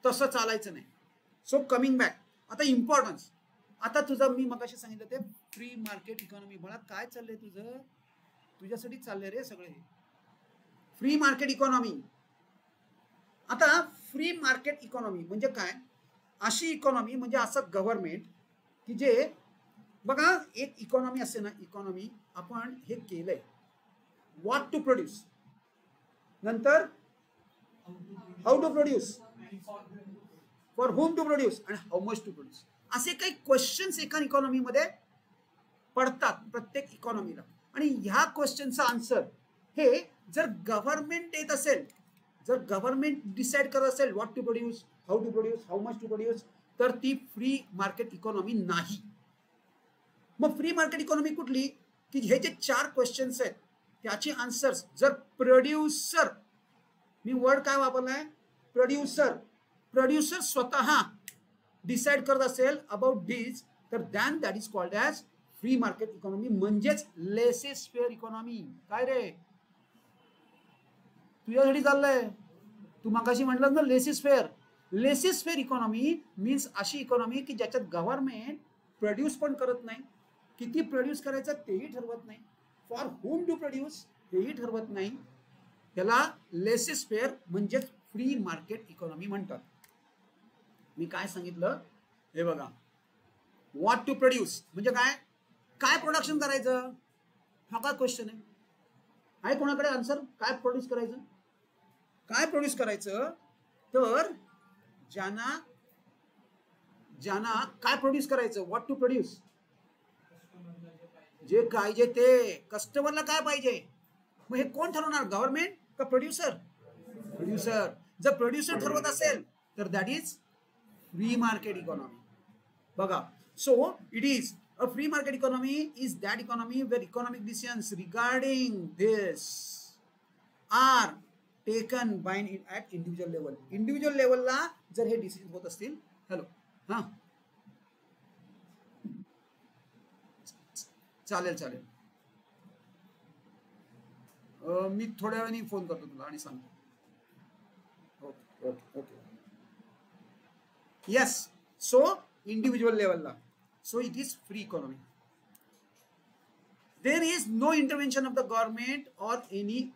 [SPEAKER 1] तसं चालायचं नाही. सो कमिंग बॅक, आता इम्पॉर्टन्स. आता तुझं मी मगाशी सांगितलं ते फ्री मार्केट इकॉनॉमी. मला काय चाललंय तुझं? तुझ्यासाठी चाललंय रे सगळे फ्री मार्केट इकॉनॉमी. आता फ्री मार्केट इकॉनॉमी म्हणजे काय? अशी इकॉनॉमी म्हणजे असं गव्हर्नमेंट की जे, बघा एक इकॉनॉमी असते ना, इकॉनॉमी आपण हे केलंय व्हॉट टू प्रोड्यूस, नंतर how to produce, for whom to produce आणि हाऊ मच टू प्रोड्यूस. असे काही क्वेश्चन्स एका इकॉनॉमीमध्ये पडतात प्रत्येक इकॉनॉमीला. आणि ह्या क्वेश्चनचा आन्सर हे जर गव्हर्नमेंट देत असेल, जर गव्हर्नमेंट डिसाइड करत असेल what to produce, how to produce, how much to produce, तर ती फ्री मार्केट इकॉनॉमी नाही. मग फ्री मार्केट इकॉनॉमी कुठली? की हे जे 4 क्वेश्चन्स आहेत त्याचे आन्सर्स जर प्रोड्युसर, मी वर्ड काय वापरलाय? प्रोड्युसर स्वतः डिसाइड करत असेल अबाउट दिस, तर than that is called as free market economy, म्हणजेच लेसेस फेअर इकॉनॉमी. काय रे तुझ्यासाठी चाललंय? तू मगाशी म्हटलं ना laces fair. Laces fair economy means अशी इकॉनॉमी की ज्याच्यात गव्हर्नमेंट प्रोड्यूस पण करत नाही, किती प्रोड्यूस करायचं तेही ठरवत नाही, फॉर होम टू प्रोड्यूस हेही ठरवत नाही. त्याला लेसेस फेअर म्हणजेच फ्री मार्केट इकॉनॉमी म्हणतात. मी काय सांगितलं? हे बघा, व्हॉट टू प्रोड्यूस म्हणजे काय, काय प्रोडक्शन करायचं, हा काय क्वेश्चन आहे कोणाकडे आन्सर, काय प्रोड्यूस करायचं, काय प्रोड्यूस करायचं, तर ज्यांना काय प्रोड्यूस करायचं, व्हॉट टू प्रोड्यूस, जे पाहिजे ते कस्टमरला काय पाहिजे, मग हे कोण ठरवणार, गव्हर्नमेंट का प्रोड्युसर, प्रोड्युसर. जर प्रोड्युसर ठरवत असेल तर that is free market economy. बघा, so it is a free market economy is that economy where economic decisions regarding this are taken by at individual level. Individual लेवलला जर हे decision होत असतील, हॅलो हां चालेल मी थोड्या वेळाने फोन करतो तुला आणि सांगतो. Okay yes. सो इंडिव्हिज्युअल लेवलला, so it is free economy. There is no intervention of the government or any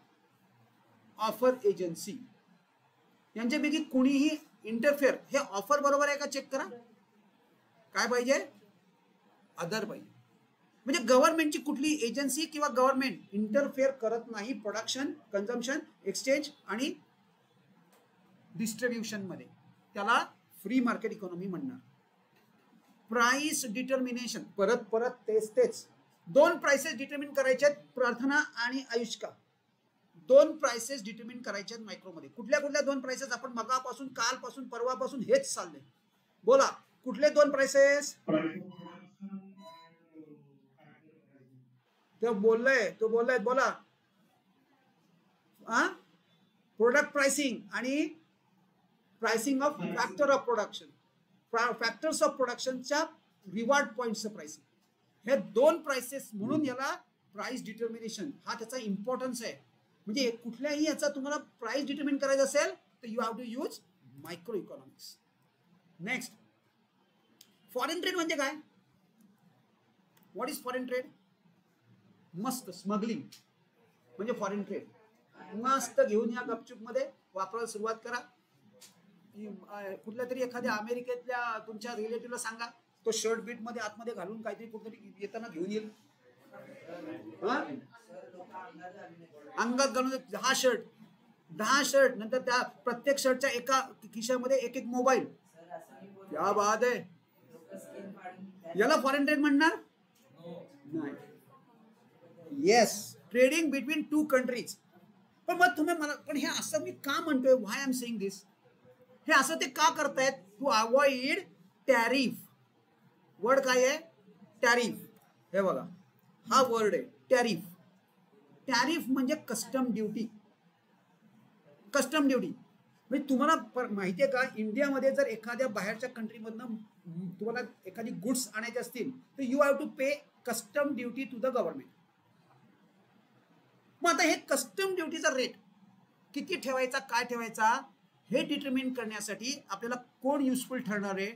[SPEAKER 1] offer agency. यांच्यापैकी कुणीही इंटरफेअर, हे ऑफर बरोबर आहे का चेक करा, काय पाहिजे, अदर पाहिजे. म्हणजे गव्हर्नमेंटची कुठली एजन्सी किंवा गव्हर्नमेंट इंटरफेअर करत नाही प्रोडक्शन, कन्झम्पशन, एक्सचेंज आणि डिस्ट्रीब्युशन मध्ये, त्याला फ्री मार्केट इकॉनॉमी म्हणणार. प्राइस डिटर्मिनेशन, परत तेच दोन प्राइसेस डिटर्मिन करायचे आहेत, प्रार्थना आणि आयुष्का. दोन प्राइसेस डिटर्मिन करायचे आहेत मायक्रोमध्ये. कुठल्या दोन प्राइसेस, आपण मगापासून, कालपासून, परवापासून हेच चाललंय. बोला, कुठले दोन प्राइसेस, तो बोललाय बोला. प्रोडक्ट प्राइसिंग आणि pricing of factor of production, factors of प्रोडक्शनच्या रिवॉर्ड पॉइंटचं प्राइसिंग. हे दोन प्राइसेस म्हणून याला प्राइस डिटर्मिनेशन, हा त्याचा इम्पॉर्टन्स आहे. म्हणजे कुठल्याही याचा तुम्हाला प्राइस डिटर्मिन करायचं असेल तर you have to use micro economics. Next, foreign trade म्हणजे काय, व्हॉट इज फॉरेन ट्रेड. मस्त स्मगलिंग म्हणजे फॉरेन ट्रेड. मस्त घेऊन या गपचूप मध्ये, वापरायला सुरुवात करा. कुठल्या तरी एखाद्या अमेरिकेतल्या तुमच्या रिलेटिव्हला सांगा, तो शर्ट बीट मध्ये आतमध्ये घालून काहीतरी कुठेतरी येताना घेऊन येईल, अंगात घालून 10 शर्ट, नंतर त्या प्रत्येक शर्टच्या एका खिशामध्ये एक मोबाईल. क्या बात आहे, याला फॉरेन ट्रेड म्हणणार नाही. Yes, trading between two countries. पण मग तुम्ही मला, पण हे असं मी का म्हणतोय, व्हाय आय एम सेइंग दिस, हे असं ते का करतायत, टू अवॉइड टॅरिफ. वर्ड काय आहे, टॅरिफ. हे बघा, हा वर्ड आहे टॅरिफ. टॅरिफ म्हणजे कस्टम ड्युटी. म्हणजे तुम्हाला माहिती आहे का, इंडियामध्ये जर एखाद्या बाहेरच्या कंट्रीमधनं तुम्हाला एखादी गुड्स आणायचे असतील तर you have to pay custom duty to the government. मग आता हे कस्टम ड्युटीचा रेट किती ठेवायचा, काय ठेवायचा, हे डिटर्मिन करण्यासाठी आपल्याला कोण युजफुल ठरणार आहे,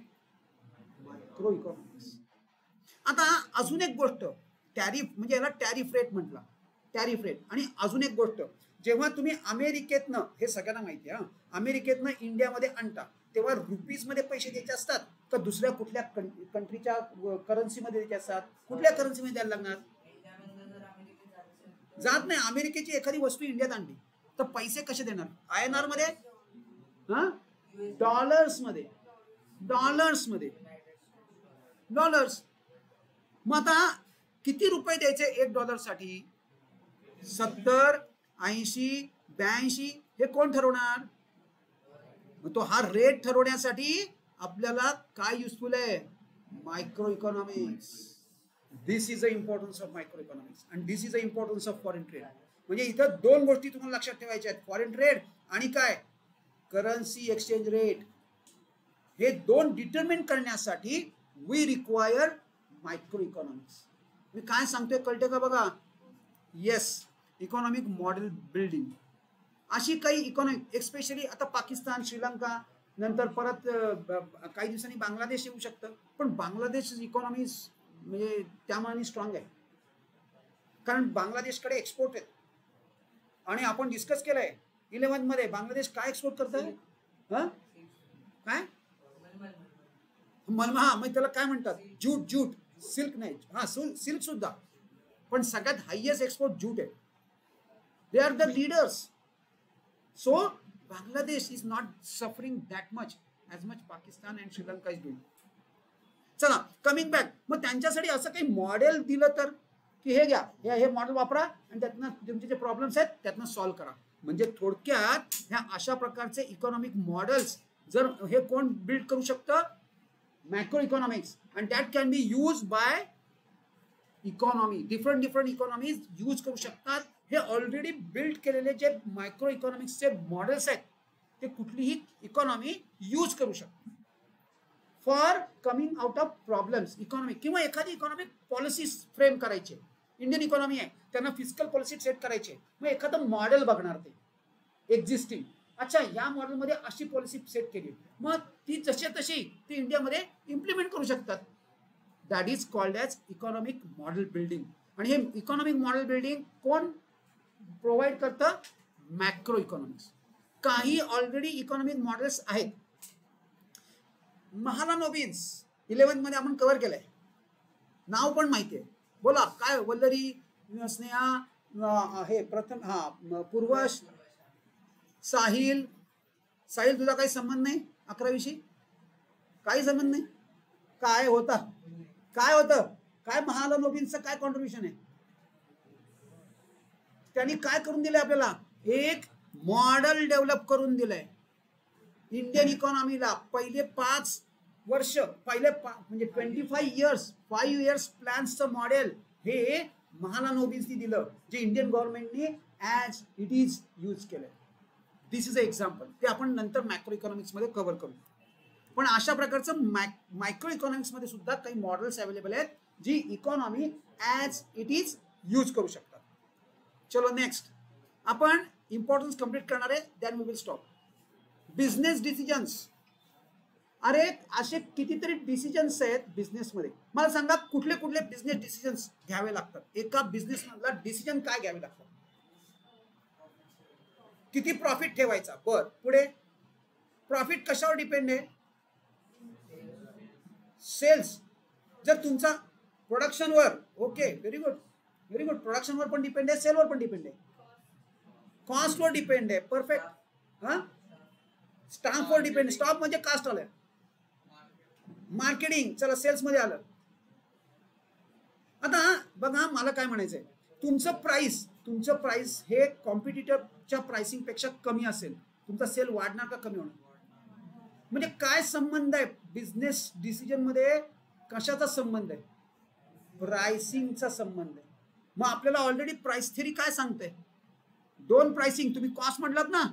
[SPEAKER 1] मायक्रो इकॉनॉमिक्स. आता अजून एक गोष्ट, टॅरिफ म्हणजे याला टॅरिफ रेट म्हटला, टॅरिफ रेट. आणि अजून एक गोष्ट, जेव्हा तुम्ही अमेरिकेतनं, हे सगळ्यांना माहिती आहे, अमेरिकेतनं इंडियामध्ये आणता तेव्हा रुपीज मध्ये पैसे द्यायचे असतात का दुसऱ्या कुठल्या कंट्रीच्या करन्सीमध्ये द्यायचे असतात, कुठल्या करन्सीमध्ये द्यायला लागणार, जात नाही. अमेरिकेची एखादी वस्तू इंडियात आणली तर पैसे कसे देणार, INR मध्ये, डॉलर्स मध्ये. मग आता किती रुपये द्यायचे $1 साठी, 70, 80, 82, हे कोण ठरवणार. तो हा रेट ठरवण्यासाठी आपल्याला काय युजफुल आहे, micro economics. This is the importance of micro economics and this is the importance of foreign trade. म्हणजे इथं दोन गोष्टी तुम्हाला लक्षात ठेवायच्या आहेत, फॉरेन ट्रेड आणि काय, करन्सी एक्सचेंज रेट. हे दोन डिटर्मिन करण्यासाठी वी रिक्वायर मायक्रो इकॉनॉमिक्स. मी काय सांगतोय कळते का बघा. येस, इकॉनॉमिक मॉडेल बिल्डिंग, अशी काही इकॉनॉमिक, एक्सपेशली आता पाकिस्तान, श्रीलंका, नंतर परत काही दिवसांनी बांगलादेश येऊ शकतं. पण बांगलादेश इकॉनॉमी म्हणजे त्यामानाने स्ट्रॉंग आहे, कारण बांगलादेशकडे एक्सपोर्ट आहेत. आणि आपण डिस्कस केलंय 11 मध्ये बांगलादेश काय एक्सपोर्ट करतंय, काय हा मग त्याला काय म्हणतात, ज्यूट. ज्यूट, सिल्क नाही, हा सिल्क सुद्धा, पण सगळ्यात हायएस्ट एक्सपोर्ट ज्यूट आहे. They are the leaders. So Bangladesh is not suffering that much as much Pakistan and Sri Lanka is doing. चला कमिंग बॅक, मग त्यांच्यासाठी असं काही मॉडेल दिलं तर, की हे घ्या, हे मॉडेल वापरा आणि त्यातनं तुमचे जे प्रॉब्लेम्स आहेत त्यातनं सॉल्व्ह करा. म्हणजे थोडक्यात ह्या अशा प्रकारचे इकॉनॉमिक मॉडेल्स जर हे कोण बिल्ड करू शकतं, macro economics, and that can be use by economy. Different economies use करू शकतात. हे ऑलरेडी बिल्ड केलेले जे मायक्रो इकॉनॉमिक्सचे मॉडेल्स आहेत ते कुठलीही इकॉनॉमी यूज करू शकते for coming out of problems. Economic किंवा एखादी इकॉनॉमिक पॉलिसी फ्रेम करायचे. इंडियन इकॉनॉमी आहे, त्यांना फिजिकल पॉलिसी सेट करायचे, मग एखादं मॉडेल बघणार ते एक्झिस्टिंग. अच्छा, या मॉडेलमध्ये अशी पॉलिसी सेट केली, मग ती जशी तशी ती इंडियामध्ये इम्प्लिमेंट करू शकतात. That is called as economic model building. आणि हे इकॉनॉमिक मॉडेल बिल्डिंग कोण प्रोव्हाइड करतं? Macro economics. काही ऑलरेडी इकॉनॉमिक मॉडेल्स आहेत. महालानोबिन्स 11th मध्ये आपण कव्हर केलंय, नाव पण माहिती आहे. बोला काय, वल्लरी, स्नेहा, हे प्रथम, हा पूर्वश, साहिल. साहिल तुझा काही संबंध नाही 11वीशी? काही संबंध नाही. काय होतं काय महालानोबिन्सचं काय कॉन्ट्रीब्युशन आहे? त्यांनी काय करून दिलंय आपल्याला? एक मॉडेल डेव्हलप करून दिलंय इंडियन इकॉनॉमीला. पहिले 5 वर्ष, पहिले म्हणजे 25 इयर्स, 5 इयर्स प्लॅन्सचं मॉडेल हे महालानोबिन्सनी दिलं, जे इंडियन गव्हर्नमेंटनी ॲज इट इज यूज केलंय. This is a example. ते आपण नंतर मॅक्रो इकॉनॉमिक्समध्ये कव्हर करू. पण अशा प्रकारचं मायक्रो इकॉनॉमिक्समध्ये सुद्धा काही मॉडेल्स अवेलेबल आहेत जी economy as it is use करू शकतात. चलो नेक्स्ट आपण इम्पॉर्टन्स कंप्लीट करणार आहे, then we will stop. Business decisions. अरे असे कितीतरी डिसिजन्स आहेत बिझनेसमध्ये. मला सांगा कुठले कुठले बिझनेस डिसिजन्स घ्यावे लागतात? एका बिझनेसमधला डिसिजन काय घ्यावे लागतात? किती प्रॉफिट ठेवायचा, बर पुढे प्रॉफिट कशावर डिपेंड आहे? सेल्स. जर तुमचा प्रोडक्शनवर, ओके व्हेरी गुड प्रोडक्शनवर पण डिपेंड आहे, सेलवर पण डिपेंड आहे, कॉस्टवर डिपेंड आहे, परफेक्ट. हा, स्टाफवर डिपेंड. स्टाफ म्हणजे कास्ट आलं, मार्केटिंग, चला सेल्स मध्ये आलं. आता बघा मला काय म्हणायचंय, तुमचं प्राइस हे कॉम्पिटिटरच्या प्राइसिंग पेक्षा कमी असेल, तुमचा सेल वाढणार का कमी होणार? म्हणजे काय संबंध आहे बिझनेस डिसिजन मध्ये? कशाचा संबंध आहे? प्राइसिंगचा संबंध आहे. मग आपल्याला ऑलरेडी प्राइस थिअरी काय सांगते? 2 प्राइसिंग. तुम्ही कॉस्ट म्हटलात ना,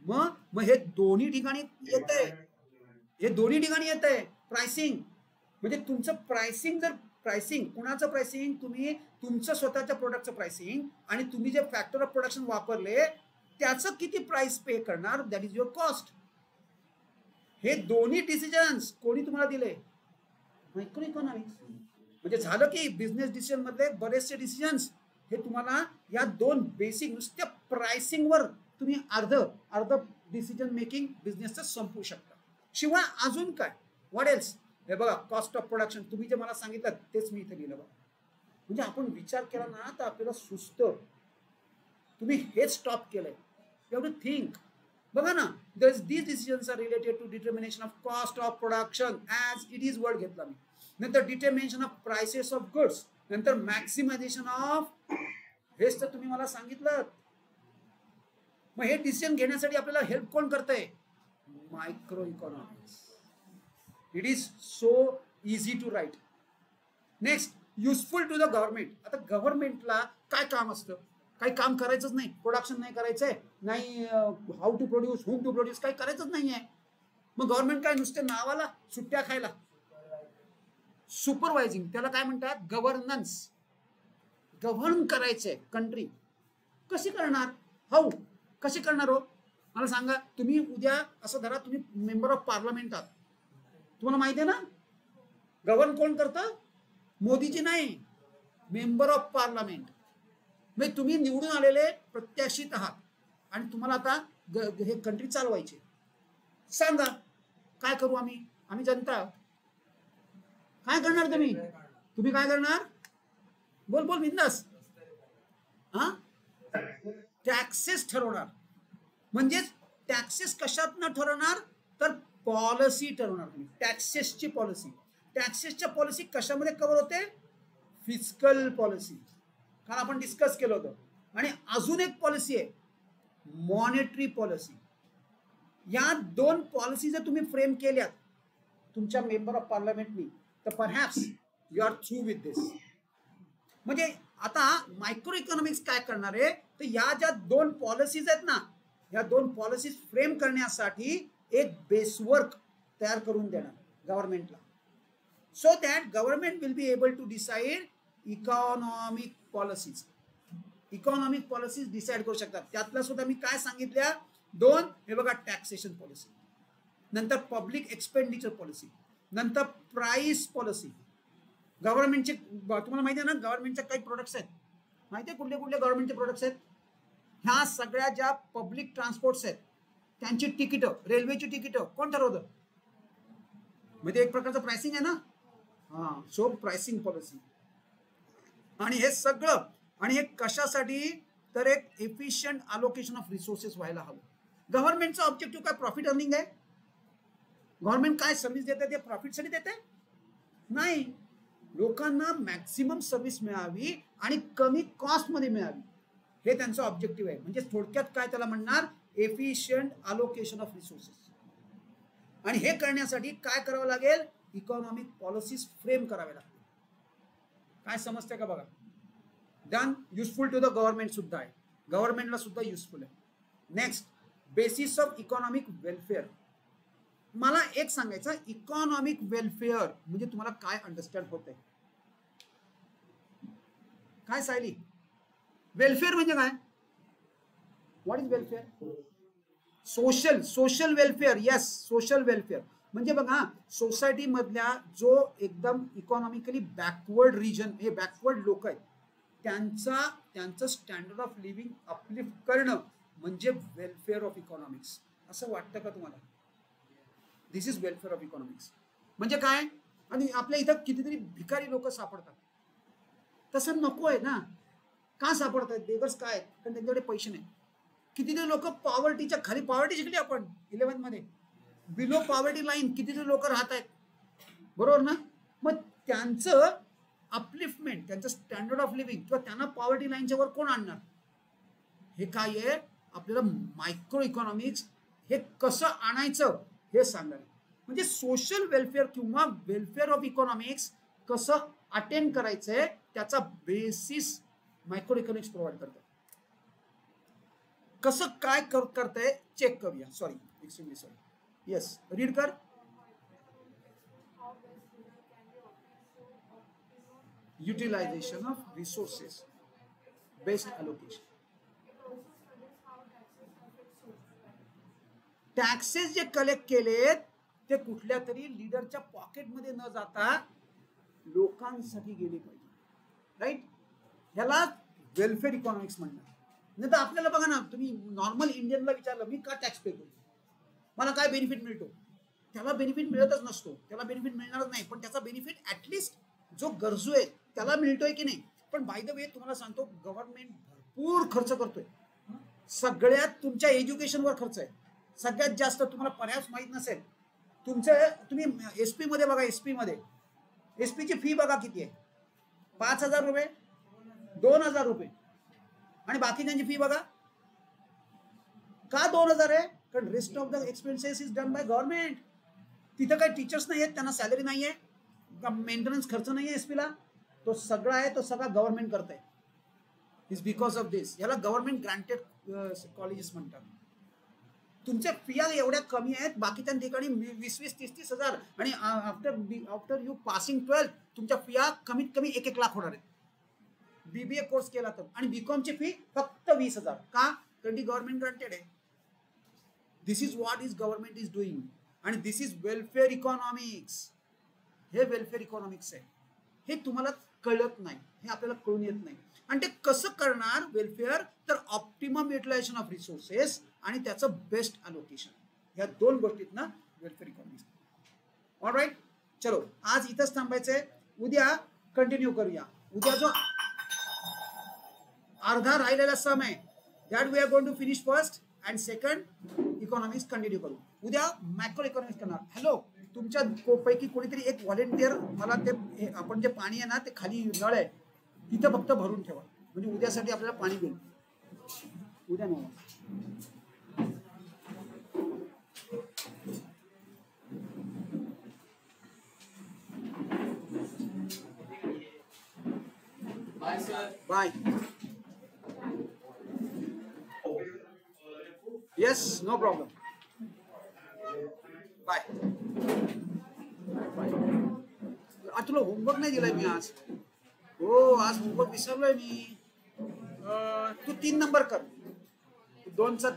[SPEAKER 1] मग हे दोन्ही ठिकाणी येतंय प्राइसिंग. म्हणजे तुमचं प्राइसिंग, जर प्राइसिंग कुणाचं प्राइसिंग, तुम्ही तुमचं स्वतःच्या प्रोडक्टचं प्राइसिंग आणि तुम्ही जे फॅक्टर ऑफ प्रोडक्शन वापरले त्याचं किती प्राइस पे करणार, दॅट इज युअर कॉस्ट. हे दोन्ही डिसिजन्स कोणी तुम्हाला दिले? Micro economics. म्हणजे झालं की बिझनेस डिसिजन मधले बरेचसे डिसिजन्स हे तुम्हाला या 2 बेसिक नुसत्या प्राइसिंगवर तुम्ही अर्ध डिसिजन मेकिंग बिझनेसचं संपवू शकता. शिवाय अजून काय, व्हॉट एल्स? हे बघा, कॉस्ट ऑफ प्रोडक्शन तुम्ही जे मला सांगितलं तेच मी इथे लिहिलं बघा. म्हणजे आपण विचार केला ना तर आपल्याला सुचतं. तुम्ही हेच स्टॉप केलंय. You have to think. बघा ना, these decisions are related to determination of cost of production as it is word घेतला मी. नंतर determination of prices of goods, नंतर मॅक्सिमायझेशन ऑफ, हेच तर तुम्ही मला सांगितलं. मग हे डिसिजन घेण्यासाठी आपल्याला हेल्प कोण करतंय? Micro economics. It is so easy to write. Next, useful to the government. आता गव्हर्नमेंटला काय काम असतं? काही काम करायचंच नाही, प्रोडक्शन नाही करायचंय, नाही how to produce, whom to produce, काही करायचंच नाहीये. मग गव्हर्नमेंट काय नुसते नावाला, सुट्ट्या खायला? सुपरवायझिंग, त्याला काय म्हणतात? गव्हर्नन्स. गव्हर्न करायचंय कंट्री. कशी करणार? हाऊ कशी करणार हो? मला सांगा. तुम्ही उद्या असं धरा, तुम्ही मेंबर ऑफ पार्लमेंट आहात. तुम्हाला माहिती आहे ना गव्हर्न कोण करतं? मोदीजी नाही, मेंबर ऑफ पार्लमेंट. म्हणजे तुम्ही निवडून आलेले प्रत्याशित आहात आणि तुम्हाला आता हे कंट्री चालवायची. सांगा काय करू आम्ही जनता. काय करणार तुम्ही? तुम्ही काय करणार? बोल बोल बिंदास. हा, टॅक्सेस ठरवणार. म्हणजेच टॅक्सेस कशात न ठरवणार तर पॉलिसी ठरवणार तुम्ही. टॅक्सेसची पॉलिसी. टॅक्सेसच्या पॉलिसी कशामध्ये कव्हर होते? फिस्कल पॉलिसी, कारण आपण डिस्कस केलं होतं. आणि अजून एक पॉलिसी आहे मॉनेटरी पॉलिसी. या दोन पॉलिसी जर तुम्ही फ्रेम केल्यात तुमच्या मेंबर ऑफ पार्लमेंटनी तर perhaps you are through with this. म्हणजे आता मायक्रो इकॉनॉमिक्स काय करणार आहे तर या ज्या दोन पॉलिसीज आहेत ना, या दोन पॉलिसीज फ्रेम करण्यासाठी एक बेसवर्क तयार करून देणार गव्हर्नमेंटला, so that government will be able to decide economic policies. Economic policies decide करू शकतात. त्यातल्या सुद्धा मी काय सांगितल्या दोन, हे बघा, टॅक्सेशन पॉलिसी, नंतर पब्लिक एक्सपेंडिचर पॉलिसी, नंतर प्राइस पॉलिसी. गव्हर्नमेंटचे तुम्हाला माहिती आहे ना, गव्हर्नमेंटचे काही प्रोडक्ट्स आहेत, माहिती आहे कुठले कुठले गव्हर्नमेंटचे प्रोडक्ट्स आहेत? ह्या सगळ्या ज्या पब्लिक ट्रान्सपोर्ट्स आहेत त्यांची तिकीटं, रेल्वेची तिकीटं कोण ठरवतं? म्हणजे एक प्रकारचं प्राइसिंग आहे ना. हा, सो प्राइसिंग पॉलिसी. आणि हे सगळं, आणि हे कशासाठी तर एक एफिशियंट अलोकेशन ऑफ रिसोर्सेस व्हायला हवं. गव्हर्नमेंटचा ऑब्जेक्टिव्ह काय प्रॉफिट अर्निंग आहे? गव्हर्नमेंट काय सर्व्हिस देते ते प्रॉफिटसाठी देते? नाही, लोकांना मॅक्सिमम सर्व्हिस मिळावी आणि कमी कॉस्ट मध्ये मिळावी, हे त्यांचं ऑब्जेक्टिव्ह आहे. म्हणजे थोडक्यात काय त्याला म्हणणार? Efficient allocation of resources. आणि हे करण्यासाठी काय करावं लागेल? इकॉनॉमिक पॉलिसीज फ्रेम करावे लागतील. काय समजते का बघा? Then useful to the government सुद्धा आहे, गव्हर्नमेंटला सुद्धा युजफुल आहे. Next, basis of economic welfare. मला एक सांगायचं, इकॉनॉमिक वेलफेअर म्हणजे तुम्हाला काय अंडरस्टँड होत आहे? काय सायली, वेलफेअर म्हणजे काय? What is welfare? Social welfare. Yes, social welfare म्हणजे बघा, सोसायटी मधल्या जो एकदम इकॉनॉमिकली बॅकवर्ड रिजन, हे बॅकवर्ड लोक आहेत, त्यांचं स्टँडर्ड ऑफ लिव्हिंग अपलिफ्ट करणं म्हणजे वेलफेअर ऑफ इकॉनॉमिक्स. असं वाटतं का तुम्हाला? दिस इज वेलफेअर ऑफ इकॉनॉमिक्स. म्हणजे काय? आणि आपल्या इथं कितीतरी भिकारी लोक सापडतात, तसं नको आहे ना. का सापडतात? बेगर्स काय? कारण त्यांच्याकडे पैसे नाही. कितीतरी लोक पॉवर्टीच्या खाली, पॉवर्टी शिकली आपण 11th मध्ये, बिलो पॉवर्टी लाईन कितीतरी लोक राहत आहेत, बरोबर ना? मग त्यांचं अपलिफ्टमेंट, त्यांचं स्टँडर्ड ऑफ लिव्हिंग किंवा त्यांना पॉवर्टी लाईनच्या वर कोण आणणार? हे काय आहे? आपल्याला मायक्रो इकॉनॉमिक्स हे कसं आणायचं हे सांगणार. म्हणजे सोशल वेलफेअर किंवा वेलफेअर ऑफ इकॉनॉमिक्स कसं अटेंड करायचंय त्याचा बेसिस मायक्रो इकॉनॉमिक्स प्रोव्हाइड करतं. कसं काय करतंय चेक करूया. Sorry, extremely sorry. Yes, read कर. Utilization of resources, best allocation. Taxes जे कलेक्ट केलेत ते कुठल्या तरी लीडरच्या पॉकेटमध्ये न जाता लोकांसाठी गेले पाहिजे, राईट? ह्याला वेलफेअर इकॉनॉमिक्स म्हणणार. नाही तर आपल्याला बघा ना, तुम्ही नॉर्मल इंडियनला विचारलं मी का टॅक्स पे करतो, मला काय बेनिफिट मिळतो, त्याला बेनिफिट मिळतच नसतो, त्याला बेनिफिट मिळणारच नाही. पण त्याचा बेनिफिट ऍटलिस्ट जो गरजू आहे त्याला मिळतोय की नाही? पण बाय द वे तुम्हाला सांगतो, गव्हर्नमेंट भरपूर खर्च करतोय. सगळ्यात तुमच्या एज्युकेशनवर खर्च आहे सगळ्यात जास्त. तुम्हाला पर्याप्त माहित नसेल, तुम्ही एसपी मध्ये बघा, एसपीची फी बघा किती आहे? 5,000 रुपये, 2,000 रुपये. आणि बाकीच्यांची फी बघा, का 2,000 आहे? कारण rest of the expenses is done by government. तिथं काही टीचर्स नाही आहेत, त्यांना सॅलरी नाही आहे, मेंटेनन्स खर्च नाही आहे एसपीला, तो सगळा आहे, तो सगळा गव्हर्नमेंट करत आहे. इज बिकॉज ऑफ दिस. याला गव्हर्नमेंट ग्रांटेड कॉलेजेस म्हणतात. तुमच्या फिया एवढ्या कमी आहेत, बाकीच्या ठिकाणी 20,000, 30,000 हजार. आणि आफ्टर यू पासिंग 12th तुमच्या फिया कमीत कमी 1-1 लाख होणार आहेत बीबीए कोर्स केला तर. आणि बीकॉमची फी फक्त 20,000. का? कारण ती गव्हर्नमेंट ग्रांटेड आहे. This is what is government is doing. आणि दिस इज वेलफेअर इकॉनॉमिक्स. हे वेलफेअर इकॉनॉमिक्स आहे. हे तुम्हाला कळत नाही, हे आपल्याला कळून येत नाही. आणि ते कसं करणार वेलफेअर? तर ऑप्टिमम युटिलायझेशन ऑफ रिसोर्सेस आणि त्याचं बेस्ट अलोकेशन, या दोन गोष्टीत ना वेलफेअर इकॉनॉमिक्स. ऑलराईट, चलो आज इथंच थांबायचंय, उद्या कंटिन्यू करूया. उद्या जो अर्धा राहिलेला सम आहे that we are going to finish first and second economics continue करू. उद्या मॅक्रो इकॉनॉमिक्स करणार. हॅलो, तुमच्या पैकी कोणीतरी एक व्हॉलेंटियर मला ते आपण जे पाणी आहे ना ते खाली नळ आहे तिथं फक्त भरून ठेवा, म्हणजे उद्यासाठी आपल्याला पाणी मिळेल. उद्या नाही.
[SPEAKER 3] Bye, sir.
[SPEAKER 1] Bye. Yes, no problem. Bye. आज तुला होमवर्क नाही दिलाय मी आज. हो, आज होमवर्क विसरलोय मी. तू 3 नंबर कर. 2चा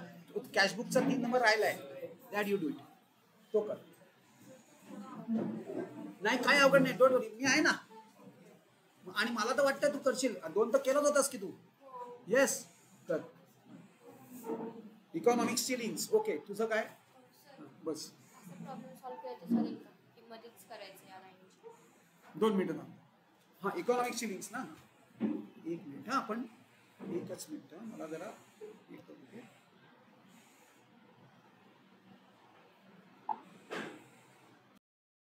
[SPEAKER 1] कॅशबुकचा 3 नंबर राहिलाय, दॅट यू डू इट. तो कर. नाही काय अवघड नाही, डोंट वरी, मी आहे ना. आणि मला तर वाटतं तू करशील. 2 तर केलंच होतास की तू. येस, कर. इकॉनॉमिक्सची लिंक्स. ओके, तुझं काय? बस
[SPEAKER 6] प्रॉब्लेम सॉल्व्ह करायचं सर, की मध्येच करायचं या लाईनची.
[SPEAKER 1] 2 मिनिटं ना. हां, इकॉनॉमिक्सची लिंक्स ना. 1 मिनिट. हां, आपण एकच मिनिट मला जरा